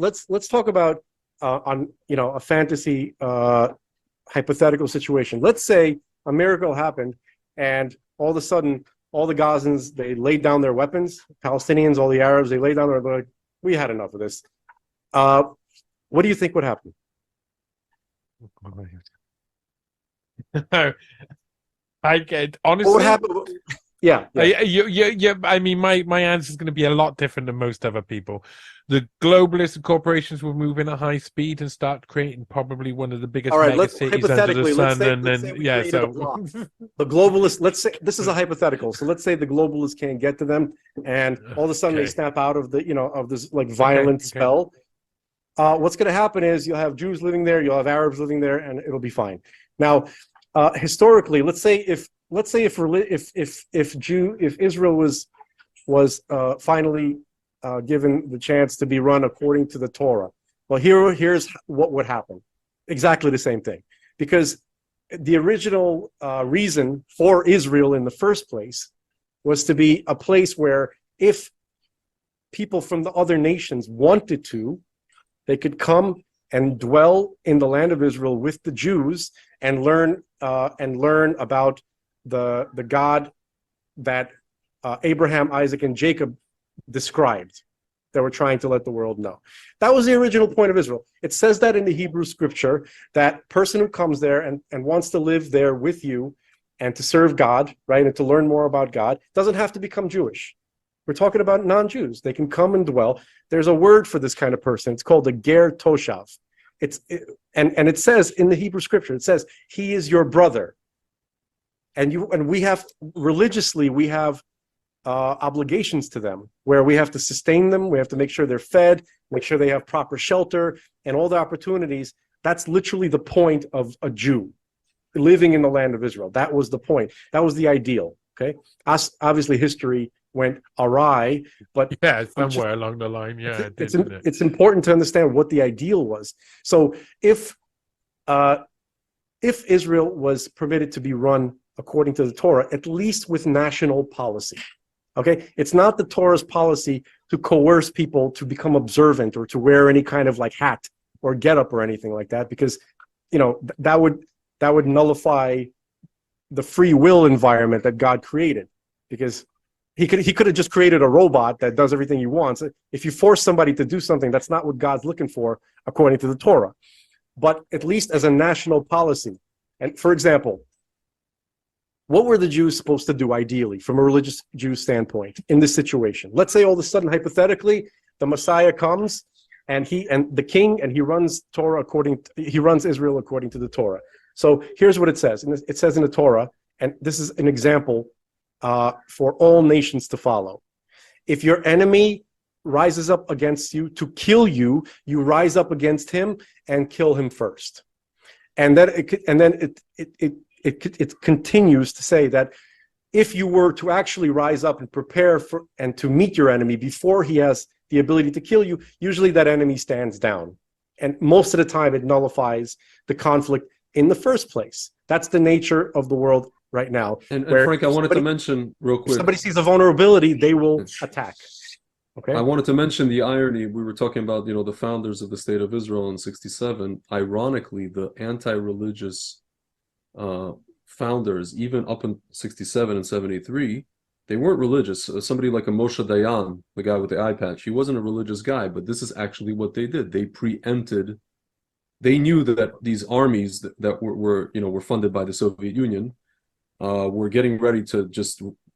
talk about on a fantasy hypothetical situation. Let's say a miracle happened, and all of a sudden, all the Gazans, they laid down their weapons. Palestinians, all the Arabs, they laid down their weapons. We had enough of this. What do you think would happen? I get honestly. What would happen? Yeah. I mean, my answer is going to be a lot different than most other people. The globalists and corporations will move in at high speed and start creating probably one of the biggest mega cities under the sun. The globalists. Let's say this is a hypothetical. So let's say the globalists can't get to them, and all of a sudden they snap out of of this like violent spell. What's going to happen is you'll have Jews living there, you'll have Arabs living there, and it'll be fine. Now, historically, let's say if Israel was finally given the chance to be run according to the Torah, well, here's what would happen. Exactly the same thing, because the original reason for Israel in the first place was to be a place where if people from the other nations wanted to, they could come and dwell in the land of Israel with the Jews and learn about the God that Abraham, Isaac, and Jacob described, that were trying to let the world know. That was the original point of Israel. It says that in the Hebrew scripture, that person who comes there and wants to live there with you and to serve God, right, and to learn more about God, doesn't have to become Jewish. We're talking about non-Jews. They can come and dwell. There's a word for this kind of person. It's called a ger toshav. And it says in the Hebrew scripture, it says, he is your brother. And we have religiously, we have obligations to them where we have to sustain them. We have to make sure they're fed, make sure they have proper shelter and all the opportunities. That's literally the point of a Jew living in the land of Israel. That was the point. That was the ideal. Okay. Obviously, history went awry, but somewhere along the line, it's important to understand what the ideal was. So if Israel was permitted to be run according to the Torah, at least with national policy, okay, it's not the Torah's policy to coerce people to become observant or to wear any kind of like hat or getup or anything like that, because that would nullify the free will environment that God created, because he could have just created a robot that does everything he wants. If you force somebody to do something, that's not what God's looking for according to the Torah. But at least as a national policy. And for example, what were the Jews supposed to do ideally from a religious Jew standpoint in this situation? Let's say all of a sudden, hypothetically, the Messiah comes and the king, and he runs Israel according to the Torah. So here's what it says. And it says in the Torah, and this is an example for all nations to follow. If your enemy rises up against you to kill you, you rise up against him and kill him first. And then it continues to say that if you were to actually rise up and prepare for and to meet your enemy before he has the ability to kill you, usually that enemy stands down. And most of the time it nullifies the conflict in the first place. That's the nature of the world right now. And Frank, I wanted to mention real quick. If somebody sees a vulnerability, they will attack. Okay. I wanted to mention the irony. We were talking about, the founders of the State of Israel in 1967. Ironically, the anti-religious founders, even up in 1967 and 1973, they weren't religious. Somebody like a Moshe Dayan, the guy with the eye patch, he wasn't a religious guy, but this is actually what they did. They preempted. They knew that these armies that were funded by the Soviet Union were getting ready to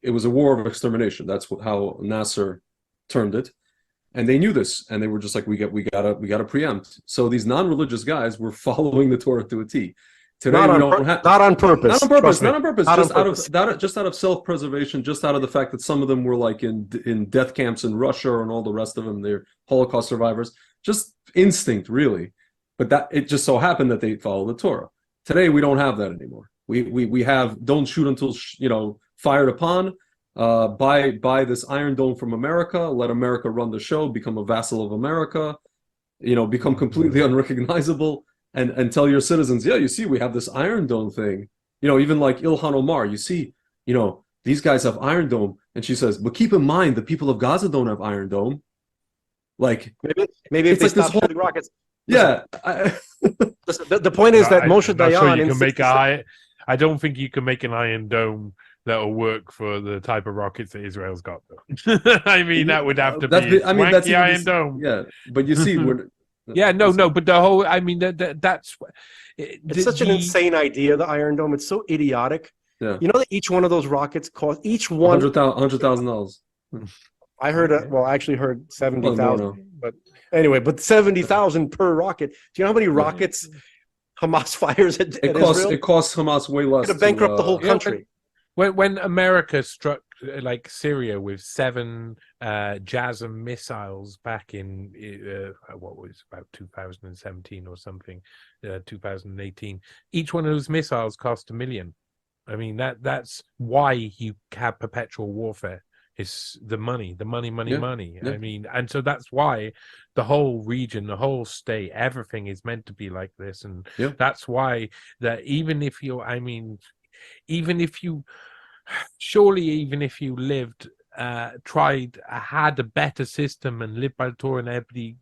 it was a war of extermination. That's how Nasser termed it. And they knew this, and they were just like, we gotta preempt. So these non-religious guys were following the Torah to a T. Today, not on purpose. Just out of self-preservation, just out of the fact that some of them were like in death camps in Russia and all the rest of them, they're Holocaust survivors. Just instinct, really. But that it just so happened that they follow the Torah. Today, we don't have that anymore. We have don't shoot until fired upon. Buy this Iron Dome from America. Let America run the show. Become a vassal of America. Become completely unrecognizable. And tell your citizens, yeah, you see, we have this Iron Dome thing. Even like Ilhan Omar, you see, these guys have Iron Dome. And she says, but keep in mind, the people of Gaza don't have Iron Dome. Like, maybe if they stop shooting rockets. Yeah. The point is that Moshe Dayan... I don't think you can make an Iron Dome that'll work for the type of rockets that Israel's got, though. I mean, that would have to be that's Iron Dome. Yeah, but you see, but the whole, I mean, that's... It's such an insane idea, the Iron Dome. It's so idiotic. Yeah. You know that each one of those rockets cost, each one... $100,000. I heard, I actually heard 70,000. But anyway, but 70,000 per rocket. Do you know how many rockets Hamas fires at Israel? It costs Hamas way less. To bankrupt the whole country. When America struck like Syria with 7 JASM missiles back in what was about 2017 or something, 2018, each one of those missiles cost $1 million. I mean that's why you have perpetual warfare. It's the money. Yeah. I mean, and so that's why the whole region, the whole state, everything is meant to be like this. And that's why that even if you lived, had a better system and lived by the Torah, and everybody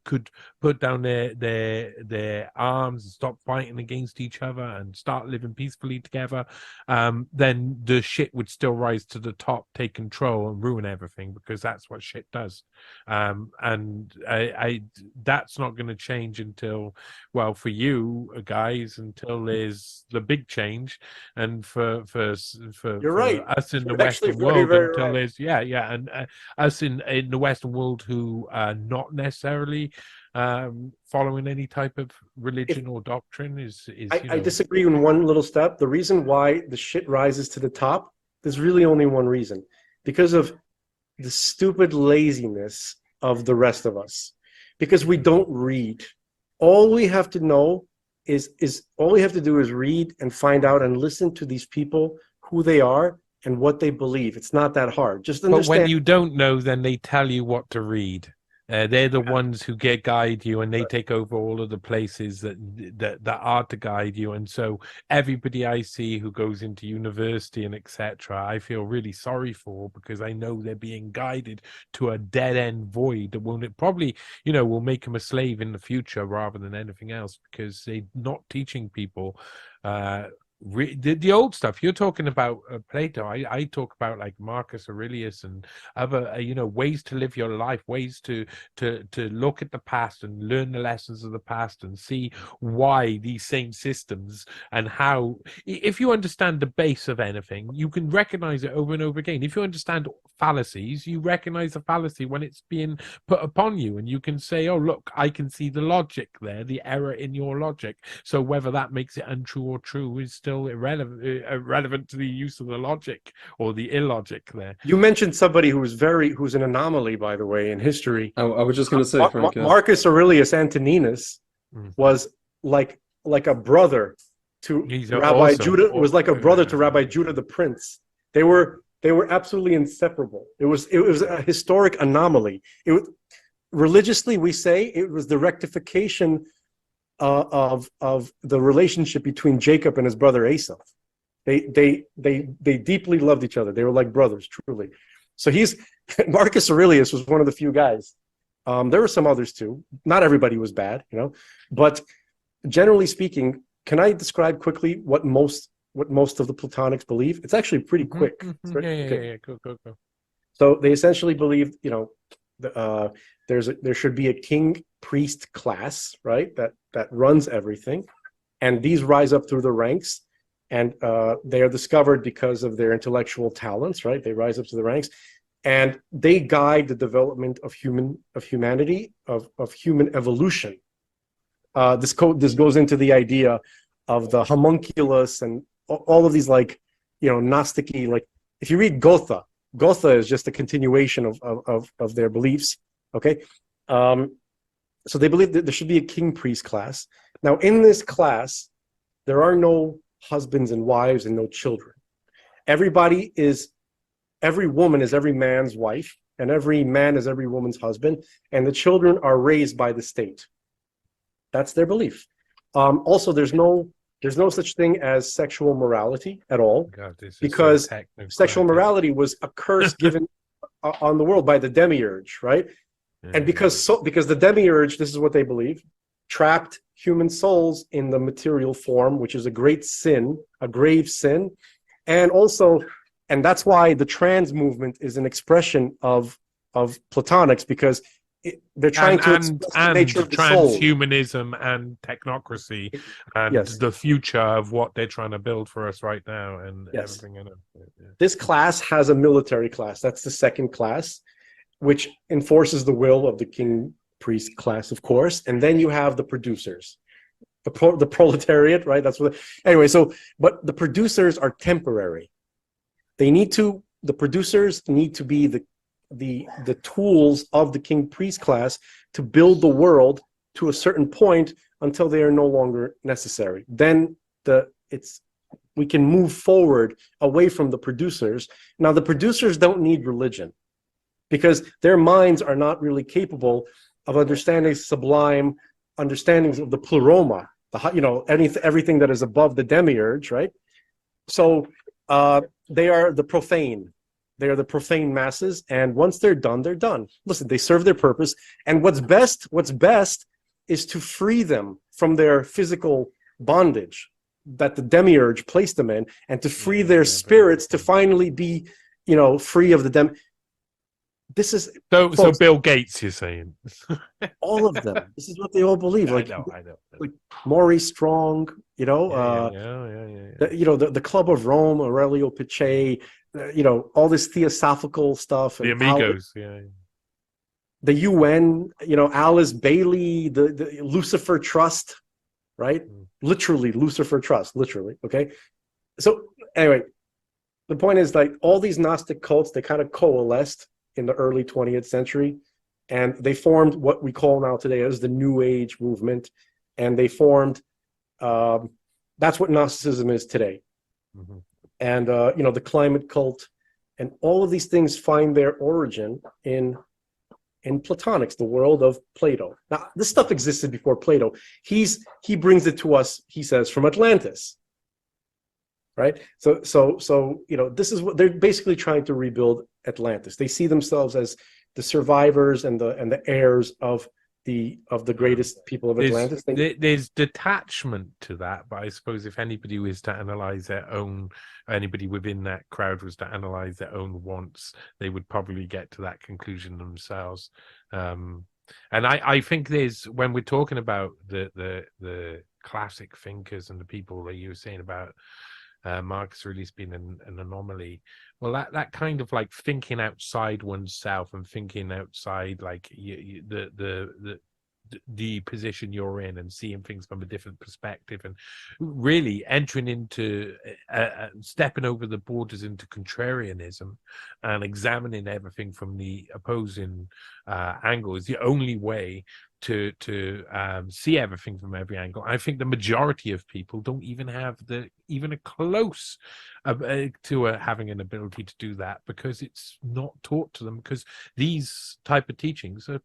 could put down their arms and stop fighting against each other and start living peacefully together, then the shit would still rise to the top, take control and ruin everything, because that's what shit does. And that's not going to change until, well, for you guys, until there's the big change, and for You're right. us in the You're Western actually world, very until right. there's and us in the Western world who are not necessarily following any type of religion or doctrine is I disagree in one little step. The reason why the shit rises to the top, there's really only one reason: because of the stupid laziness of the rest of us, because we don't read. All we have to know is all we have to do is read and find out and listen to these people, who they are and what they believe. It's not that hard. Just understand. But when you don't know, then they tell you what to read. They're the ones who guide you, and they take over all of the places that are to guide you. And so everybody I see who goes into university and etc., I feel really sorry for, because I know they're being guided to a dead end void that will probably, will make them a slave in the future rather than anything else, because they're not teaching people the old stuff. You're talking about Plato. I talk about like Marcus Aurelius and other ways to live your life, ways to look at the past and learn the lessons of the past and see why these same systems, and how, if you understand the base of anything, you can recognize it over and over again. If you understand fallacies, you recognize the fallacy when it's being put upon you, and you can say, oh look, I can see the logic there, the error in your logic. So whether that makes it untrue or true is still still irrelevant to the use of the logic or the illogic there. You mentioned somebody who's an anomaly, by the way, in history. I was just going to say, Frank. Marcus Aurelius Antoninus was like a brother to Rabbi Judah. Was like a brother to Rabbi Judah the Prince. They were absolutely inseparable. It was a historic anomaly. Religiously, we say it was the rectification of the relationship between Jacob and his brother Esau. They deeply loved each other. They were like brothers, truly. So Marcus Aurelius was one of the few guys. There were some others too. Not everybody was bad, but generally speaking, can I describe quickly what most of the Platonics believe? It's actually pretty quick. Yeah. Go. So they essentially believed, there should be a king priest class, right? That runs everything, and these rise up through the ranks, and they are discovered because of their intellectual talents, right? They rise up to the ranks, and they guide the development of humanity, of human evolution. This goes into the idea of the homunculus and all of these, Gnostic-y, if you read Gotha is just a continuation of their beliefs. Okay. So they believe that there should be a king priest class. Now, in this class, there are no husbands and wives and no children. Every woman is every man's wife, and every man is every woman's husband, and the children are raised by the state. That's their belief. Also, there's no such thing as sexual morality at all, because sexual morality was a curse given on the world by the demiurge, right? And because the demiurge, this is what they believe, trapped human souls in the material form, which is a great sin, a grave sin, and that's why the trans movement is an expression of Platonics, because they're trying to express the nature of the soul. Transhumanism and technocracy and the future of what they're trying to build for us right now, and everything in it. This class has a military class. That's the second class, which enforces the will of the king priest class, of course. And then you have the producers, the proletariat, right? But the producers are temporary. The producers need to be the tools of the king priest class to build the world to a certain point until they are no longer necessary. Then we can move forward away from the producers. Now, the producers don't need religion, because their minds are not really capable of understanding sublime understandings of the pleroma, everything that is above the demiurge, right? So they are the profane. They are the profane masses, and once they're done, they're done. Listen, they serve their purpose, and what's best is to free them from their physical bondage that the demiurge placed them in, and to free their spirits to finally be, free of the This is folks, so Bill Gates, you're saying? All of them. This is what they all believe. I know. Like Maurice Strong, the Club of Rome, Aurelio Pache, all this theosophical stuff. The Amigos, the UN, Alice Bailey, the Lucifer Trust, right? Literally, Lucifer Trust, literally. Okay. So anyway, the point is, all these Gnostic cults, they kind of coalesced in the early 20th century, and they formed what we call now today as the New Age movement, and they formed that's what Gnosticism is today. And the climate cult, and all of these things find their origin in Platonics, the world of Plato. Now, this stuff existed before Plato. He brings it to us, he says, from Atlantis, right? So this is what they're basically trying to rebuild Atlantis. They see themselves as the survivors and the heirs of the greatest people of Atlantis. There's detachment to that, but I suppose if anybody was to analyze anybody within that crowd was to analyze their own wants, they would probably get to that conclusion themselves. And I think when we're talking about the classic thinkers and the people that you were saying about Marcus Aurelius being an anomaly. Well, that kind of thinking outside oneself and thinking outside the the position you're in and seeing things from a different perspective, and really entering into stepping over the borders into contrarianism and examining everything from the opposing angle is the only way to see everything from every angle. I think the majority of people don't even have even a close to having an ability to do that, because it's not taught to them, because these type of teachings are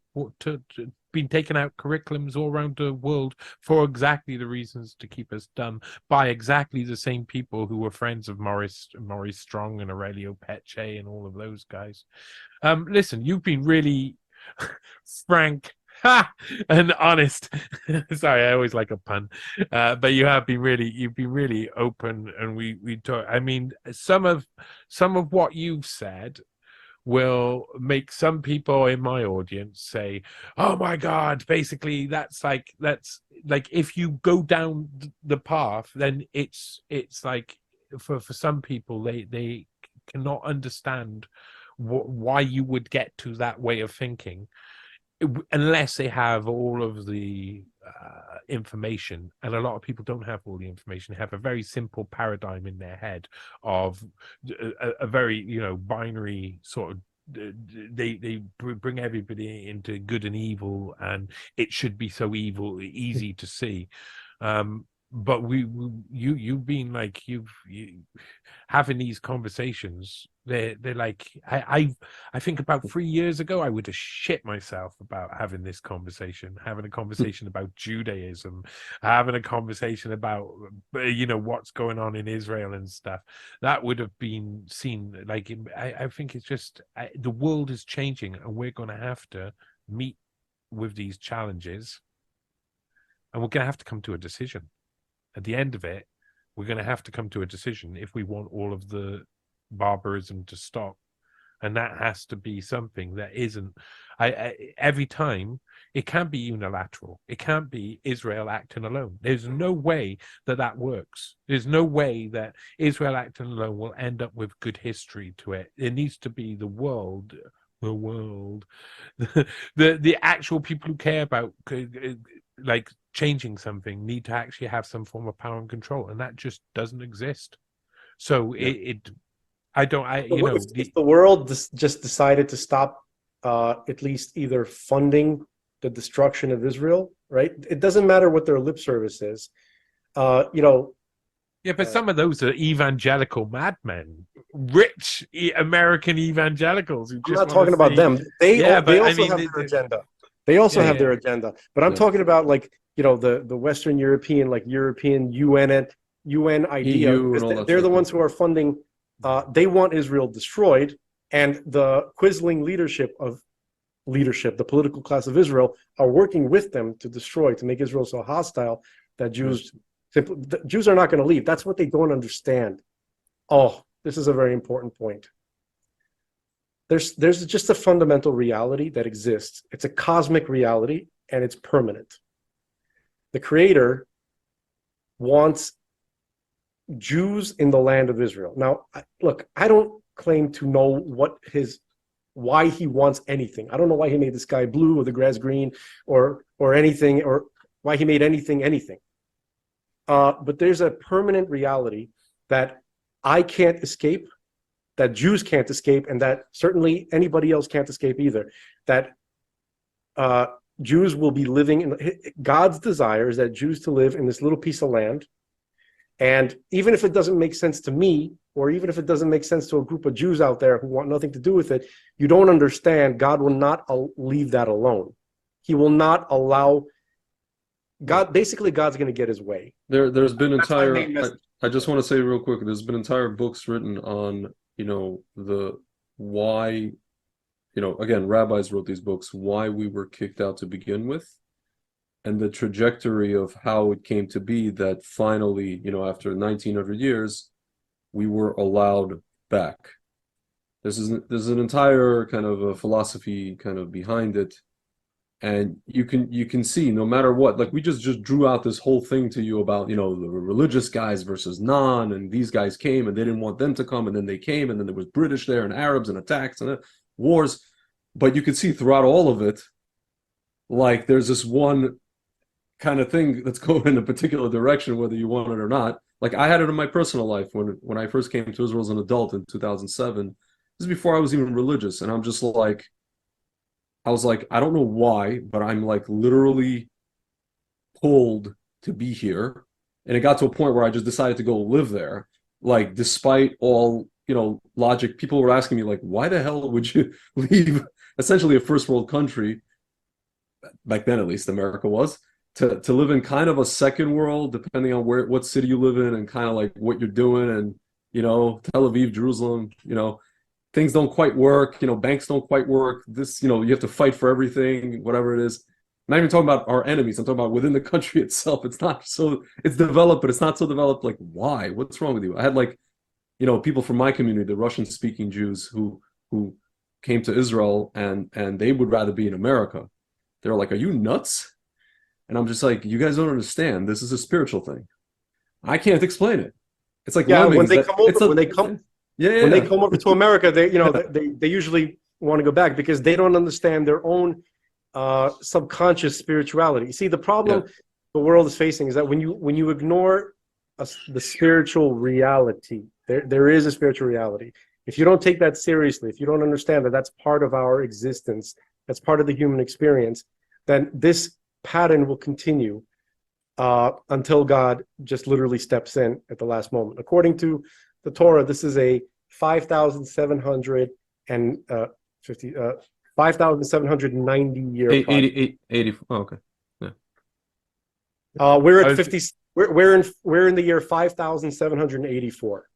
been taken out curriculums all around the world for exactly the reasons to keep us dumb, by exactly the same people who were friends of Maurice Strong and Aurelio Peche and all of those guys. Listen, you've been really frank and honest. Sorry, I always like a pun, but you've been really open, and we talk. I mean, some of what you've said will make some people in my audience say, "Oh my God!" Basically, that's like if you go down the path, then it's like for some people they cannot understand why you would get to that way of thinking unless they have all of the information. And a lot of people don't have all the information. They have a very simple paradigm in their head of a very binary sort of, they bring everybody into good and evil, and it should be so easy to see. But you've been like you having these conversations. They're like I think about 3 years ago I would have shit myself about having this conversation, having a conversation about Judaism, having a conversation about what's going on in Israel and stuff. That would have been seen like I think it's just the world is changing, and we're going to have to meet with these challenges, and we're going to have to come to a decision. At the end of it, we're going to have to come to a decision if we want all of the barbarism to stop. And that has to be something that isn't every time. It can't be unilateral. It can't be Israel acting alone. There's no way that works. There's no way that Israel acting alone will end up with good history to it. It needs to be the world, the actual people who care about like changing something need to actually have some form of power and control, and that just doesn't exist. So if the world just decided to stop at least either funding the destruction of Israel, right? It doesn't matter what their lip service is. Yeah, but some of those are evangelical madmen, rich American evangelicals. I'm not talking about them. They also have their agenda. They also have their agenda. But I'm talking about the Western European, European UN idea. They're the ones who are funding. They want Israel destroyed, and the quisling leadership, the political class of Israel, are working with them to make Israel so hostile that Jews are not going to leave. That's what they don't understand. Oh, this is a very important point. There's just a fundamental reality that exists. It's a cosmic reality, and it's permanent. The Creator wants Jews in the land of Israel. Now, look, I don't claim to know why he wants anything. I don't know why he made the sky blue or the grass green or anything, or why he made anything. But there's a permanent reality that I can't escape, that Jews can't escape, and that certainly anybody else can't escape either. That Jews will be living in God's desire is that Jews to live in this little piece of land. And even if it doesn't make sense to me, or even if it doesn't make sense to a group of Jews out there who want nothing to do with it, you don't understand. God will not leave that alone. He will not allow God. Basically, God's going to get his way. There's been entire. I just want to say real quick. There's been entire books written on the why. Again, rabbis wrote these books, why we were kicked out to begin with, and the trajectory of how it came to be that finally, after 1900 years, we were allowed back. There's an entire kind of a philosophy kind of behind it, and you can see no matter what, like we just drew out this whole thing to you about the religious guys versus non, and these guys came and they didn't want them to come, and then they came, and then there was British there and Arabs and attacks and wars. But you could see throughout all of it, like there's this one kind of thing that's going in a particular direction, whether you want it or not. Like I had it in my personal life when I first came to Israel as an adult in 2007. This is before I was even religious, and I'm just like, I was like, I don't know why, but I'm like literally pulled to be here. And it got to a point where I just decided to go live there. Like, despite all, logic, people were asking me, like, why the hell would you leave essentially a first world country, back then at least America was, to live in kind of a second world, depending on what city you live in and kind of like what you're doing. And, Tel Aviv, Jerusalem, things don't quite work, banks don't quite work. This, you have to fight for everything, whatever it is. I'm not even talking about our enemies. I'm talking about within the country itself. It's not so, it's developed, but it's not so developed. Like, why? What's wrong with you? I had like, people from my community, the Russian-speaking Jews who came to Israel and they would rather be in America. They're like, are you nuts? And I'm just like, you guys don't understand. This is a spiritual thing. I can't explain it. It's like when they come over to America, they usually want to go back because they don't understand their own subconscious spirituality. You see, the problem the world is facing is that when you ignore the spiritual reality, there is a spiritual reality. If you don't take that seriously, if you don't understand that that's part of our existence, that's part of the human experience, then this pattern will continue until God just literally steps in at the last moment. According to the Torah, this is a 5,790 year 80, okay. Yeah. We're at 50. We're in the year 5,784.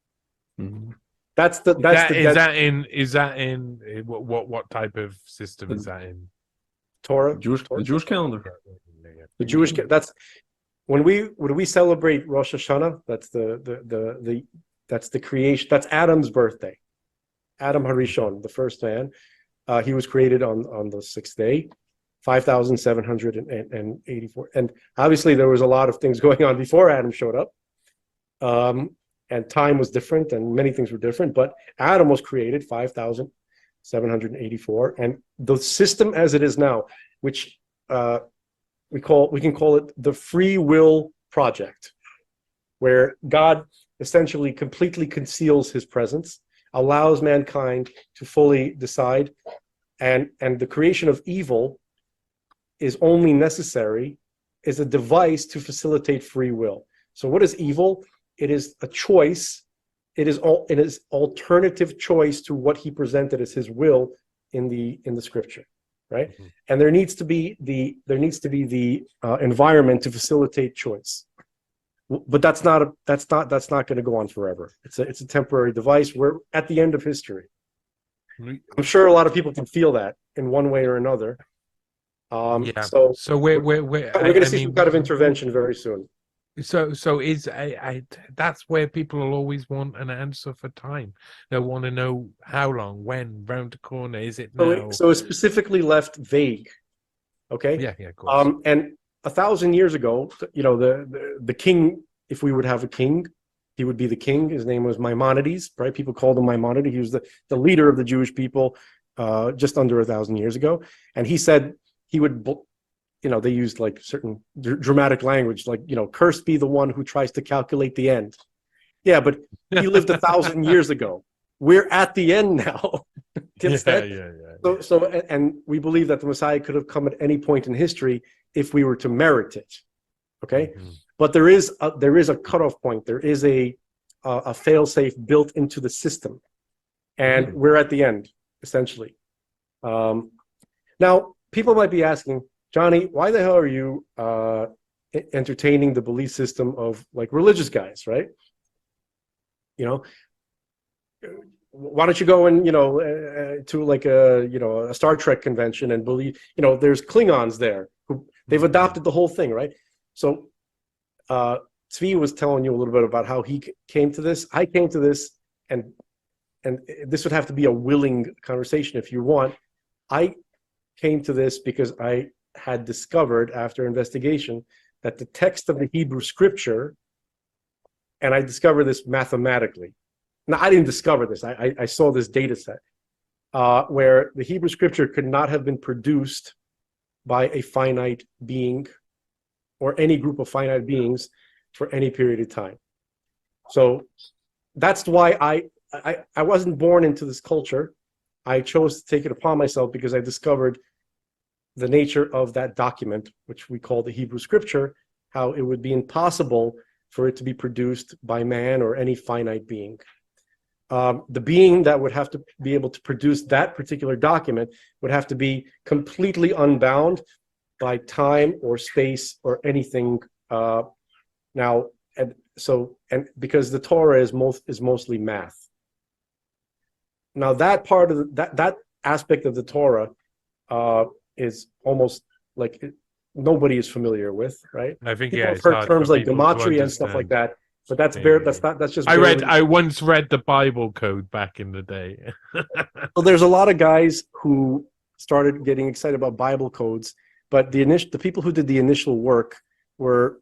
Mm-hmm. Is that in what type of system is that in? Torah, the Jewish calendar. The Jewish. That's when we celebrate Rosh Hashanah. That's that's the creation. That's Adam's birthday. Adam Harishon, the first man. He was created on the sixth day, 5,784. And obviously there was a lot of things going on before Adam showed up. And time was different and many things were different, but Adam was created 5,784. And the system as it is now, which we can call it the free will project, where God essentially completely conceals his presence, allows mankind to fully decide, and the creation of evil is only necessary as a device to facilitate free will. So what is evil? It is a choice. It is alternative choice to what he presented as his will in the scripture, right? Mm-hmm. And there needs to be the environment to facilitate choice. But that's not going to go on forever. It's a temporary device. We're at the end of history. I'm sure a lot of people can feel that in one way or another. So we're going to see some kind of intervention very soon. So is that's where people will always want an answer for time. They'll want to know how long, when, round the corner. Is it now? So it's specifically left vague. Okay. Yeah, of course. And 1,000 years ago, the king, if we would have a king, he would be the king. His name was Maimonides, right? People called him Maimonides. He was the leader of the Jewish people just under 1,000 years ago. And he said he would, they used like certain dramatic language, like, cursed be the one who tries to calculate the end. Yeah, but he lived 1,000 years ago. We're at the end now. So, and we believe that the Messiah could have come at any point in history if we were to merit it. Okay, mm-hmm. But there is a cutoff point. There is a fail-safe built into the system, and mm-hmm. we're at the end essentially. Now, people might be asking, Johnny, why the hell are you entertaining the belief system of like religious guys, right? Why don't you go and to like a Star Trek convention and believe there's Klingons there who they've adopted the whole thing, right? So Tzvi was telling you a little bit about how he came to this. I came to this, and this would have to be a willing conversation if you want. I came to this because I had discovered after investigation that the text of the Hebrew scripture, and I discovered this mathematically. Now, I didn't discover this. I saw this data set where the Hebrew scripture could not have been produced by a finite being or any group of finite beings for any period of time. So that's why I wasn't born into this culture. I chose to take it upon myself because I discovered the nature of that document, which we call the Hebrew scripture, how it would be impossible for it to be produced by man or any finite being. The being that would have to be able to produce that particular document would have to be completely unbound by time or space or anything. Now, and because the Torah is mostly math. Now, that part of that aspect of the Torah is almost like nobody is familiar with, right? I think People have it's heard hard terms for like people to gematria and stuff like understand. that, but that's that's just. I once read the Bible code back in the day. So there's a lot of guys who started getting excited about Bible codes, but the people who did the initial work were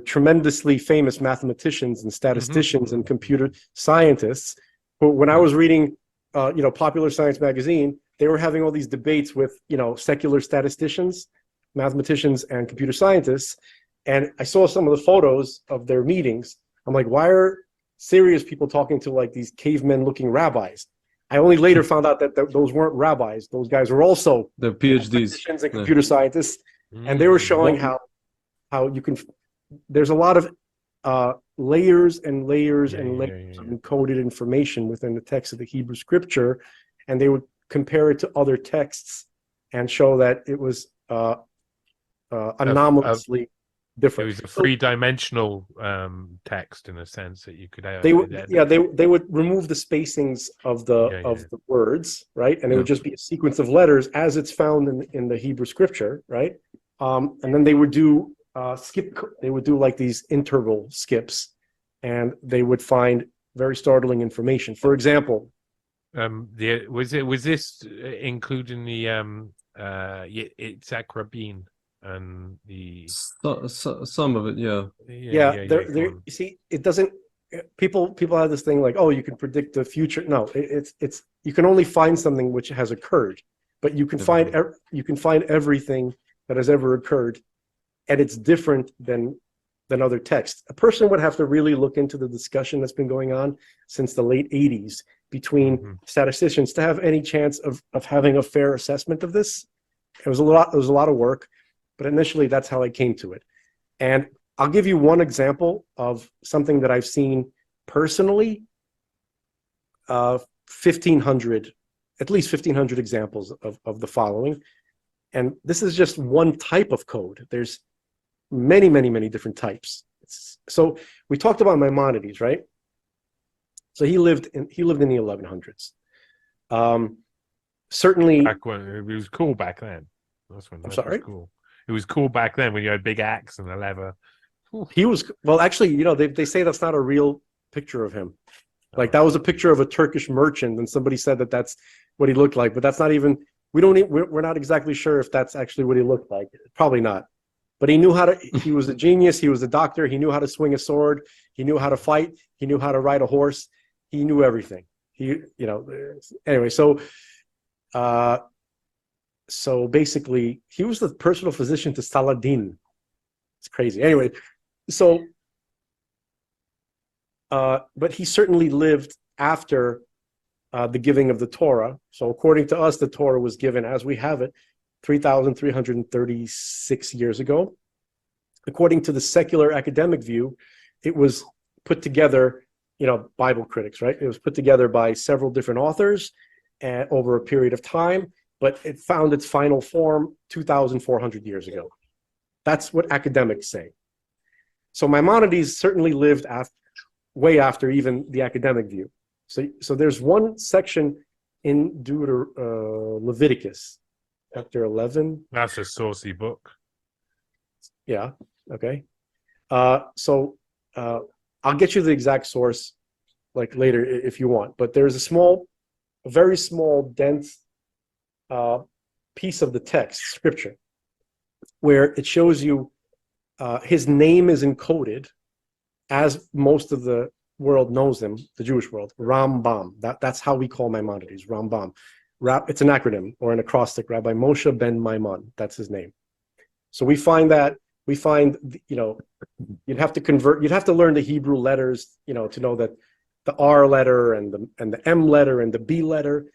tremendously famous mathematicians and statisticians and computer scientists. Who, when I was reading, Popular Science magazine, they were having all these debates with secular statisticians, mathematicians, and computer scientists. And I saw some of the photos of their meetings. I'm like, why are serious people talking to like these cavemen-looking rabbis? I only later found out that those weren't rabbis. Those guys were also They're PhDs mathematicians and computer scientists, and they were showing how you can. There's a lot of layers and layers and layers of encoded information within the text of the Hebrew scripture, and they would compare it to other texts and show that it was anomalously different. It was a three-dimensional text in a sense that you could. They would remove the spacings of the words, right, and it would just be a sequence of letters as it's found in the Hebrew scripture, right, and then they would do they would do like these interval skips, and they would find very startling information. For example, was this including the Yitzhak Rabin and the some of it, you see, it doesn't. People have this thing like, oh, you can predict the future. No, it's you can only find something which has occurred, but you can find everything that has ever occurred. And it's different than other texts. A person would have to really look into the discussion that's been going on since the late 80s between statisticians to have any chance of having a fair assessment of this. It was a lot of work, but initially that's how I came to it. And I'll give you one example of something that I've seen personally. 1,500, at least 1,500 examples of the following. And this is just one type of code. There's many, many, many different types. So we talked about Maimonides, right? So he lived in the 1100s. Certainly, back when it was cool back then. That's when I'm sorry. Was cool. It was cool back then when you had big axe and a lever. He was actually, they say that's not a real picture of him. Like that was a picture of a Turkish merchant, and somebody said that that's what he looked like, but that's not even. We're not exactly sure if that's actually what he looked like. Probably not. But he knew he was a genius. He was a doctor. He knew how to swing a sword. He knew how to fight. He knew how to ride a horse. He knew everything. Anyway, so basically he was the personal physician to Saladin. It's crazy. Anyway, but he certainly lived after the giving of the Torah. So according to us, the Torah was given as we have it 3,336 years ago. According to the secular academic view, it was put together, Bible critics, right? It was put together by several different authors over a period of time, but it found its final form 2,400 years ago. That's what academics say. So Maimonides certainly lived way after even the academic view. So there's one section in Leviticus, chapter 11. That's a saucy book. Yeah. Okay. So I'll get you the exact source like later if you want. But there's a very small, dense piece of the text, scripture, where it shows you his name is encoded as most of the world knows him, the Jewish world, Rambam. That's how we call Maimonides, Rambam. It's an acronym or an acrostic, Rabbi Moshe ben Maimon. That's his name. So we find, you'd have to learn the Hebrew letters, to know that the R letter and the M letter and the B letter.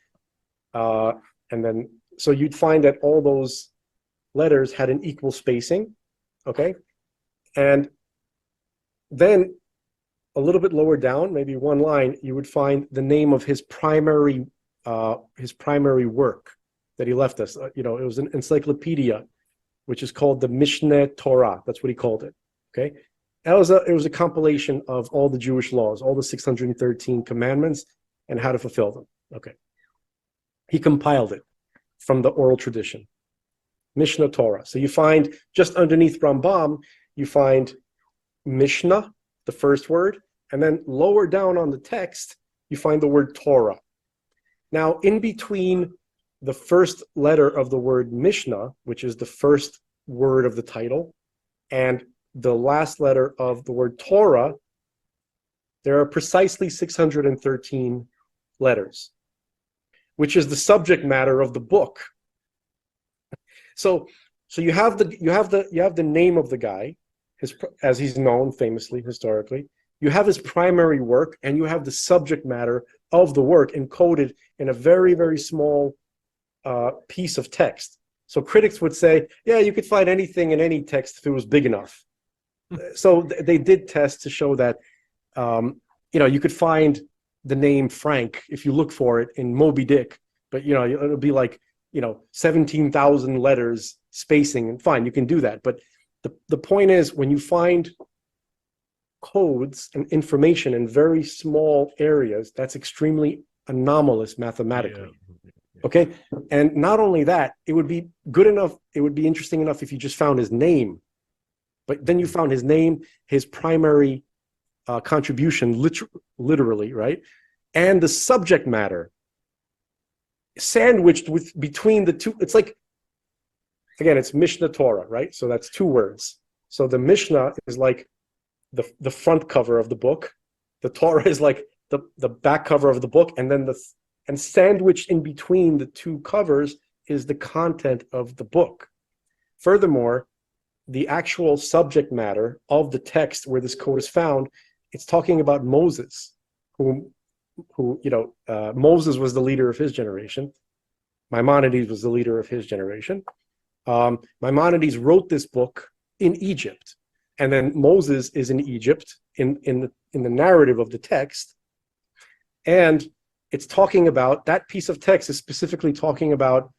And then, so you'd find that all those letters had an equal spacing. Okay. And then a little bit lower down, maybe one line, you would find the name of his primary work that he left us. It was an encyclopedia, which is called the Mishneh Torah. That's what he called it. Okay. It was a compilation of all the Jewish laws, all the 613 commandments and how to fulfill them. Okay. He compiled it from the oral tradition. Mishneh Torah. So you find just underneath Rambam, you find Mishnah, the first word, and then lower down on the text, you find the word Torah. Now, in between the first letter of the word Mishnah, which is the first word of the title, and the last letter of the word Torah, there are precisely 613 letters, which is the subject matter of the book. So you have the name of the guy, as he's known famously historically. You have his primary work, and you have the subject matter of the work encoded in a very, very small piece of text. So critics would say, yeah, you could find anything in any text if it was big enough. So they did tests to show that you could find the name Frank if you look for it in Moby Dick, but it'll be like 17,000 letters spacing, and fine, you can do that. But the point is, when you find codes and information in very small areas, that's extremely anomalous mathematically. Yeah. Okay, and not only that, it would be good enough, it would be interesting enough if you just found his name, but then you found his name, his primary contribution, literally, right, and the subject matter sandwiched between the two. It's like, again, it's Mishneh Torah, right? So that's two words. So the Mishnah is like the front cover of the book. The Torah is like the back cover of the book, and then and sandwiched in between the two covers is the content of the book. Furthermore, the actual subject matter of the text where this code is found, it's talking about Moses, who Moses was the leader of his generation. Maimonides was the leader of his generation. Maimonides wrote this book in Egypt, and then Moses is in Egypt in the narrative of the text, and it's talking about, that piece of text is specifically talking about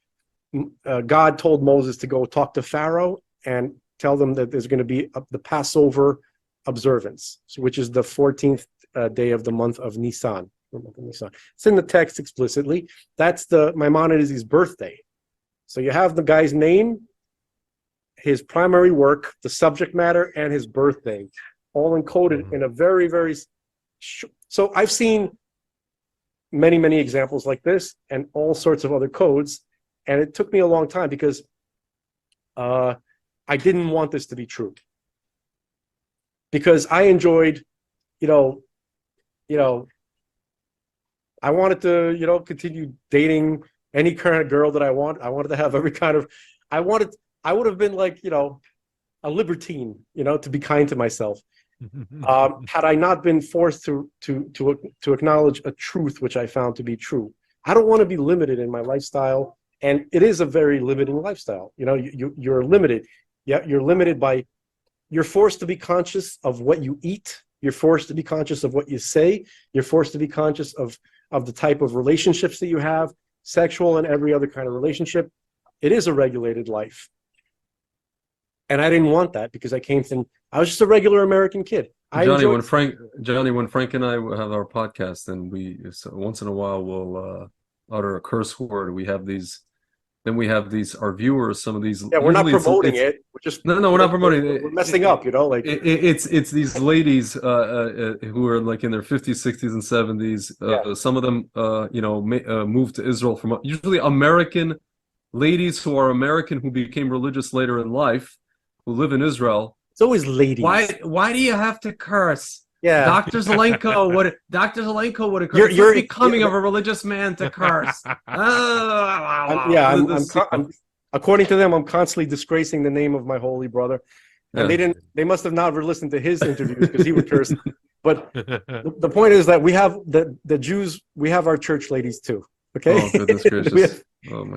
God told Moses to go talk to Pharaoh and tell them that there's going to be the Passover observance, which is the 14th day of the month of Nisan. It's in the text explicitly. That's the Maimonides' birthday. So you have the guy's name, his primary work, the subject matter, and his birthday, all encoded in a very, very... So I've seen many, many examples like this and all sorts of other codes, and it took me a long time because I didn't want this to be true. Because I enjoyed, I wanted to, continue dating any kind of girl that I want. I wanted to have every kind of, I would have been like, a libertine, to be kind to myself. Had I not been forced to acknowledge a truth which I found to be true. I don't want to be limited in my lifestyle, and it is a very limiting lifestyle. You're limited. Yeah, you're limited by, you're forced to be conscious of what you eat. You're forced to be conscious of what you say. You're forced to be conscious of the type of relationships that you have, sexual and every other kind of relationship. It is a regulated life. And I didn't want that because I was just a regular American kid. Johnny, when Frank and I have our podcast, and once in a while we'll utter a curse word, our viewers, some of these. Yeah, we're not promoting it. We're just we're not promoting it. We're messing up, like it's these ladies who are like in their 50s, 60s, and 70s. Some of them, moved to Israel from usually American ladies who are American who became religious later in life, who live in Israel. It's always ladies. Why do you have to curse? Yeah. Dr. Zelenko would have You're- it's you're- not becoming you're- of a religious man to curse. According to them, I'm constantly disgracing the name of my holy brother. And they must have not listened to his interviews because he would curse. But the point is that we have the Jews, we have our church ladies too. Okay. Oh, goodness gracious.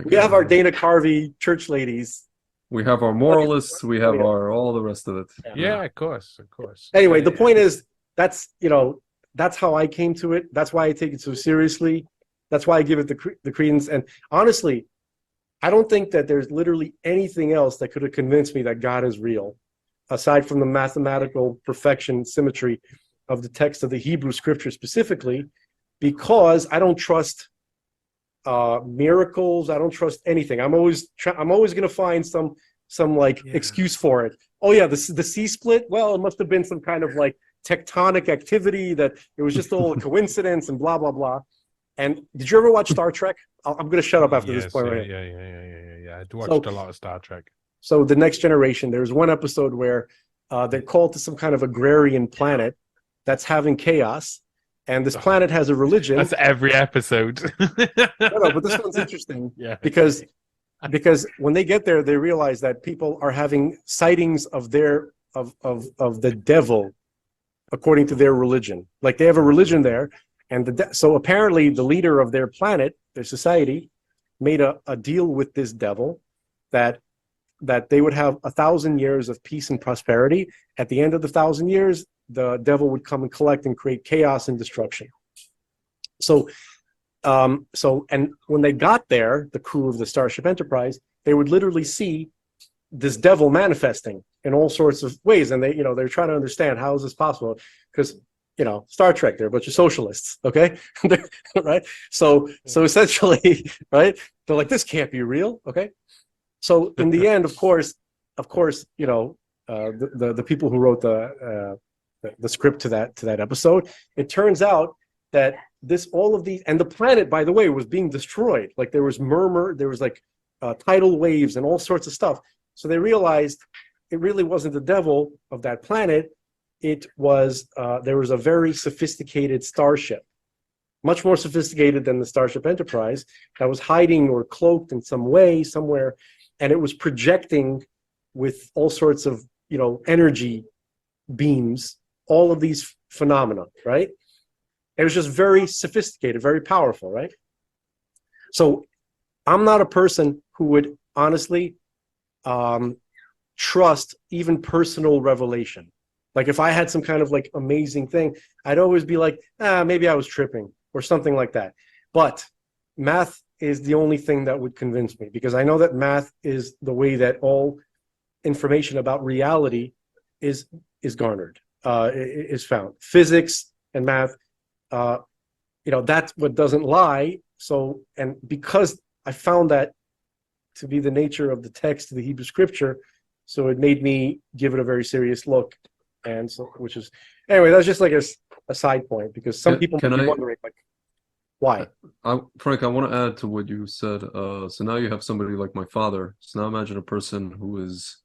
we have our Dana Carvey church ladies. We have our moralists, we have all the rest of it. Yeah, of course. Anyway, the point is that's how I came to it. That's why I take it so seriously. That's why I give it the credence. And honestly, I don't think that there's literally anything else that could have convinced me that God is real, aside from the mathematical perfection, symmetry of the text of the Hebrew scripture specifically, because I don't trust miracles. I don't trust anything. I'm always going to find some excuse for it. Oh yeah, the sea split. Well, it must have been some kind of like tectonic activity that it was just all a coincidence and blah blah blah. And did you ever watch Star Trek? I'm going to shut up after this point. Yeah. I watched a lot of Star Trek. So the Next Generation, there's one episode where they're called to some kind of agrarian planet that's having chaos, and this planet has a religion. That's every episode. No, but this one's interesting. Yeah. Because when they get there, they realize that people are having sightings of the devil, according to their religion. Like they have a religion there, and so apparently the leader of their planet, their society, made a deal with this devil that they would have 1,000 years of peace and prosperity. At the end of the 1,000 years, the devil would come and collect and create chaos and destruction. So and when they got there, the crew of the Starship Enterprise, they would literally see this devil manifesting in all sorts of ways, and they're trying to understand how is this possible, because Star Trek, they're a bunch of socialists, okay? Right? So essentially, right? They're like, this can't be real, okay? So in the end, of course, the people who wrote the script to that episode, it turns out that all of these, and the planet, by the way, was being destroyed. Like there was murmur, there was like tidal waves and all sorts of stuff. So they realized it really wasn't the devil of that planet. It was there was a very sophisticated starship, much more sophisticated than the Starship Enterprise, that was hiding or cloaked in some way somewhere, and it was projecting with all sorts of energy beams, all of these phenomena, right? It was just very sophisticated, very powerful, right? So I'm not a person who would honestly trust even personal revelation. Like if I had some kind of like amazing thing, I'd always be like, maybe I was tripping or something like that. But math is the only thing that would convince me, because I know that math is the way that all information about reality is garnered, is found. Physics and math, that's what doesn't lie. So, and because I found that to be the nature of the text of the Hebrew scripture, so it made me give it a very serious look. And so, which is, anyway, that's just like a side point, because some people might be wondering, like, why? Frank, I want to add to what you said. So now you have somebody like my father. So now imagine a person who is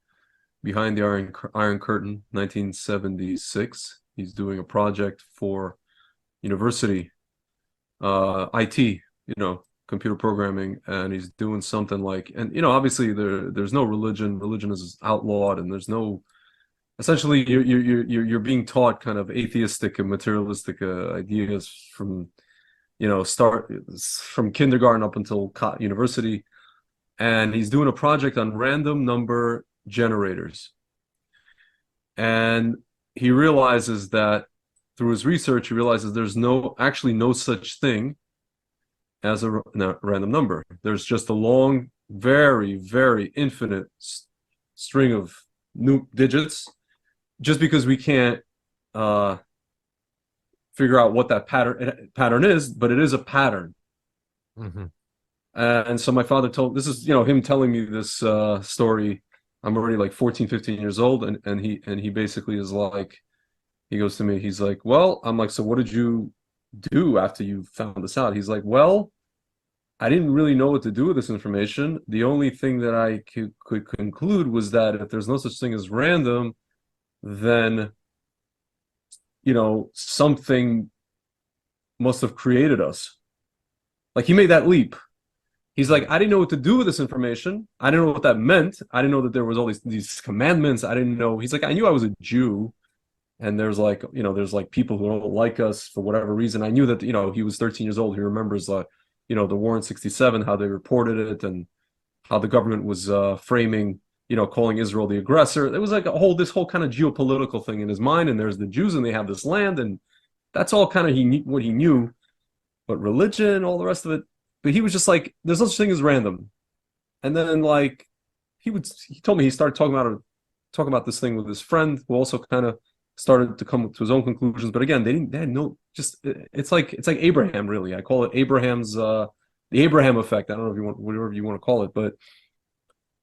behind the Iron Curtain, 1976. He's doing a project for university, IT, computer programming, and he's doing something like, and obviously there's no religion. Religion is outlawed, and there's no. Essentially, you're being taught kind of atheistic and materialistic ideas from, start from kindergarten up until university, and he's doing a project on random number generators. And he realizes that through his research, he realizes there's actually no such thing as a random number. There's just a long, very, very infinite string of new digits. Just because we can't figure out what that pattern is, but it is a pattern. Mm-hmm. And so my father this is him telling me this story. I'm already like 14, 15 years old, and he basically is like, he goes to me, he's like, well, I'm like, so what did you do after you found this out? He's like, well, I didn't really know what to do with this information. The only thing that I could conclude was that if there's no such thing as random, then something must have created us. Like, he made that leap. He's like, I didn't know what to do with this information. I didn't know what that meant. I didn't know that there was all these commandments. I didn't know. He's like, I knew I was a Jew, and there's like, there's like people who don't like us for whatever reason. I knew that, he was 13 years old. He remembers, the war in '67, how they reported it, and how the government was framing, calling Israel the aggressor. It was like this whole kind of geopolitical thing in his mind. And there's the Jews, and they have this land, and that's all kind of what he knew. But religion, all the rest of it. But he was just like, there's no such thing as random. And then, like, he told me he started talking about this thing with his friend, who also kind of started to come to his own conclusions. But again, they had no, just, it's like Abraham, really. I call it Abraham's, the Abraham effect. I don't know if you want, whatever you want to call it, but.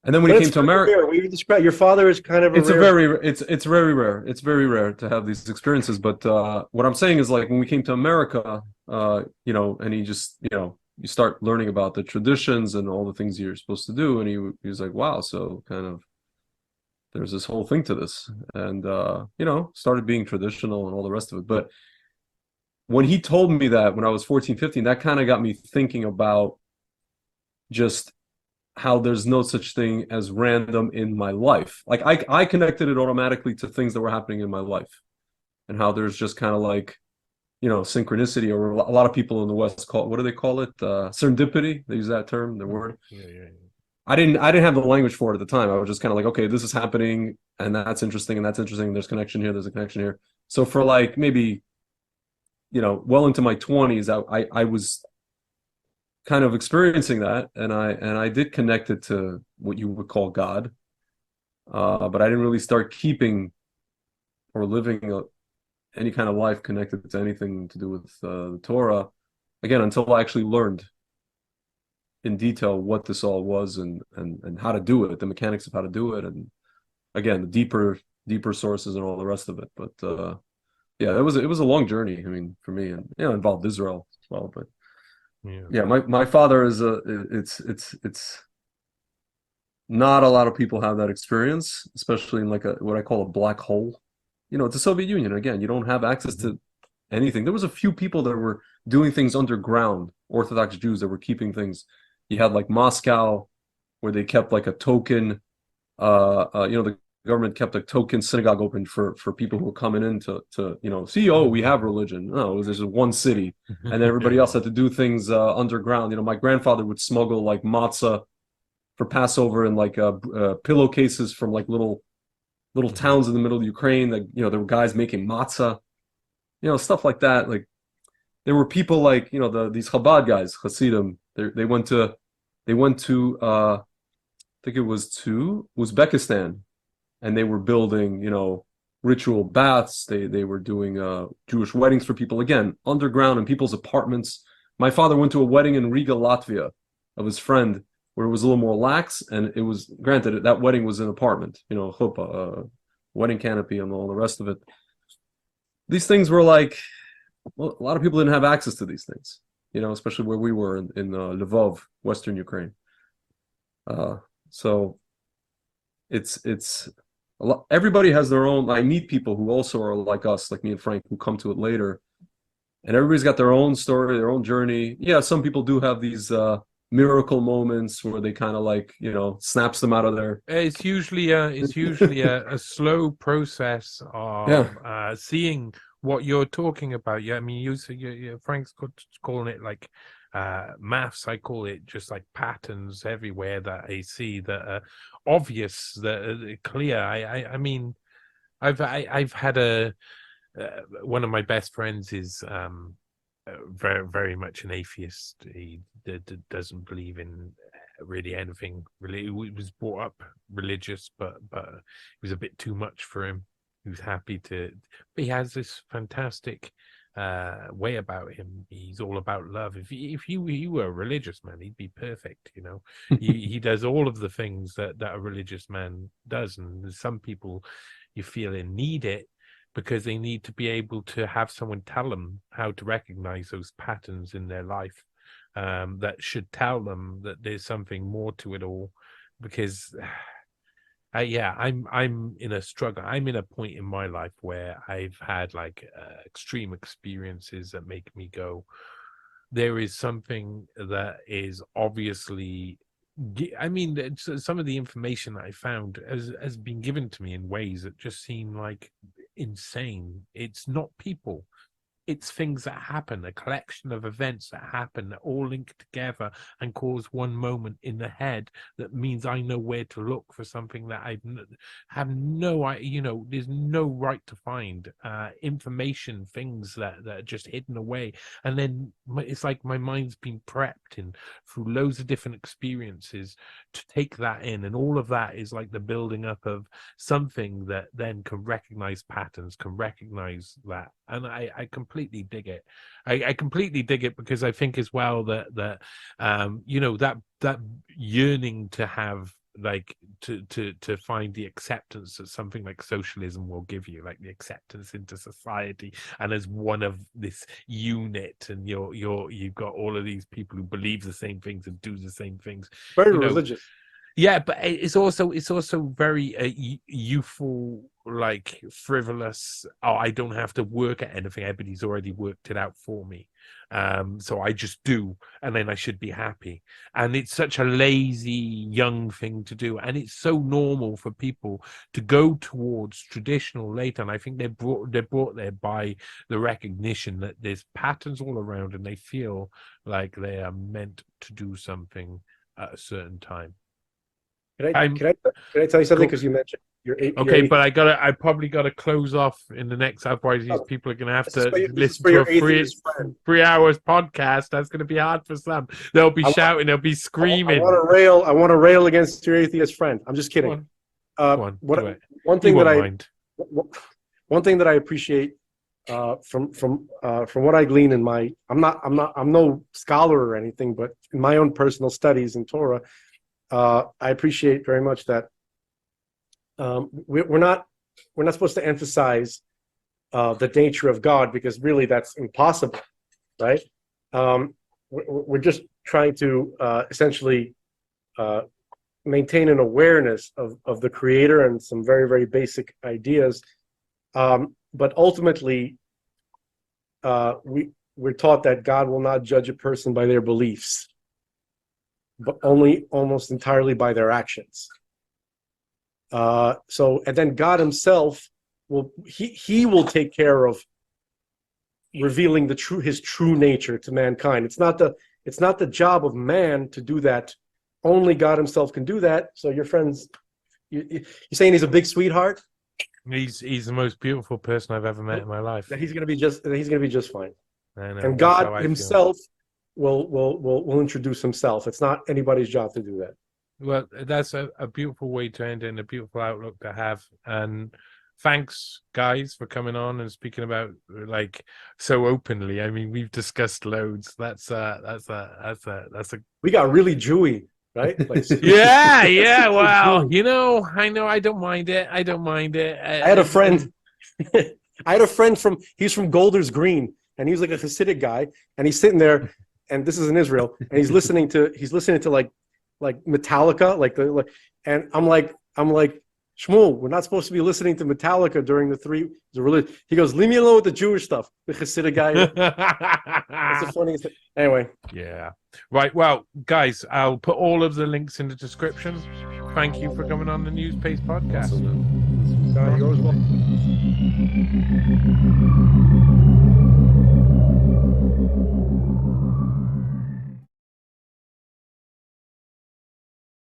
And then when he came to America, we describe your father is kind of it's very rare. It's very rare to have these experiences. But what I'm saying is, like, when we came to America, and he just, you start learning about the traditions and all the things you're supposed to do, and he was like, wow, so kind of there's this whole thing to this, and started being traditional and all the rest of it. But when he told me that when I was 14, 15, that kind of got me thinking about just how there's no such thing as random in my life. Like, I connected it automatically to things that were happening in my life, and how there's just kind of like, synchronicity, or a lot of people in the West call it, what do they call it? Serendipity. They use that term, the word. Yeah. I didn't have the language for it at the time. I was just kind of like, okay, this is happening, and that's interesting, and that's interesting. There's connection here. There's a connection here. So for like maybe, well into my 20s, I was kind of experiencing that, and I did connect it to what you would call God, but I didn't really start keeping or living any kind of life connected to anything to do with the Torah, again, until I actually learned in detail what this all was, and how to do it, the mechanics of how to do it, and again, the deeper sources and all the rest of it. But yeah, it was a long journey. I mean, for me, and involved Israel as well. But yeah, my father is it's not a lot of people have that experience, especially in like what I call a black hole. It's the Soviet Union. Again, you don't have access to anything. There was a few people that were doing things underground, Orthodox Jews that were keeping things. You had like Moscow, where they kept like a token. The government kept a token synagogue open for people who were coming in to see. Oh, we have religion. No, there's just one city, and everybody else had to do things underground. My grandfather would smuggle like matzah for Passover, and like pillowcases from like little towns in the middle of Ukraine, that there were guys making matzah, stuff like that. Like, there were people like these Chabad guys, Hasidim. They went to I think it was to Uzbekistan, and they were building ritual baths. They were doing Jewish weddings for people, again, underground in people's apartments. My father went to a wedding in Riga, Latvia, of his friend, where it was a little more lax, and it was granted that wedding was an apartment, chuppah, wedding canopy, and all the rest of it. These things were like, well, a lot of people didn't have access to these things, especially where we were in Lvov, Western Ukraine. So it's a lot. Everybody has their own. I meet people who also are like us, like me and Frank, who come to it later, and everybody's got their own story, their own journey. Yeah, some people do have these miracle moments where they kind of like snaps them out of there. It's usually a slow process of seeing what you're talking about. Yeah, I mean, Frank's calling it like maths. I call it just like patterns everywhere that I see that are obvious, that are clear. I mean, I've had one of my best friends is very, very much an atheist. He doesn't believe in really anything. Really, he was brought up religious, but it was a bit too much for him. He was happy to, but he has this fantastic way about him. He's all about love. If he were a religious man, he'd be perfect. He does all of the things that a religious man does, and some people you feel need it, because they need to be able to have someone tell them how to recognize those patterns in their life, that should tell them that there's something more to it all. Because I'm in a struggle. I'm in a point in my life where I've had like extreme experiences that make me go, there is something that is obviously, I mean, some of the information that I found has been given to me in ways that just seem like insane. It's not people. It's things that happen, a collection of events that happen that all link together and cause one moment in the head that means I know where to look for something that I have there's no right to find. Information, things that are just hidden away. And then it's like my mind's been prepped through loads of different experiences to take that in. And all of that is like the building up of something that then can recognize patterns, can recognize that. And I completely dig it. I completely dig it because I think as well that that yearning to have like to find the acceptance that something like socialism will give you, like the acceptance into society and as one of this unit, and you've got all of these people who believe the same things and do the same things. Very religious. Yeah, but it's also very youthful, like frivolous. Oh, I don't have to work at anything. Everybody's already worked it out for me. So I just do, and then I should be happy. And it's such a lazy young thing to do, and it's so normal for people to go towards traditional later. And I think they're brought there by the recognition that there's patterns all around, and they feel like they are meant to do something at a certain time. Can I tell you something? Because you mentioned your but I probably gotta close off in the next. Otherwise, these people are gonna have to listen to a 3 hours podcast. That's gonna be hard for some. They'll be shouting. They'll be screaming. I want to rail against your atheist friend. I'm just kidding. One thing that I appreciate from what I glean in my I'm no scholar or anything, but in my own personal studies in Torah. I appreciate very much that we're not supposed to emphasize the nature of God, because really that's impossible, right? We're just trying to essentially maintain an awareness of the Creator and some very, very basic ideas. But ultimately, we're taught that God will not judge a person by their beliefs, but only almost entirely by their actions. And then God himself will take care of revealing his true nature to mankind. It's not the job of man to do that. Only God himself can do that. So your friends, you're saying he's a big sweetheart? He's the most beautiful person I've ever met in my life. That he's gonna be just fine. I know, and God himself will introduce himself. It's not anybody's job to do that. Well, that's a beautiful way to end and a beautiful outlook to have. And thanks, guys, for coming on and speaking about like so openly. I mean, we've discussed loads. That's a. We got really Jewy, right? Like, yeah. Well, I know. I don't mind it. I had a friend. He's from Golders Green, and he's like a Hasidic guy, and he's sitting there, and this is in Israel, and he's listening to like Metallica, and I'm like, Shmuel, we're not supposed to be listening to Metallica during the religion. He goes, leave me alone with the Jewish stuff. The Hasidic guy. That's the funniest thing. Anyway. Yeah. Right. Well, guys, I'll put all of the links in the description. Thank you for coming on the NEWSPASTE Podcast. Yours well.